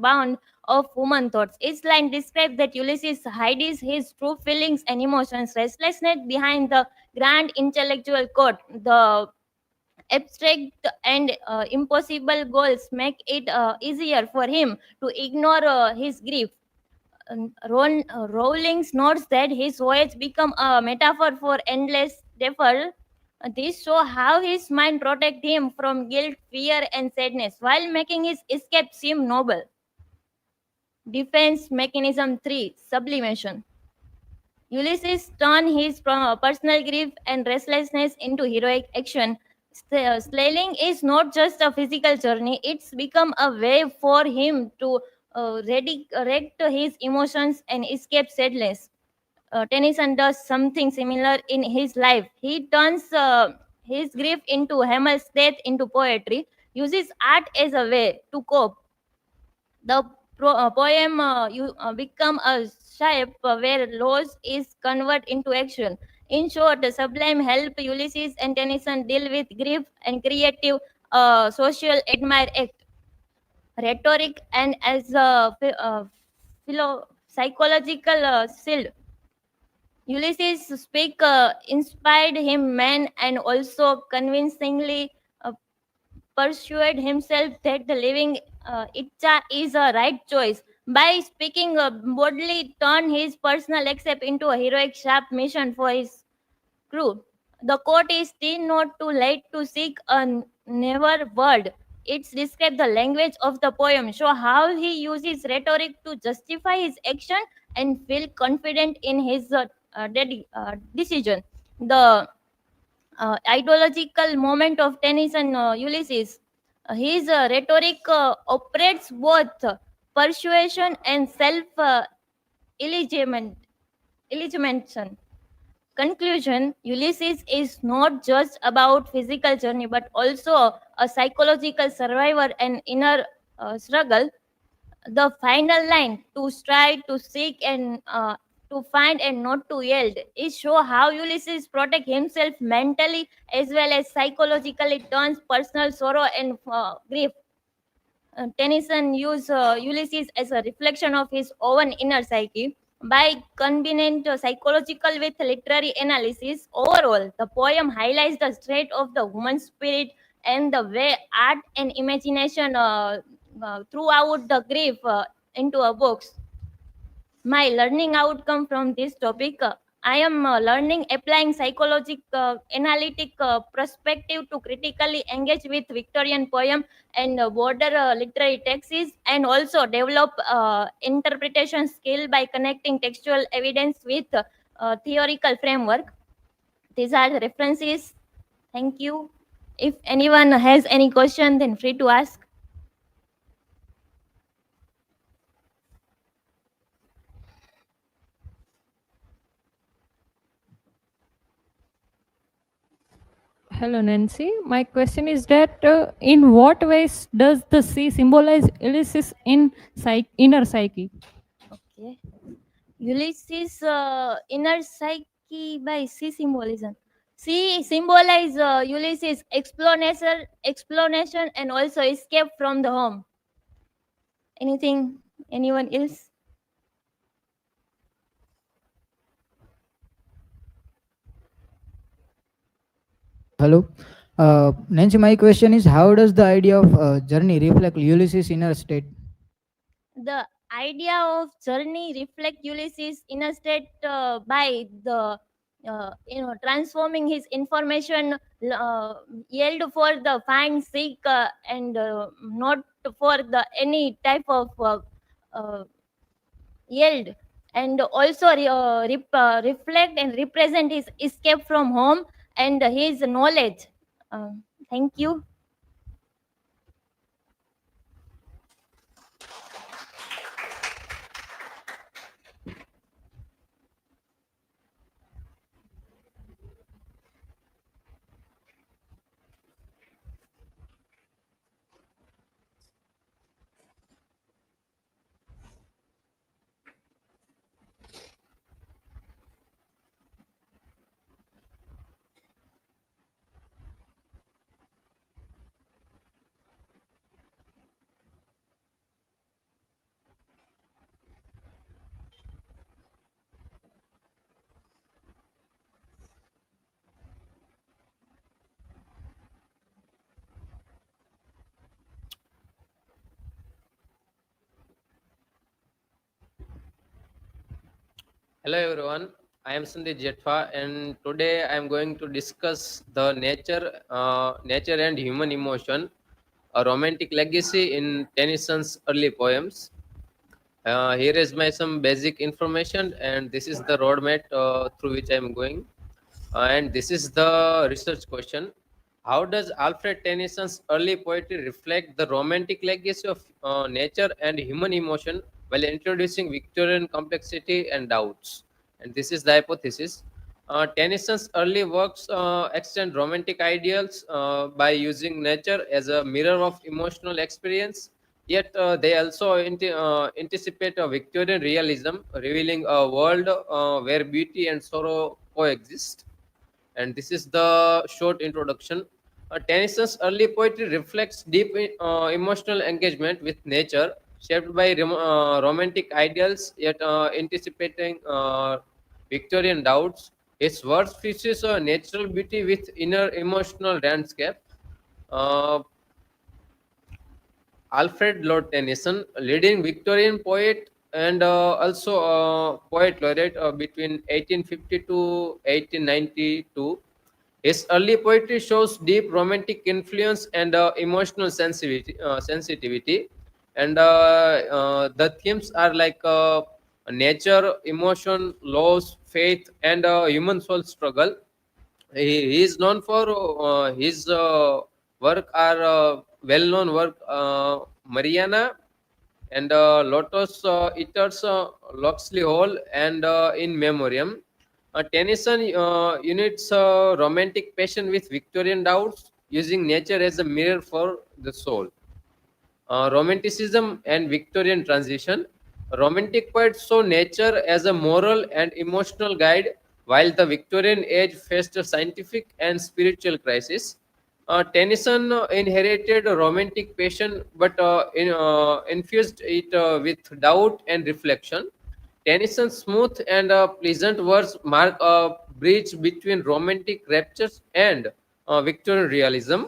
Speaker 16: bound of human thoughts. Each line describes that Ulysses hides his true feelings and emotions, restlessness behind the grand intellectual quote. The abstract and impossible goals make it easier for him to ignore his grief. Rowling notes that his voyage become a metaphor for endless effort. This show how his mind protect him from guilt, fear, and sadness, while making his escape seem noble. Defense mechanism 3, sublimation. Ulysses turned his personal grief and restlessness into heroic action. Sailing is not just a physical journey, it's become a way for him to redirect his emotions and escape sadness. Tennyson does something similar in his life. He turns his grief into Hamel's death into poetry, uses art as a way to cope. The poem become a shape where loss is converted into action. In short, the sublime help Ulysses and Tennyson deal with grief and creative social admire act. Rhetoric and as a psychological shield. Ulysses speak inspired him man and also convincingly persuade himself that the living Itcha is a right choice. By speaking boldly, turn his personal escape into a heroic sharp mission for his crew. The quote is still not too late to seek a never word. It's describe the language of the poem, show how he uses rhetoric to justify his action and feel confident in his decision. The ideological moment of Tennyson Ulysses. His rhetoric operates both persuasion and self eligimentation. Conclusion: Ulysses is not just about physical journey but also a psychological survivor and inner struggle. The final line, to strive, to seek, and to find and not to yield, is show how Ulysses protect himself mentally as well as psychologically, turns personal sorrow and grief. Tennyson used Ulysses as a reflection of his own inner psyche. By combining the psychological with literary analysis, overall, the poem highlights the state of the human spirit and the way art and imagination throughout the grief into a books. My learning outcome from this topic, I am learning applying psychological analytic perspective to critically engage with Victorian poem and border literary texts, and also develop interpretation skill by connecting textual evidence with theoretical framework. These are the references. Thank you. If anyone has any question, then free to ask.
Speaker 13: Hello, Nancy. My question is that in what ways does the sea symbolize Ulysses in inner psyche?
Speaker 16: Okay. Ulysses' inner psyche by sea symbolism. Sea symbolize Ulysses' explanation and also escape from the home. Anything? Anyone else?
Speaker 15: Hello. Nancy, my question is how does the idea of journey reflect Ulysses' inner state?
Speaker 16: The idea of journey reflect Ulysses' inner state by the transforming his information yield for the find, seek, and not for the any type of yield, and also reflect and represent his escape from home and his knowledge. Thank you.
Speaker 17: Hello everyone, I am Sandeep Jetfa and today I am going to discuss the nature and human emotion, a romantic legacy in Tennyson's early poems. Here is my some basic information and this is the roadmap through which I am going. And this is the research question. How does Alfred Tennyson's early poetry reflect the romantic legacy of nature and human emotion while introducing Victorian complexity and doubts? And this is the hypothesis. Tennyson's early works extend romantic ideals by using nature as a mirror of emotional experience, yet they also anticipate a Victorian realism, revealing a world where beauty and sorrow coexist. And this is the short introduction. Tennyson's early poetry reflects deep emotional engagement with nature, shaped by romantic ideals, yet anticipating Victorian doubts. His works features a natural beauty with inner emotional landscape. Uh, Alfred Lord Tennyson, leading Victorian poet and also poet laureate between 1850 to 1892. His early poetry shows deep romantic influence and emotional sensitivity. And the themes are like nature, emotion, loss, faith, and human soul struggle. He is known for his work are well-known work Mariana and Lotus Eaters, Locksley Hall, and In Memoriam. Tennyson units romantic passion with Victorian doubts, using nature as a mirror for the soul. Romanticism and Victorian transition. Romantic poets saw nature as a moral and emotional guide, while the Victorian age faced a scientific and spiritual crisis. Tennyson inherited a romantic passion but infused it with doubt and reflection. Tennyson's smooth and pleasant words mark a bridge between romantic raptures and Victorian realism.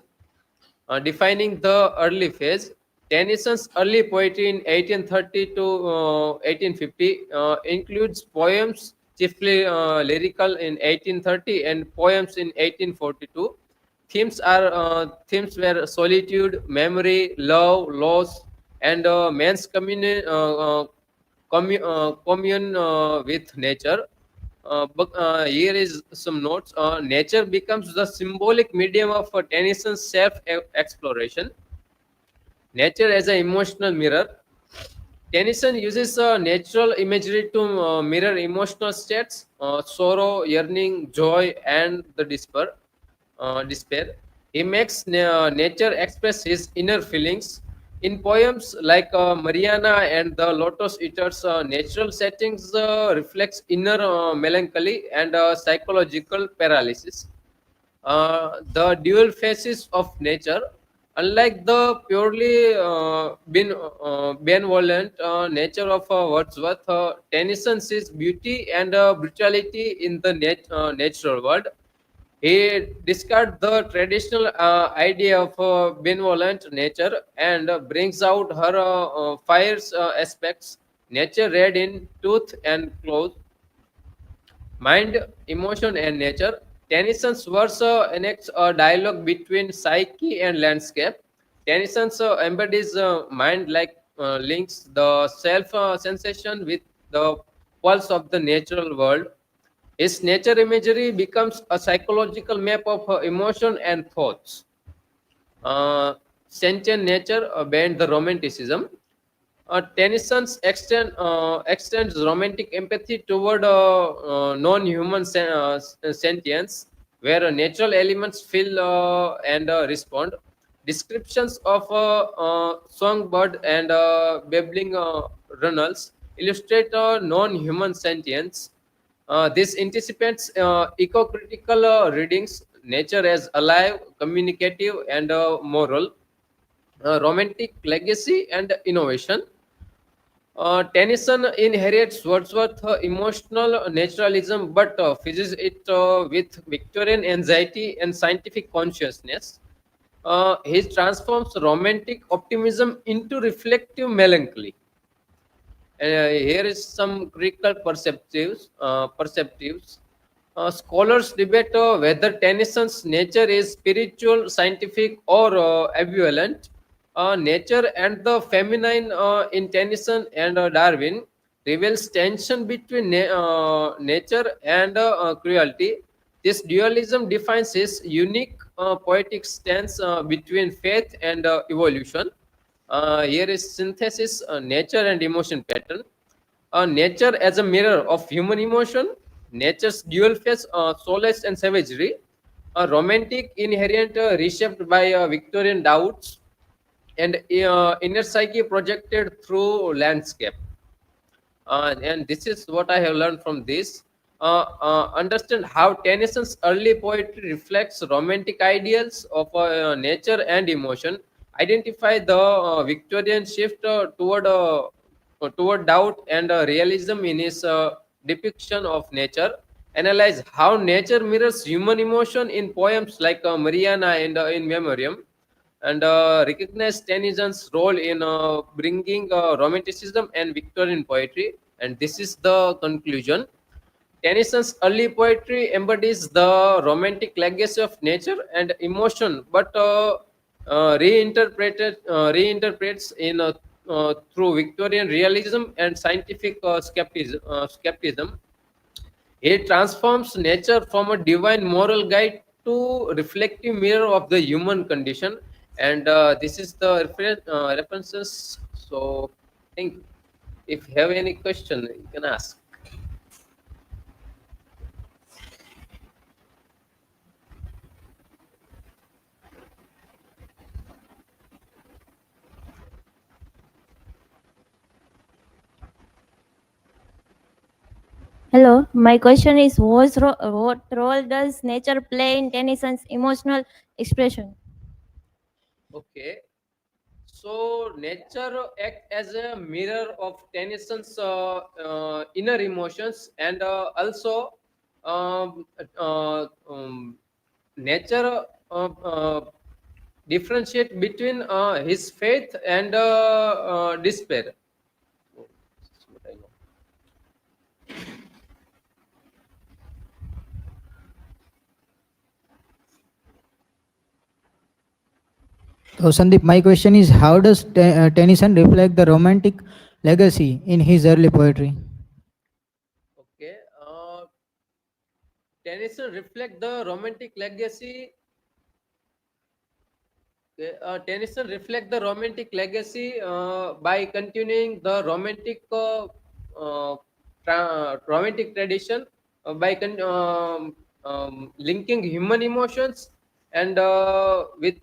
Speaker 17: Defining the early phase, Tennyson's early poetry in 1830 to 1850 includes poems chiefly lyrical in 1830 and poems in 1842. Themes were solitude, memory, love, loss, and man's commune with nature. Here is some notes. Nature becomes the symbolic medium of Tennyson's self-exploration. Nature as an emotional mirror. Tennyson uses natural imagery to mirror emotional states, sorrow, yearning, joy, and the despair. He makes nature express his inner feelings. In poems like Mariana and the Lotus Eaters, natural settings reflects inner melancholy and psychological paralysis. The dual faces of nature. Unlike the purely benevolent nature of Wordsworth, Tennyson sees beauty and brutality in the natural world. He discards the traditional idea of benevolent nature and brings out her fierce aspects, nature read in tooth and claw, mind, emotion, and nature. Tennyson's verse enacts a dialogue between psyche and landscape. Tennyson's embodies mind like links the self sensation with the pulse of the natural world. His nature imagery becomes a psychological map of emotion and thoughts. Sentient nature beyond the romanticism. Extends romantic empathy toward non-human sentience, where natural elements feel and respond. Descriptions of songbird and babbling runnels illustrate non-human sentience. This anticipates eco-critical readings, nature as alive, communicative, and moral. Romantic legacy and innovation. Tennyson inherits Wordsworth's emotional naturalism but fuses it with Victorian anxiety and scientific consciousness. He transforms romantic optimism into reflective melancholy. Here is some critical perceptives. Scholars debate whether Tennyson's nature is spiritual, scientific, or ambivalent. Nature and the feminine in Tennyson and Darwin reveals tension between nature and cruelty. This dualism defines his unique poetic stance between faith and evolution. Here is synthesis, nature and emotion pattern. Nature as a mirror of human emotion, nature's dual face, solace and savagery, a romantic inherent reshaped by Victorian doubts, and inner psyche projected through landscape. And this is what I have learned from this. Understand how Tennyson's early poetry reflects romantic ideals of nature and emotion. Identify the Victorian shift toward doubt and realism in his depiction of nature. Analyze how nature mirrors human emotion in poems like Mariana and In Memoriam, and recognize Tennyson's role in bringing romanticism and Victorian poetry. And this is the conclusion. Tennyson's early poetry embodies the romantic legacy of nature and emotion, but reinterprets in through Victorian realism and scientific skepticism. It transforms nature from a divine moral guide to reflective mirror of the human condition. And this is the references. So, I think if you have any question, you can ask.
Speaker 16: Hello, my question is what role does nature play in Tennyson's emotional expression?
Speaker 17: Okay. So nature act as a mirror of Tennyson's inner emotions, and also um, uh, um, nature differentiate between his faith and despair. So, this is what I know.
Speaker 15: So, Sandeep, my question is how does Tennyson reflect the romantic legacy in his early poetry?
Speaker 17: Okay. Tennyson reflect the romantic legacy. Okay, Tennyson reflect the romantic legacy by continuing the romantic tradition by linking human emotions and with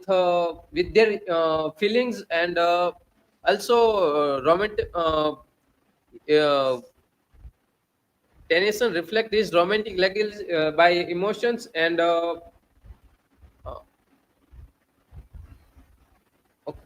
Speaker 17: their feelings, and also romantic. Tennyson reflect this romantic legacy by emotions and uh, okay.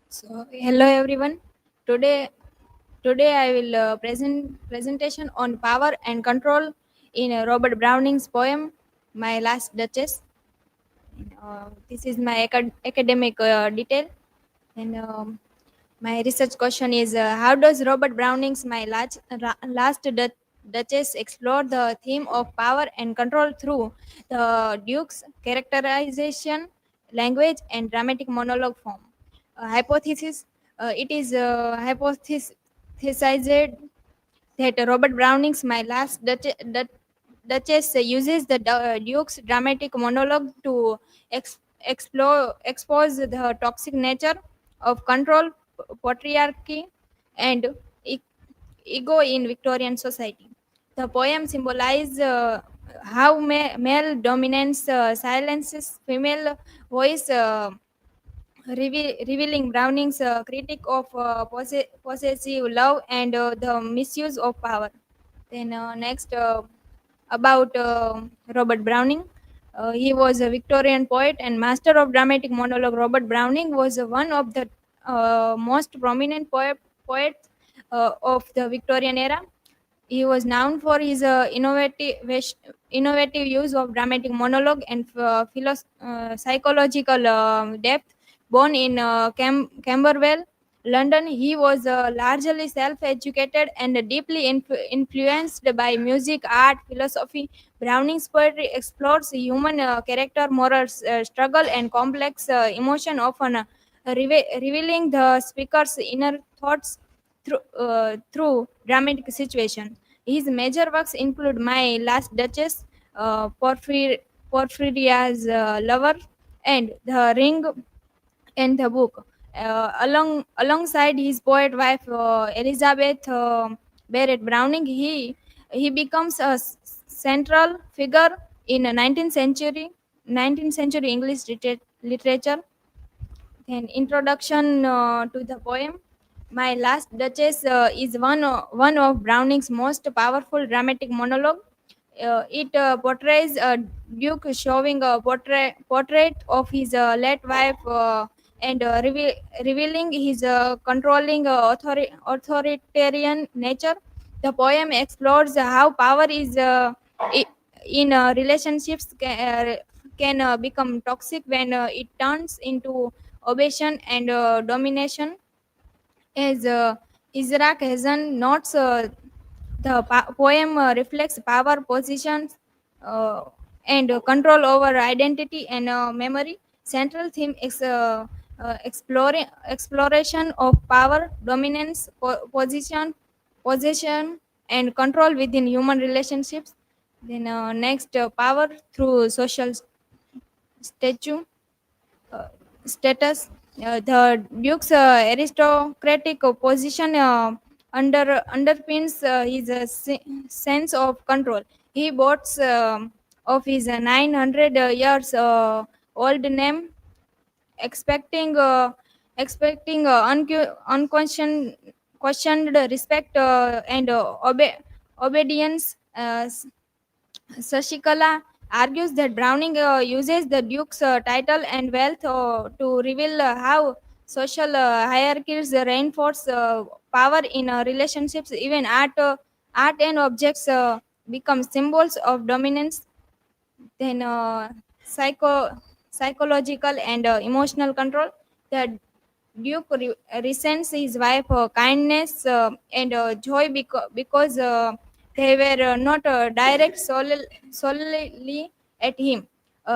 Speaker 8: So, hello everyone. Today I will presentation on power and control in Robert Browning's poem My Last Duchess. This is my academic detail, and my research question is how does Robert Browning's Last Duchess explore the theme of power and control through the Duke's characterization, language, and dramatic monologue form? Hypothesis. It is hypothesized that Robert Browning's Duchess uses the Duke's dramatic monologue to expose the toxic nature of control, patriarchy, and
Speaker 18: ego in Victorian society. The poem symbolizes how male dominance silences female voice, revealing Browning's critique of possessive love and the misuse of power. Then next, about Robert Browning. He was a Victorian poet and master of dramatic monologue. Robert Browning was one of the most prominent poets of the Victorian era. He was known for his innovative use of dramatic monologue and psychological depth. Born in Camberwell, London, he was largely self-educated and deeply influenced by music, art, philosophy. Browning's poetry explores human character, moral struggle, and complex emotion, often revealing the speaker's inner thoughts through dramatic situation. His major works include My Last Duchess, Porphyria's Lover, and The Ring and the Book. Alongside his poet wife Elizabeth Barrett Browning, he becomes a central figure in a 19th century English literature. Then introduction to the poem. My Last Duchess is one of Browning's most powerful dramatic monologue. It portrays a duke showing a portrait of his late wife and revealing his controlling authoritarian nature. The poem explores how power is in relationships can become toxic when it turns into obsession and domination. As Isaac Hazen notes, the poem reflects power positions and control over identity and memory. Central theme is exploration of power, dominance, possession, and control within human relationships. Then next, power through social statue status. The Duke's aristocratic position underpins his sense of control. He boasts of his 900 years old name, expecting unquestioned questioned respect and obedience. Sashikala argues that Browning uses the Duke's title and wealth to reveal how social hierarchies reinforce power in relationships. Even art and objects become symbols of dominance. Then psychological and emotional control. The Duke resents his wife kindness and joy because they were not direct solely at him.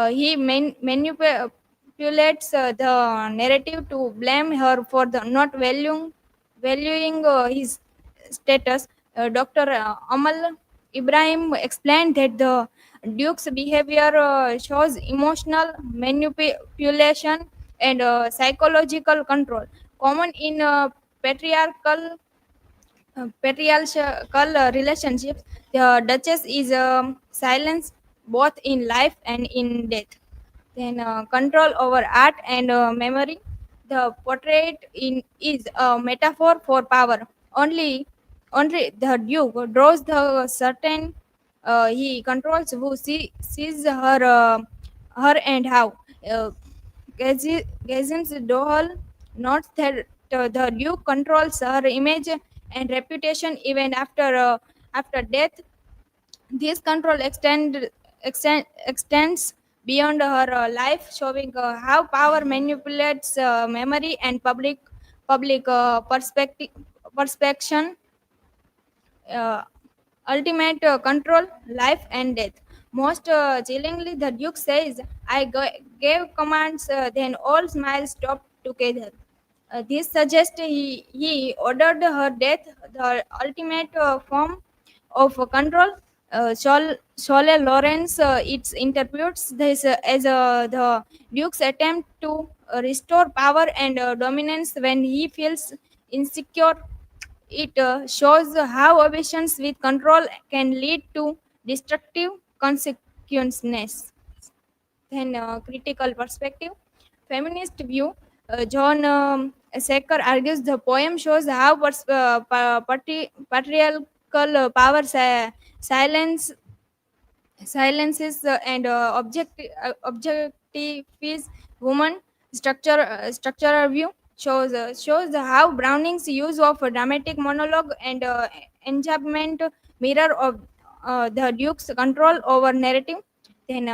Speaker 18: He manipulates the narrative to blame her for the not valuing his status. Dr. Amal Ibrahim explained that the Duke's behavior shows emotional manipulation and psychological control common in patriarchal relationships. The Duchess is silenced both in life and in death. Then control over art and memory. The portrait is a metaphor for power. Only the Duke draws the certain. He controls who sees her and how. Uh, Gazim's Dohal notes that the Duke controls her image and reputation even after death. This control extends beyond her life, showing how power manipulates memory and public perception. Uh, Ultimate control, life and death. Most chillingly, the Duke says, gave commands, then all smiles stopped together. This suggests he ordered her death, the ultimate form of control. Scholle Lawrence it interprets this as the Duke's attempt to restore power and dominance when he feels insecure It shows how obsessions with control can lead to destructive consequences. Then, critical perspective, feminist view. John Secker argues the poem shows how patriarchal power silences and objectives woman. Structural view shows how Browning's use of a dramatic monologue and enjambment mirror of the Duke's control over narrative. Then,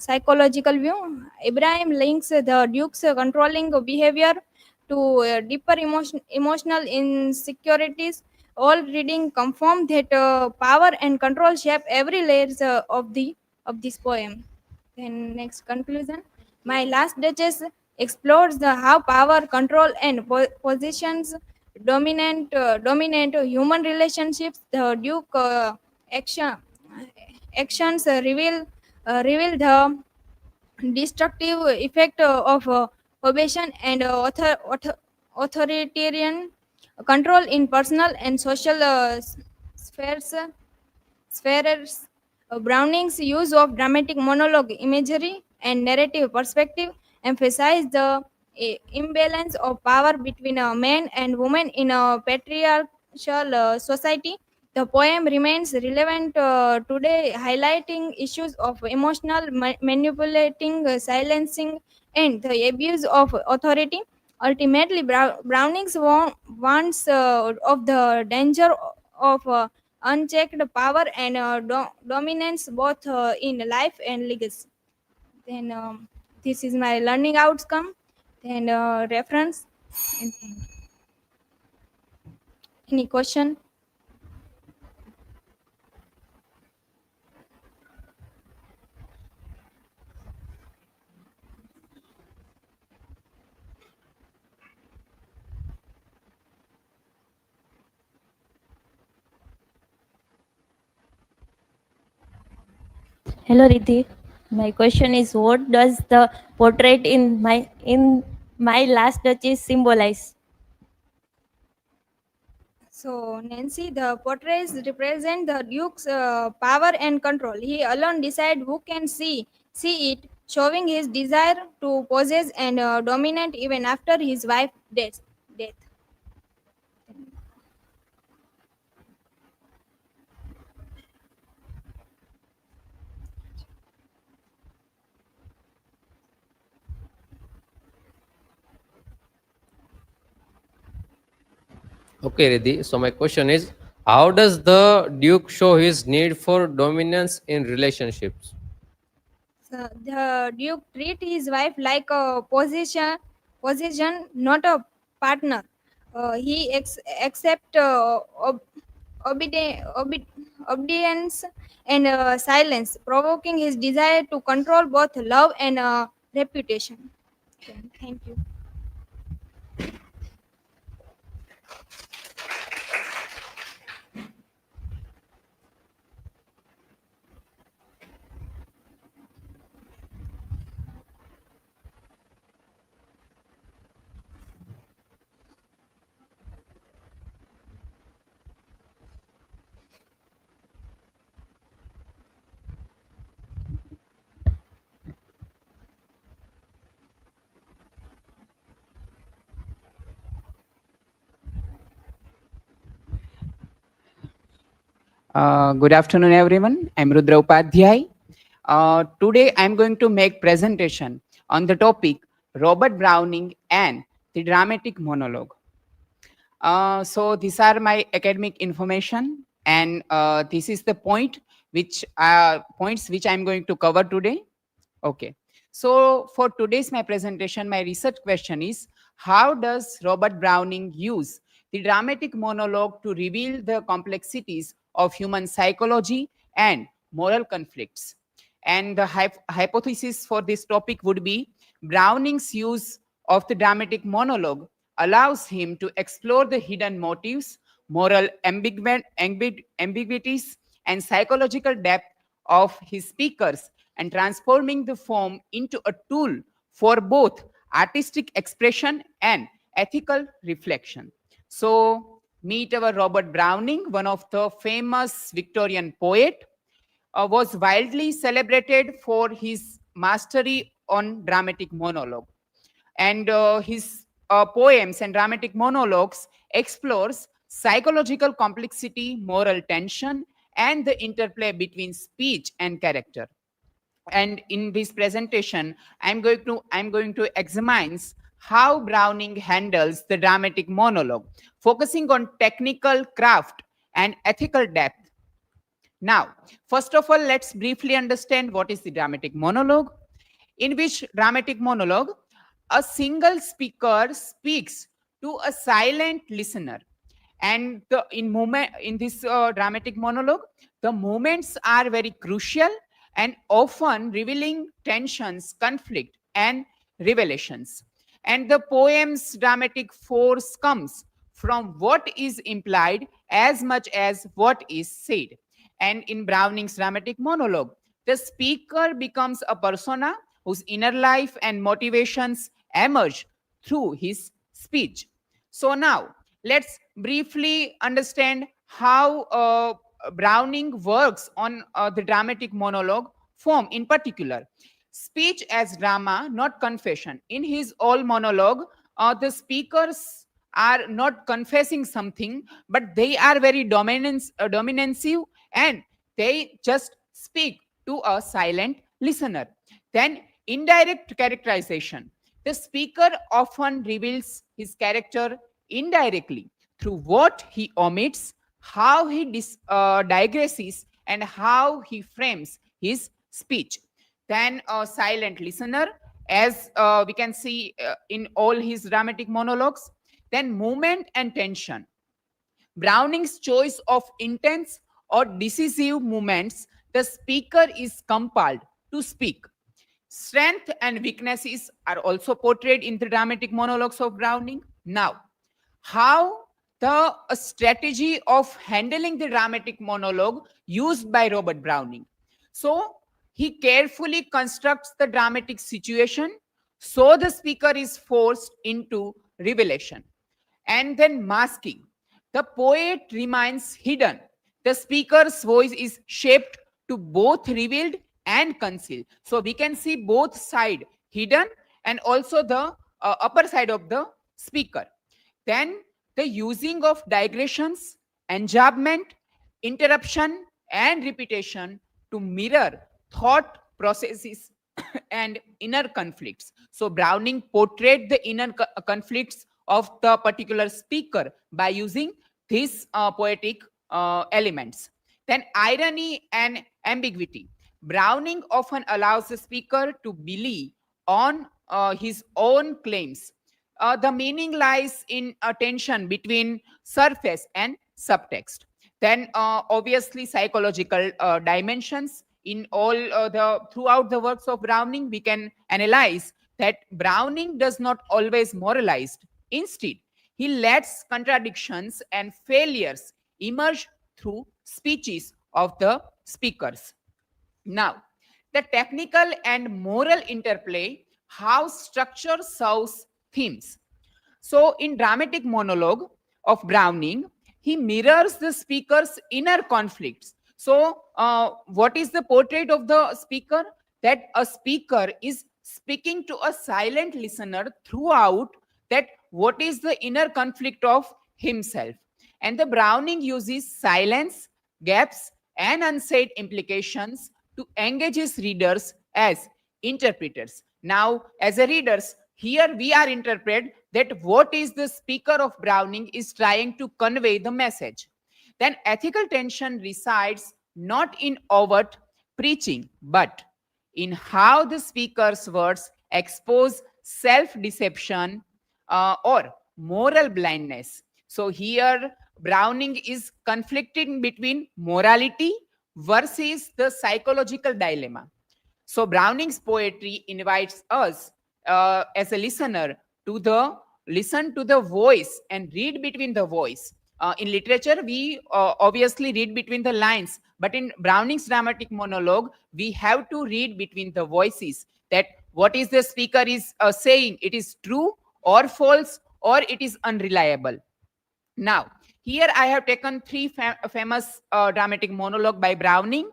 Speaker 18: psychological view, Ibrahim links the Duke's controlling behavior to deeper emotional insecurities. All reading confirm that power and control shape every layers of this poem. Then, next conclusion. My Last Duchess explores the how power, control, and positions dominate human relationships. The Duke actions reveal the destructive effect of obsession and authoritarian control in personal and social spheres. spheres. Browning's use of dramatic monologue imagery and narrative perspective emphasize the imbalance of power between a man and woman in a patriarchal society. The poem remains relevant today, highlighting issues of emotional manipulating, silencing, and the abuse of authority. Ultimately, Browning's warns of the danger of unchecked power and dominance both in life and legacy. Then, this is my learning outcome. Then, reference. And any question?
Speaker 16: Hello, Riddhi. My question is, what does the portrait in my Last Duchess symbolize?
Speaker 18: So, Nancy, the portraits represent the Duke's power and control. He alone decides who can see it, showing his desire to possess and dominate even after his wife's death.
Speaker 17: Okay, Riddhi. So my question is, how does the Duke show his need for dominance in relationships?
Speaker 18: So, the Duke treats his wife like a possession, not a partner. He accept obedience and silence, provoking his desire to control both love and reputation. Okay, thank you.
Speaker 19: Good afternoon, everyone. I'm Rudra Upadhyay. Today, I'm going to make presentation on the topic Robert Browning and the dramatic monologue. So these are my academic information, and this is the points which I'm going to cover today. Okay. So for today's my presentation, my research question is, how does Robert Browning use the dramatic monologue to reveal the complexities of human psychology and moral conflicts? And the hypothesis for this topic would be Browning's use of the dramatic monologue allows him to explore the hidden motives, moral ambiguities, and psychological depth of his speakers, and transforming the form into a tool for both artistic expression and ethical reflection. So meet our Robert Browning, one of the famous Victorian poet, was widely celebrated for his mastery on dramatic monologue. And his poems and dramatic monologues explores psychological complexity, moral tension, and the interplay between speech and character. And in this presentation, I'm going to examine how Browning handles the dramatic monologue, focusing on technical craft and ethical depth. Now, first of all, let's briefly understand what is the dramatic monologue. In which dramatic monologue, a single speaker speaks to a silent listener. And in this dramatic monologue, the moments are very crucial and often revealing tensions, conflict, and revelations. And the poem's dramatic force comes from what is implied as much as what is said. And in Browning's dramatic monologue, the speaker becomes a persona whose inner life and motivations emerge through his speech. So now, let's briefly understand how Browning works on the dramatic monologue form in particular. Speech as drama, not confession. In his all monologue, the speakers are not confessing something, but they are very dominative, and they just speak to a silent listener. Then indirect characterization. The speaker often reveals his character indirectly through what he omits, how he digresses, and how he frames his speech. Then a silent listener, as we can see in all his dramatic monologues. Then movement and tension. Browning's choice of intense or decisive movements, the speaker is compelled to speak. Strength and weaknesses are also portrayed in the dramatic monologues of Browning. Now, how the strategy of handling the dramatic monologue used by Robert Browning. So, he carefully constructs the dramatic situation so the speaker is forced into revelation. And then masking. The poet remains hidden. The speaker's voice is shaped to both revealed and concealed. So we can see both side hidden and also the upper side of the speaker. Then the using of digressions, enjambment, interruption, and repetition to mirror thought processes and inner conflicts. So Browning portrayed the inner conflicts of the particular speaker by using these poetic elements. Then irony and ambiguity. Browning often allows the speaker to believe on his own claims. The meaning lies in a tension between surface and subtext. Then obviously psychological dimensions. In all throughout the works of Browning, we can analyze that Browning does not always moralize. Instead, he lets contradictions and failures emerge through speeches of the speakers. Now, the technical and moral interplay, how structure serves themes. So, in dramatic monologue of Browning, he mirrors the speaker's inner conflicts. So, what is the portrait of the speaker? That a speaker is speaking to a silent listener throughout, that what is the inner conflict of himself. And the Browning uses silence, gaps, and unsaid implications to engage his readers as interpreters. Now, as a readers, here we are interpret that what is the speaker of Browning is trying to convey the message. Then ethical tension resides not in overt preaching, but in how the speaker's words expose self-deception or moral blindness. So here Browning is conflicting between morality versus the psychological dilemma. So Browning's poetry invites us as a listener to listen to the voice and read between the voice. In literature, we obviously read between the lines, but in Browning's dramatic monologue, we have to read between the voices, that what is the speaker is saying, it is true or false, or it is unreliable. Now, Here I have taken three famous dramatic monologue by Browning.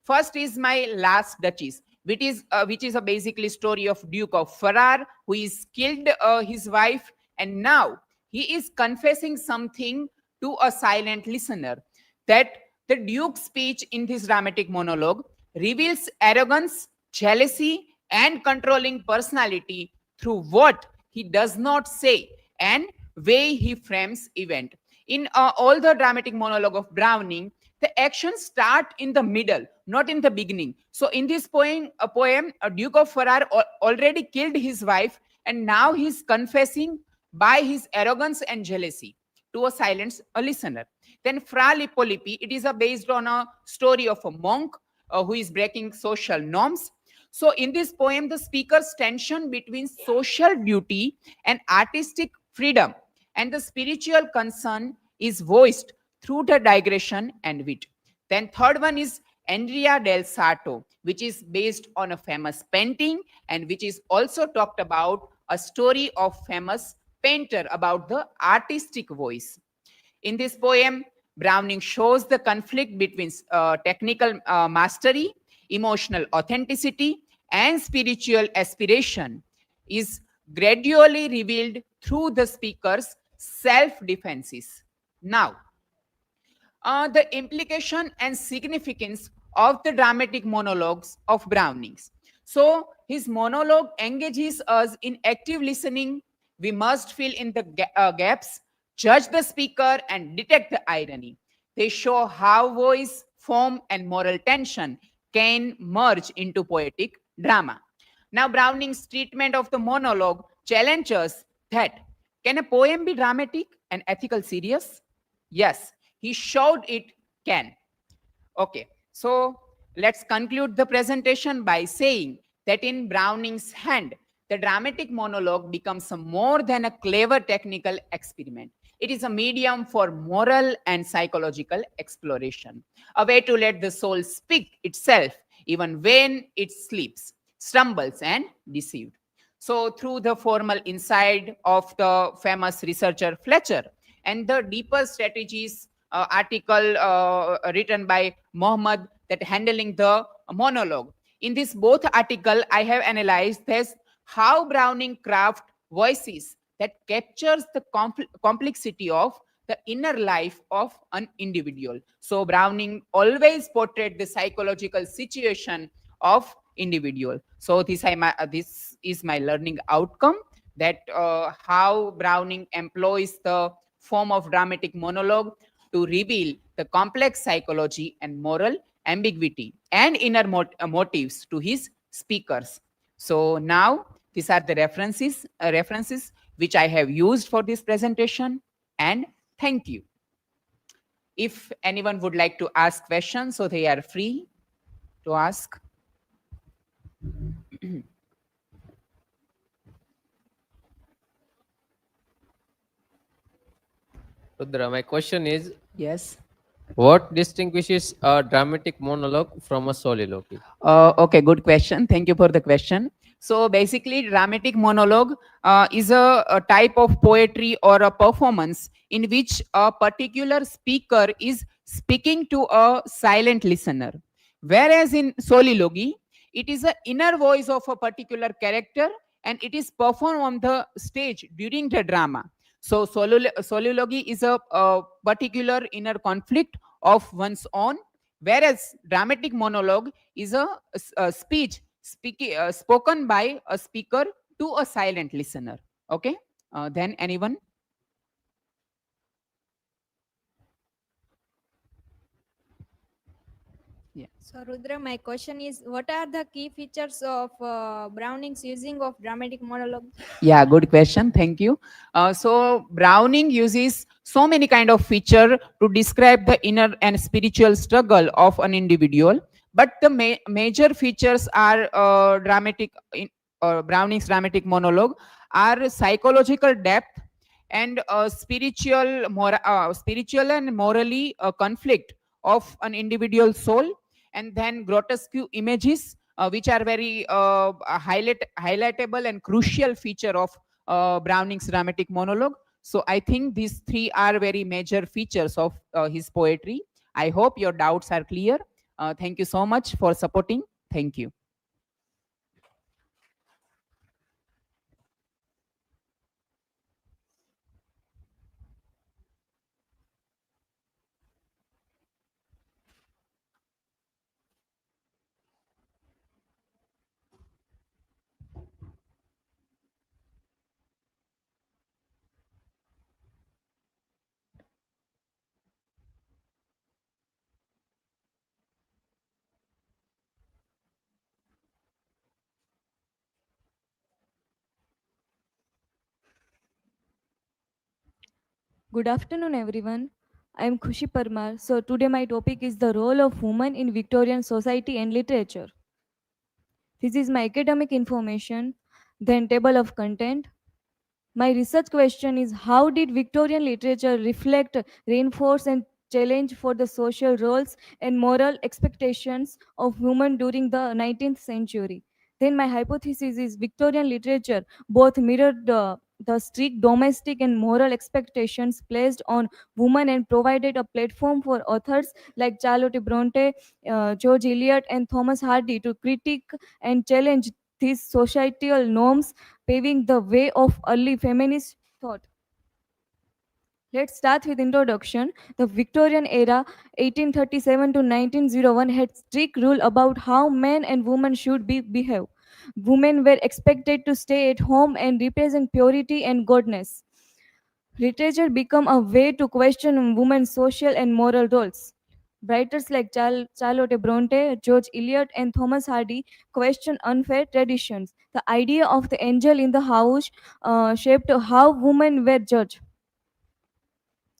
Speaker 19: First is My Last Duchess, which is a basically story of Duke of Ferrar, who is killed his wife, and now he is confessing something to a silent listener. That the Duke's speech in this dramatic monologue reveals arrogance, jealousy, and controlling personality through what he does not say and way he frames event. In all the dramatic monologue of Browning, the actions start in the middle, not in the beginning. So in this poem, Duke of Ferrar already killed his wife, and now he's confessing by his arrogance and jealousy to a silent listener. Then Fra Lippo-Lippi, it is based on a story of a monk who is breaking social norms. So in this poem, the speaker's tension between social duty and artistic freedom and the spiritual concern is voiced through the digression and wit. Then third one is Andrea del Sarto, which is based on a famous painting and which is also talked about a story of famous painter about the artistic voice. In this poem, Browning shows the conflict between technical mastery, emotional authenticity, and spiritual aspiration is gradually revealed through the speaker's self-defenses. Now, the implication and significance of the dramatic monologues of Browning's. So, his monologue engages us in active listening. We must fill in the gaps, judge the speaker, and detect the irony. They show how voice, form, and moral tension can merge into poetic drama. Now, Browning's treatment of the monologue challenges that can a poem be dramatic and ethical serious? Yes, he showed it can. Okay, so let's conclude the presentation by saying that in Browning's hand, the dramatic monologue becomes more than a clever technical experiment. It is a medium for moral and psychological exploration, a way to let the soul speak itself even when it sleeps, stumbles, and deceived. So through the formal insight of the famous researcher Fletcher and the deeper strategies article written by Mohammed that handling the monologue. In this both article, I have analyzed this how Browning craft voices that captures the complexity of the inner life of an individual. So Browning always portrayed the psychological situation of individual. So this is my learning outcome, that how Browning employs the form of dramatic monologue to reveal the complex psychology and moral ambiguity and inner motives to his speakers. So now these are the references which I have used for this presentation, and thank you. If anyone would like to ask questions, so they are free to ask.
Speaker 17: Rudra, my question is,
Speaker 19: yes,
Speaker 17: what distinguishes a dramatic monologue from a soliloquy?
Speaker 19: Okay, good question. Thank you for the question. So basically, dramatic monologue is a type of poetry or a performance in which a particular speaker is speaking to a silent listener. Whereas in soliloquy, it is the inner voice of a particular character and it is performed on the stage during the drama. So soliloquy is a particular inner conflict of one's own, whereas dramatic monologue is a speech spoken by a speaker to a silent listener. Okay, then anyone? Yeah.
Speaker 18: So Rudra, my question is, what are the key features of Browning's using of dramatic monologue?
Speaker 19: Yeah, good question. Thank you. So Browning uses so many kind of feature to describe the inner and spiritual struggle of an individual. But the major features are Browning's dramatic monologue are psychological depth and spiritual and morally conflict of an individual soul, and then grotesque images which are very highlightable and crucial feature of Browning's dramatic monologue. So I think these three are very major features of his poetry. I hope your doubts are clear. Thank you so much for supporting. Thank you.
Speaker 3: Good afternoon, everyone. I am Khushi Parmar. So today my topic is the role of women in Victorian society and literature. This is my academic information, then table of content. My research question is how did Victorian literature reflect, reinforce and challenge for the social roles and moral expectations of women during the 19th century? Then my hypothesis is Victorian literature both mirrored the strict domestic and moral expectations placed on women and provided a platform for authors like Charlotte Bronte, George Eliot and Thomas Hardy to critique and challenge these societal norms, paving the way of early feminist thought. Let's start with introduction. The Victorian era, 1837 to 1901, had strict rule about how men and women should behave. Women were expected to stay at home and represent purity and godness. Literature became a way to question women's social and moral roles. Writers like Charlotte Bronte, George Eliot, and Thomas Hardy questioned unfair traditions. The idea of the angel in the house shaped how women were judged.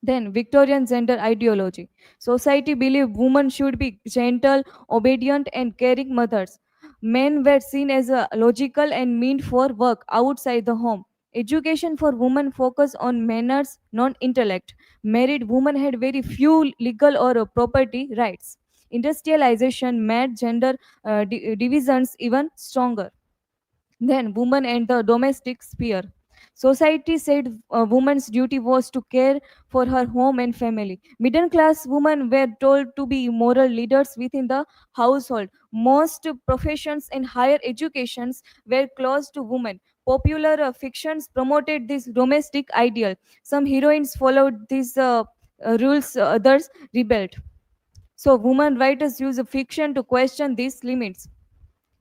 Speaker 3: Then, Victorian gender ideology. Society believed women should be gentle, obedient, and caring mothers. Men were seen as logical and meant for work outside the home. Education for women focused on manners, not intellect. Married women had very few legal or property rights. Industrialization made gender divisions even stronger. Then, women and the domestic sphere. Society said a woman's duty was to care for her home and family. Middle class women were told to be moral leaders within the household. Most professions and higher educations were closed to women. Popular fictions promoted this domestic ideal. Some heroines followed these rules, others rebelled. So, women writers use fiction to question these limits.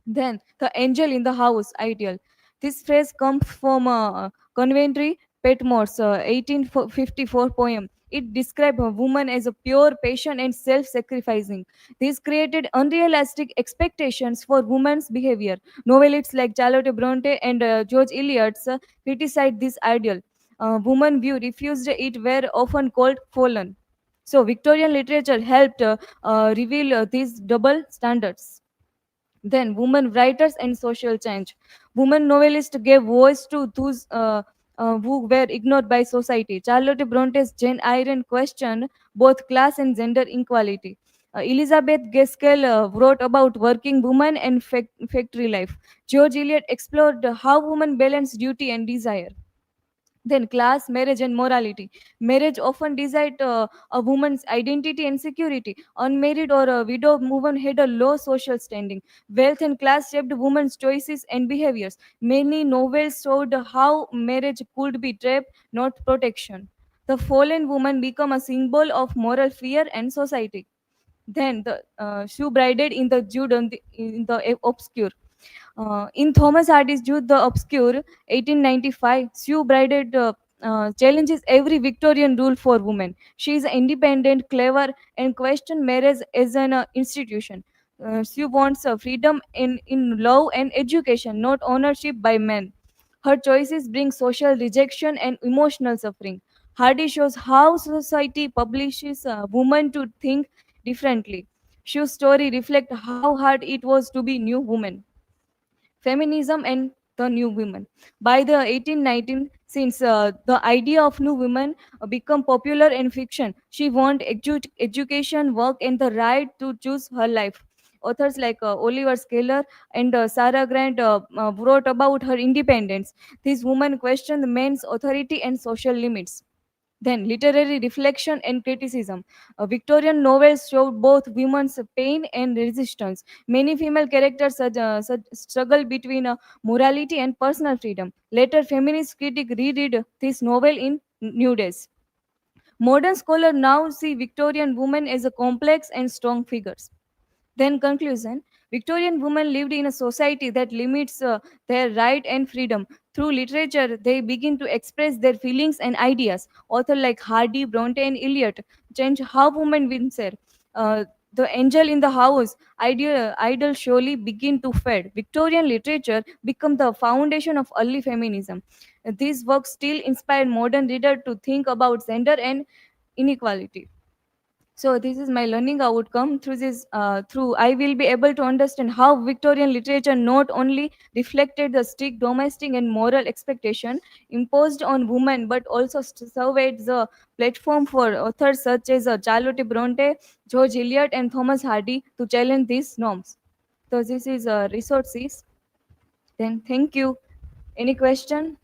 Speaker 3: Then, the angel in the house ideal. This phrase comes from Coventry Petmore's 1854 poem. It described a woman as a pure, patient, and self sacrificing. This created unrealistic expectations for women's behavior. Novelists like Charlotte Bronte and George Eliot criticized this ideal. Women view refused it were often called fallen. So, Victorian literature helped reveal these double standards. Then, women writers and social change. Women novelists gave voice to those who were ignored by society. Charlotte Bronte's Jane Eyre questioned both class and gender equality. Elizabeth Gaskell wrote about working women and factory life. George Eliot explored how women balance duty and desire. Then class, marriage, and morality. Marriage often decide a woman's identity and security. Unmarried or a widow woman had a low social standing. Wealth and class shaped women's choices and behaviors. Many novels showed how marriage could be trap, not protection. The fallen woman become a symbol of moral fear and society. Then the shoe brided in the Jude in the obscure. In Thomas Hardy's Jude the Obscure, 1895, Sue Brided challenges every Victorian rule for women. She is independent, clever, and questions marriage as an institution. Sue wants freedom in love and education, not ownership by men. Her choices bring social rejection and emotional suffering. Hardy shows how society publishes women to think differently. Shue's story reflects how hard it was to be new woman. Feminism and the new women. By the 1819, since the idea of new women become popular in fiction, she want education, work, and the right to choose her life. Authors like Oliver Scaler and Sarah Grant wrote about her independence. These women questioned the men's authority and social limits. Then, literary reflection and criticism. Victorian novels showed both women's pain and resistance. Many female characters struggle between morality and personal freedom. Later, feminist critics reread this novel in new days. Modern scholars now see Victorian women as a complex and strong figures. Then conclusion, Victorian women lived in a society that limits their right and freedom. Through literature, they begin to express their feelings and ideas. Authors like Hardy, Bronte, and Eliot change how women venture. The angel in the house, ideal surely begin to fade. Victorian literature become the foundation of early feminism. These works still inspire modern readers to think about gender and inequality. So this is my learning outcome. Through I will be able to understand how Victorian literature not only reflected the strict domestic and moral expectation imposed on women, but also served as a platform for authors such as Charlotte Bronte, George Eliot, and Thomas Hardy to challenge these norms. So this is resources. Then thank you. Any question?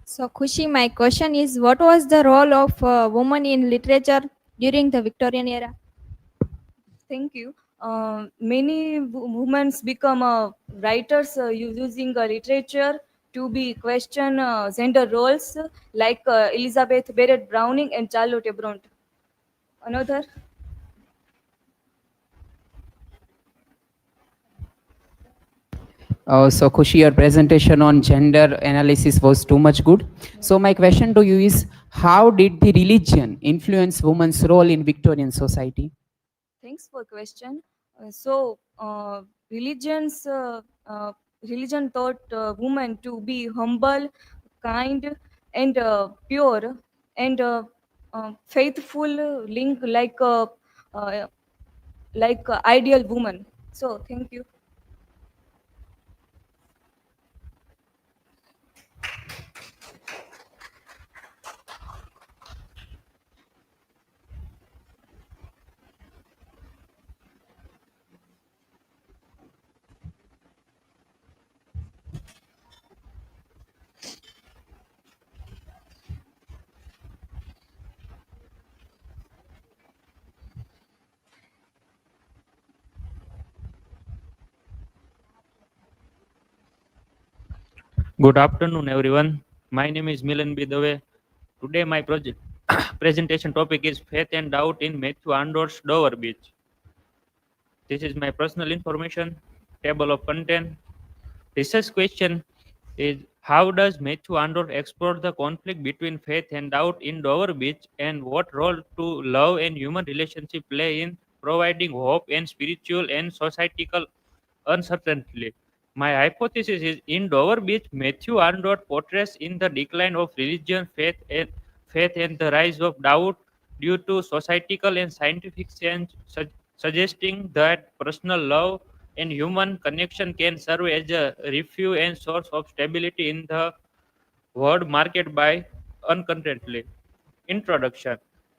Speaker 18: So, Khushi, my question is, what was the role of women in literature during the Victorian era?
Speaker 3: Thank you. Many women become writers using literature to be question gender roles like Elizabeth Barrett Browning and Charlotte Bronte. Another?
Speaker 19: So Khushi, your presentation on gender analysis was too much good. So my question to you is, how did the religion influence women's role in Victorian society?
Speaker 3: Thanks for question. Religions religion taught women to be humble, kind, and pure, and faithful, link like ideal woman. So thank you.
Speaker 4: Good afternoon, everyone. My name is Milan B. Dave. Today, my project presentation topic is Faith and Doubt in Matthew Arnold's Dover Beach. This is my personal information, table of content. Research question is, how does Matthew Arnold explore the conflict between faith and doubt in Dover Beach, and what role do love and human relationship play in providing hope and spiritual and societal uncertainty? My hypothesis is, in Dover Beach, Matthew Arnold portrays in the decline of religion, faith and the rise of doubt due to societal and scientific change, suggesting that personal love and human connection can serve as a refuge and source of stability in the world marked by uncontently. Introduction.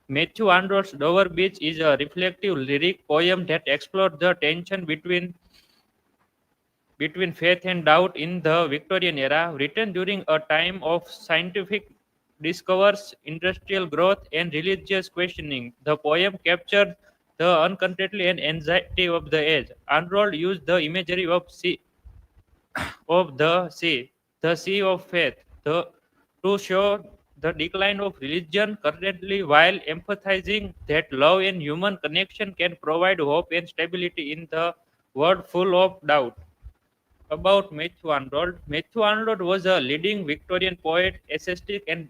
Speaker 4: Matthew Arnold's Dover Beach is a reflective lyric poem that explores the tension between faith and doubt in the Victorian era, written during a time of scientific discoveries, industrial growth, and religious questioning. The poem captures the uncontently and anxiety of the age. Arnold used the imagery of the sea of faith, to show the decline of religion currently, while emphasizing that love and human connection can provide hope and stability in the world full of doubt. About Matthew Arnold. Matthew Arnold was a leading Victorian poet, essayist, and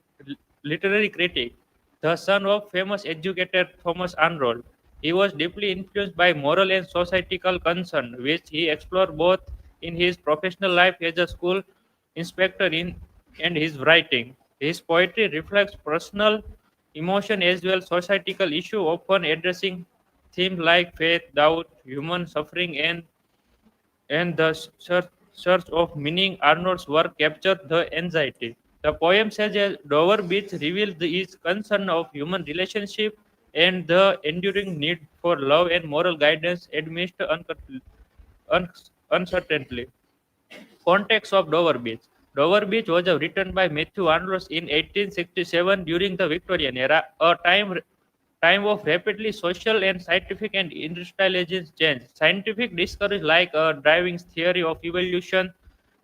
Speaker 4: literary critic, the son of famous educator Thomas Arnold. He was deeply influenced by moral and societal concerns, which he explored both in his professional life as a school inspector and his writing. His poetry reflects personal emotion as well as societal issue, often addressing themes like faith, doubt, human suffering, and the search of meaning, Arnold's work captured the anxiety. The poem says a Dover Beach reveals his concern of human relationship and the enduring need for love and moral guidance amidst uncertainty. Context of Dover Beach. Dover Beach was written by Matthew Arnold in 1867 during the Victorian era, a time of rapidly social and scientific and industrial change. Scientific discoveries like a driving theory of evolution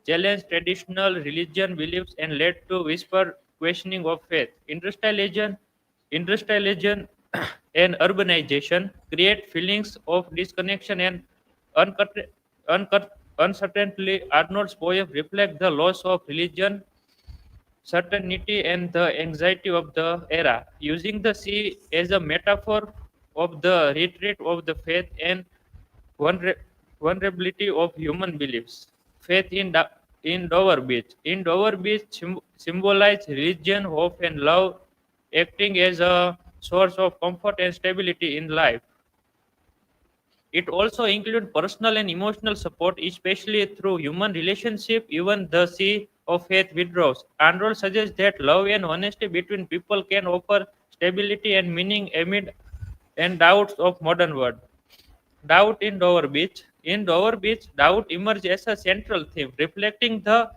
Speaker 4: challenged traditional religion beliefs and led to whispered questioning of faith. Industrialization and urbanization create feelings of disconnection and uncertainty. Arnold's poem reflect the loss of religion, certainty, and the anxiety of the era, using the sea as a metaphor of the retreat of the faith and vulnerability of human beliefs. Faith in Dover Beach. In Dover Beach symbolize religion, hope, and love, acting as a source of comfort and stability in life. It also includes personal and emotional support, especially through human relationship. Even the sea of faith withdraws. Arnold suggests that love and honesty between people can offer stability and meaning amid and doubts of modern world. Doubt in Dover Beach. In Dover Beach, doubt emerges as a central theme, reflecting the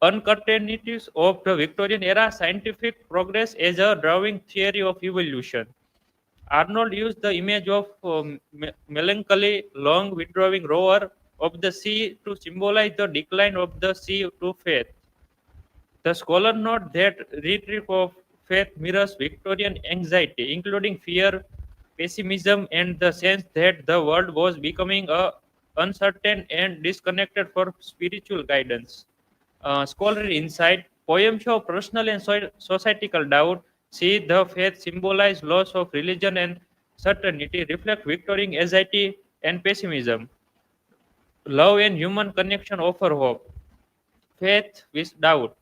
Speaker 4: uncertainties of the Victorian era scientific progress as a drawing theory of evolution. Arnold used the image of melancholy, long withdrawing roar of the sea to symbolize the decline of the sea to faith. The scholar note that retreat of faith mirrors Victorian anxiety, including fear, pessimism, and the sense that the world was becoming uncertain and disconnected for spiritual guidance. Scholarly insight, poems show personal and societal doubt. See the faith symbolize loss of religion and certainty, reflect Victorian anxiety and pessimism. Love and human connection offer hope. Faith with doubt.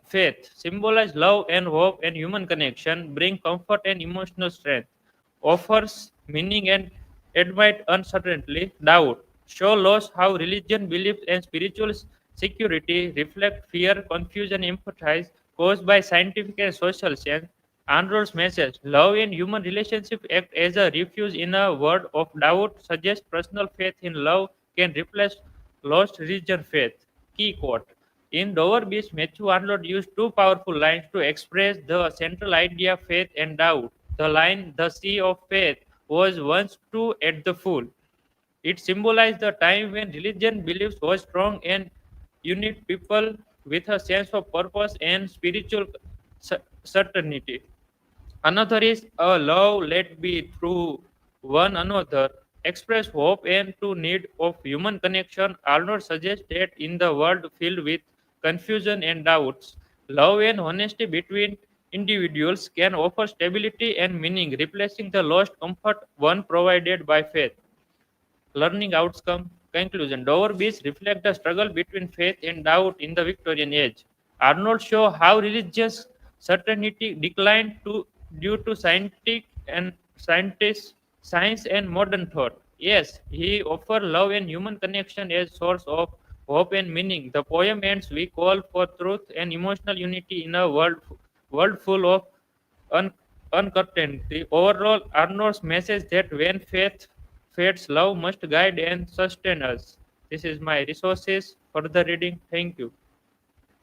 Speaker 4: Faith symbolize love and hope and human connection, bring comfort and emotional strength, offers meaning and admit uncertainty. Doubt show loss how religion, belief, and spiritual security reflect fear, confusion, empathize caused by scientific and social sense. Arnold's message, love and human relationship act as a refuge in a world of doubt, suggests personal faith in love can replace lost religion faith. Key quote. In Dover Beach, Matthew Arnold used two powerful lines to express the central idea of faith and doubt. The line, the sea of faith, was once true at the full. It symbolized the time when religion beliefs was strong and unite people with a sense of purpose and spiritual certainty. Another is a love let be through one another, express hope and to need of human connection. Arnold suggests that in the world filled with confusion and doubts, love and honesty between individuals can offer stability and meaning, replacing the lost comfort one provided by faith. Learning outcome. Conclusion. Dover Beach reflect the struggle between faith and doubt in the Victorian age. Arnold show how religious certainty declined due to science and modern thought. Yes, he offer love and human connection as source of hope and meaning. The poem ends, we call for truth and emotional unity in a world full of uncertainty. Overall, Arnold's message that when faith fades, love must guide and sustain us. This is my resources for the reading. Thank you.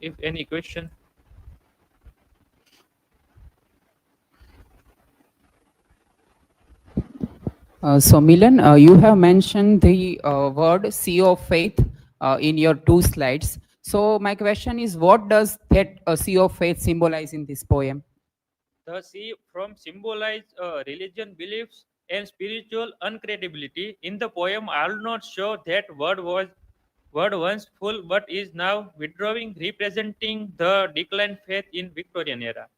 Speaker 4: If any question.
Speaker 19: So Milan, you have mentioned the word sea of faith in your two slides. So my question is, what does that sea of faith symbolize in this poem?
Speaker 4: The sea from symbolize religion, beliefs, and spiritual uncredibility. In the poem, I'll not show that word once full but is now withdrawing, representing the declined faith in Victorian era.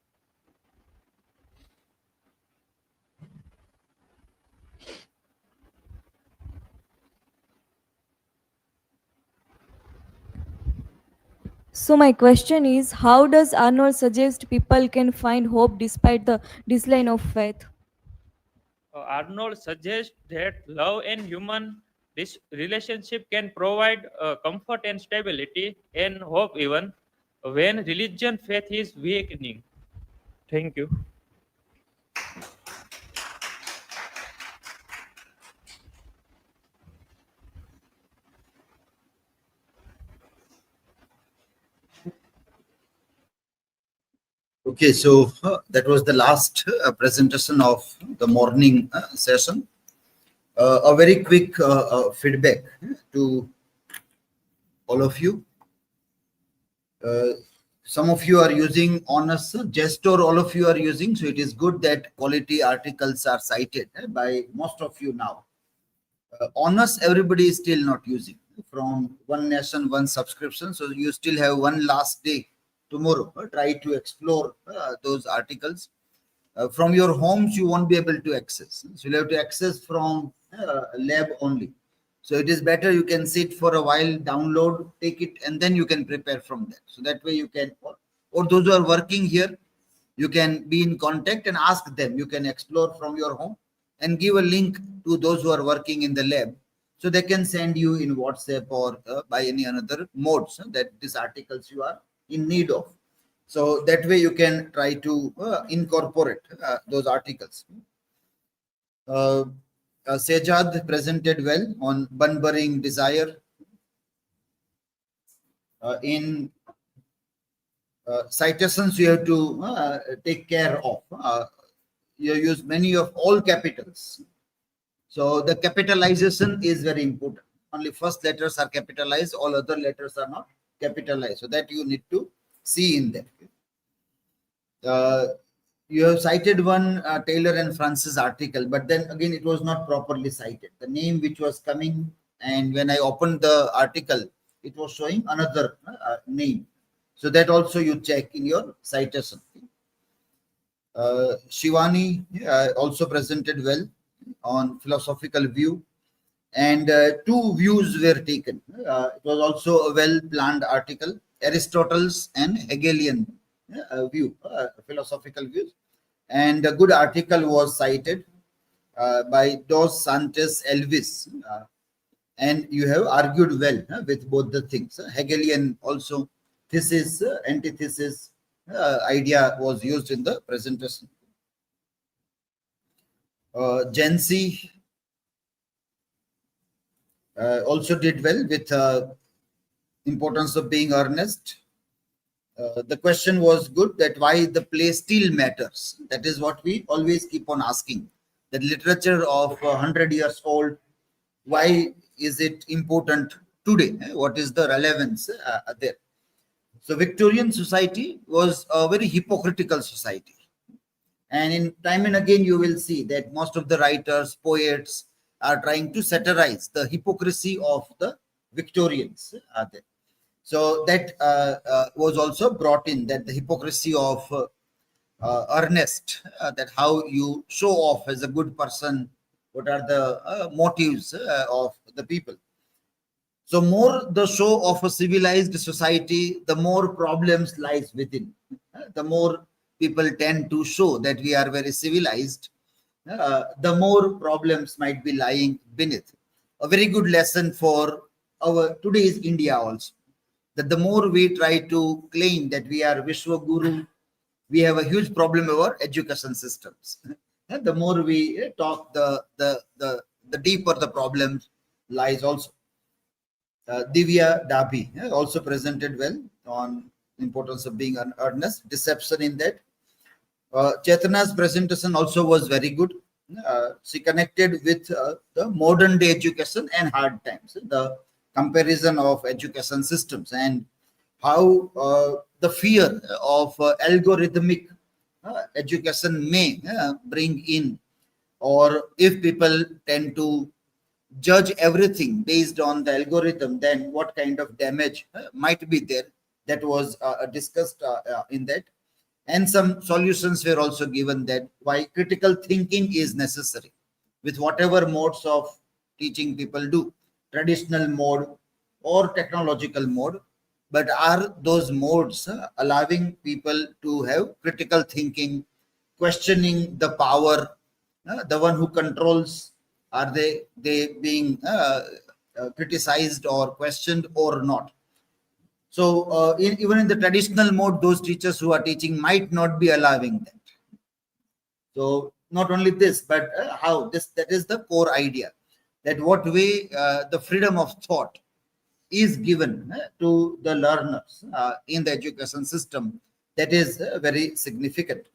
Speaker 3: So my question is, how does Arnold suggest people can find hope despite the decline of faith?
Speaker 4: Arnold suggests that love and human This relationship can provide comfort and stability and hope even when religion faith is weakening. Thank you.
Speaker 1: Okay, so that was the last presentation of the morning session. A very quick feedback to all of you. Some of you are using Honest Gestor, all of you are using, so it is good that quality articles are cited by most of you now. Honest, everybody is still not using. From One Nation, One Subscription, so you still have one last day tomorrow. Try to explore those articles. From your homes, you won't be able to access. So you have to access from lab only. So it is better you can sit for a while, download, take it, and then you can prepare from that. So that way you can, or those who are working here, you can be in contact and ask them. You can explore from your home and give a link to those who are working in the lab, so they can send you in WhatsApp or by any another modes that these articles you are in need of. So that way you can try to incorporate those articles. SEJAD presented well on Bunburying desire. In citations, you have to take care of. You use many of all capitals. So the capitalization is very important. Only first letters are capitalized, all other letters are not capitalized. So that you need to see in there. You have cited one Taylor and Francis article, but then again it was not properly cited. The name which was coming, and when I opened the article, it was showing another name. So that also you check in your citation. SHIVANI also presented well on philosophical view, and two views were taken. It was also a well-planned article, Aristotle's and Hegelian view, philosophical views, and a good article was cited by Dos Santos Elvis, and you have argued well with both the things. Hegelian also thesis, antithesis idea was used in the presentation. JENCY also did well with importance of being earnest. The question was good, that why the play still matters. That is what we always keep on asking. That literature of 100 years old, why is it important today? What is the relevance there? So Victorian society was a very hypocritical society. And in time and again, you will see that most of the writers, poets are trying to satirize the hypocrisy of the Victorians. So that was also brought in, that the hypocrisy of Earnest, that how you show off as a good person, what are the motives of the people. So more the show of a civilized society, the more problems lies within. The more people tend to show that we are very civilized, the more problems might be lying beneath. A very good lesson for our today's India also, that the more we try to claim that we are Vishwa Guru, we have a huge problem with our education systems. And the more we talk, the deeper the problem lies also. DIVYABEN also presented well on importance of being an earnest, deception in that. Chetna's presentation also was very good. She connected with the modern day education and hard times, the comparison of education systems, and how the fear of algorithmic education may bring in, or if people tend to judge everything based on the algorithm, then what kind of damage might be there. That was discussed in that. And some solutions were also given, that why critical thinking is necessary with whatever modes of teaching people do, traditional mode or technological mode. But are those modes allowing people to have critical thinking, questioning the power, the one who controls? Are they being criticized or questioned or not. So even in the traditional mode, those teachers who are teaching might not be allowing that. So not only this, but that is the core idea, that what way the freedom of thought is given to the learners in the education system, that is very significant.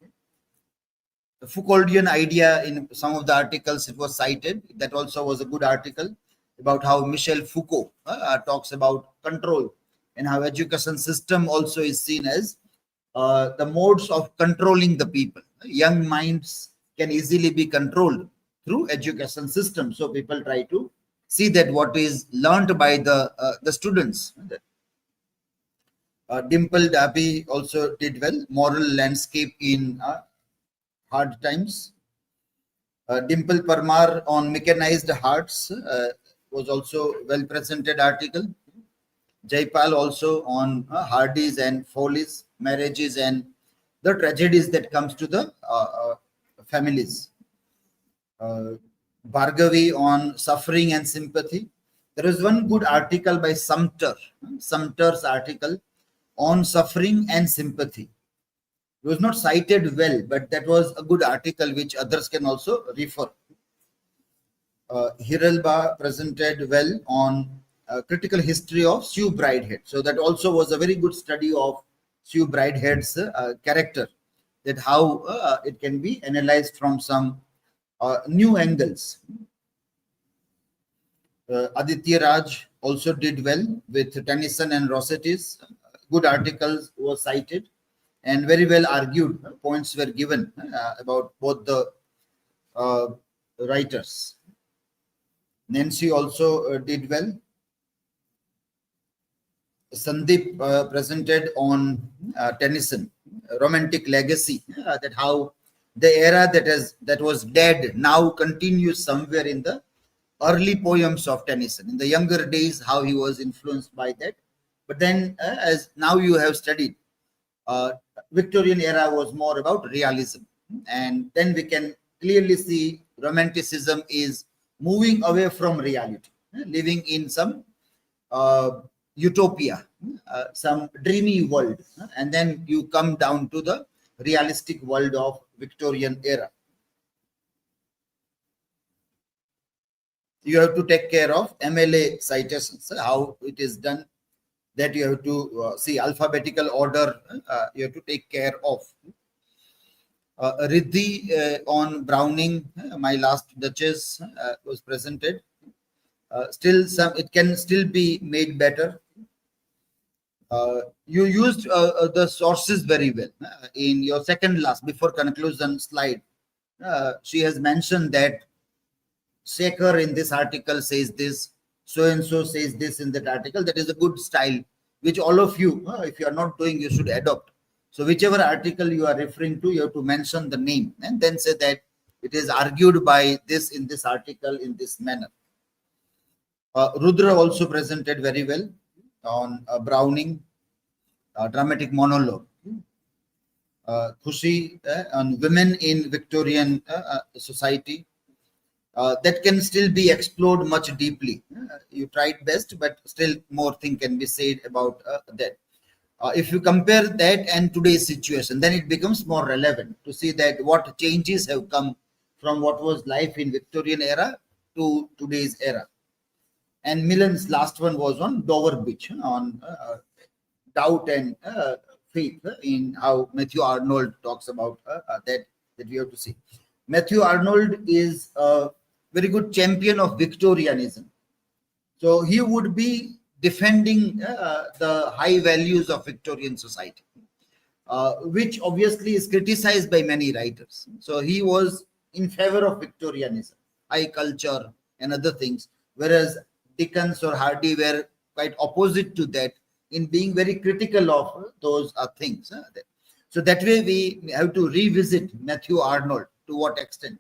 Speaker 1: The Foucauldian idea, in some of the articles it was cited, that also was a good article about how Michel Foucault talks about control, and how education system also is seen as the modes of controlling the people. Young minds can easily be controlled through education system. So people try to see that what is learned by the students. DIMPAL DABHI also did well. Moral landscape in hard times. DIMPAL PARMAR on mechanized hearts was also well presented article. JAYPAL also on Hardy's and Fawley's marriages and the tragedies that comes to the families. BHARGAVI on suffering and sympathy. There is one good article by Sumter's article on suffering and sympathy. It was not cited well, but that was a good article which others can also refer. Hiralba presented well on critical history of Sue Bridehead. So that also was a very good study of Sue Bridehead's character, that how it can be analyzed from some new angles. Aditya Raj also did well with Tennyson and Rossetti's. Good articles were cited and very well argued. Points were given about both the writers. Nancy also did well. Sandeep presented on Tennyson, romantic legacy, that how the era that was dead now continues somewhere in the early poems of Tennyson. In the younger days, how he was influenced by that. But then as now you have studied, Victorian era was more about realism. And then we can clearly see romanticism is moving away from reality, living in some utopia, some dreamy world, and then you come down to the realistic world of Victorian era. You have to take care of MLA citations, how it is done, that you have to see alphabetical order, you have to take care of. Riddhi on Browning, my last Duchess, was presented. Still it can still be made better. You used the sources very well. In your second last, before conclusion slide, she has mentioned that Sekhar in this article says this, so-and-so says this in that article. That is a good style, which all of you, if you are not doing, you should adopt. So whichever article you are referring to, you have to mention the name and then say that it is argued by this in this article in this manner. Rudra also presented very well on Browning, dramatic monologue. Khushi on women in Victorian society. That can still be explored much deeply. You tried best, but still more thing can be said about that. If you compare that and today's situation, then it becomes more relevant to see that what changes have come from what was life in Victorian era to today's era. And Millen's last one was on Dover Beach, on doubt and faith, in how Matthew Arnold talks about that we have to see. Matthew Arnold is a very good champion of Victorianism. So he would be defending the high values of Victorian society, which obviously is criticized by many writers. So he was in favor of Victorianism, high culture and other things, whereas Dickens or Hardy were quite opposite to that in being very critical of those things. So that way we have to revisit Matthew Arnold to what extent,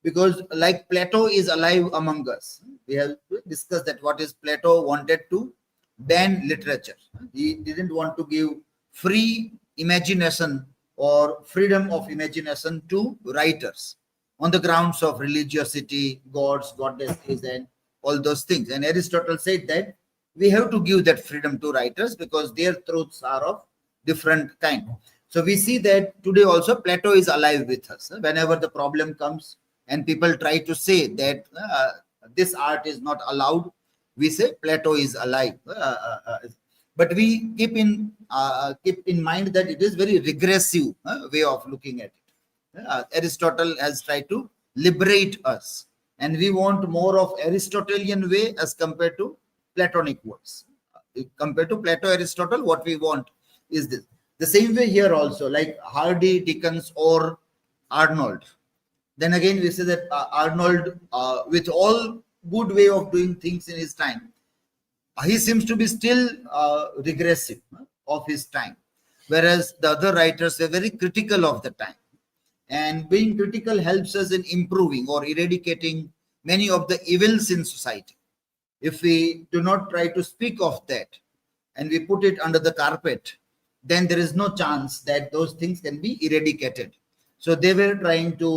Speaker 1: because like Plato is alive among us. We have discussed that what is Plato wanted to ban literature. He didn't want to give free imagination or freedom of imagination to writers on the grounds of religiosity, gods, goddesses, and all those things. And Aristotle said that we have to give that freedom to writers because their truths are of different kind. So we see that today also Plato is alive with us. Whenever the problem comes and people try to say that this art is not allowed, we say Plato is alive. But we keep in mind that it is very regressive way of looking at it. Aristotle has tried to liberate us, and we want more of Aristotelian way as compared to Platonic works. Compared to Plato, Aristotle, what we want is this. The same way here also, like Hardy, Dickens, or Arnold. Then again, we say that Arnold, with all good way of doing things in his time, he seems to be still regressive of his time. Whereas the other writers were very critical of the time. And being critical helps us in improving or eradicating many of the evils in society. If we do not try to speak of that and we put it under the carpet, then there is no chance that those things can be eradicated. So they were trying to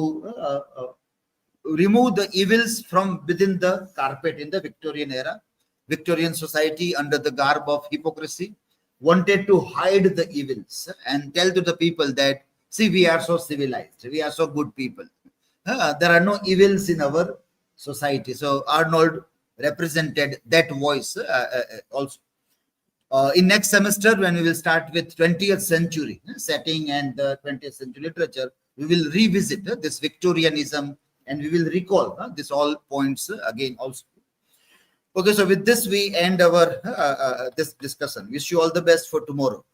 Speaker 1: remove the evils from within the carpet in the Victorian era. Victorian society, under the garb of hypocrisy, wanted to hide the evils and tell to the people that, see, we are so civilized, we are so good people. There are no evils in our society. So Arnold represented that voice also. In next semester, when we will start with 20th century setting and the 20th century literature, we will revisit this Victorianism and we will recall this all points again also. Okay, so with this we end our this discussion. Wish you all the best for tomorrow.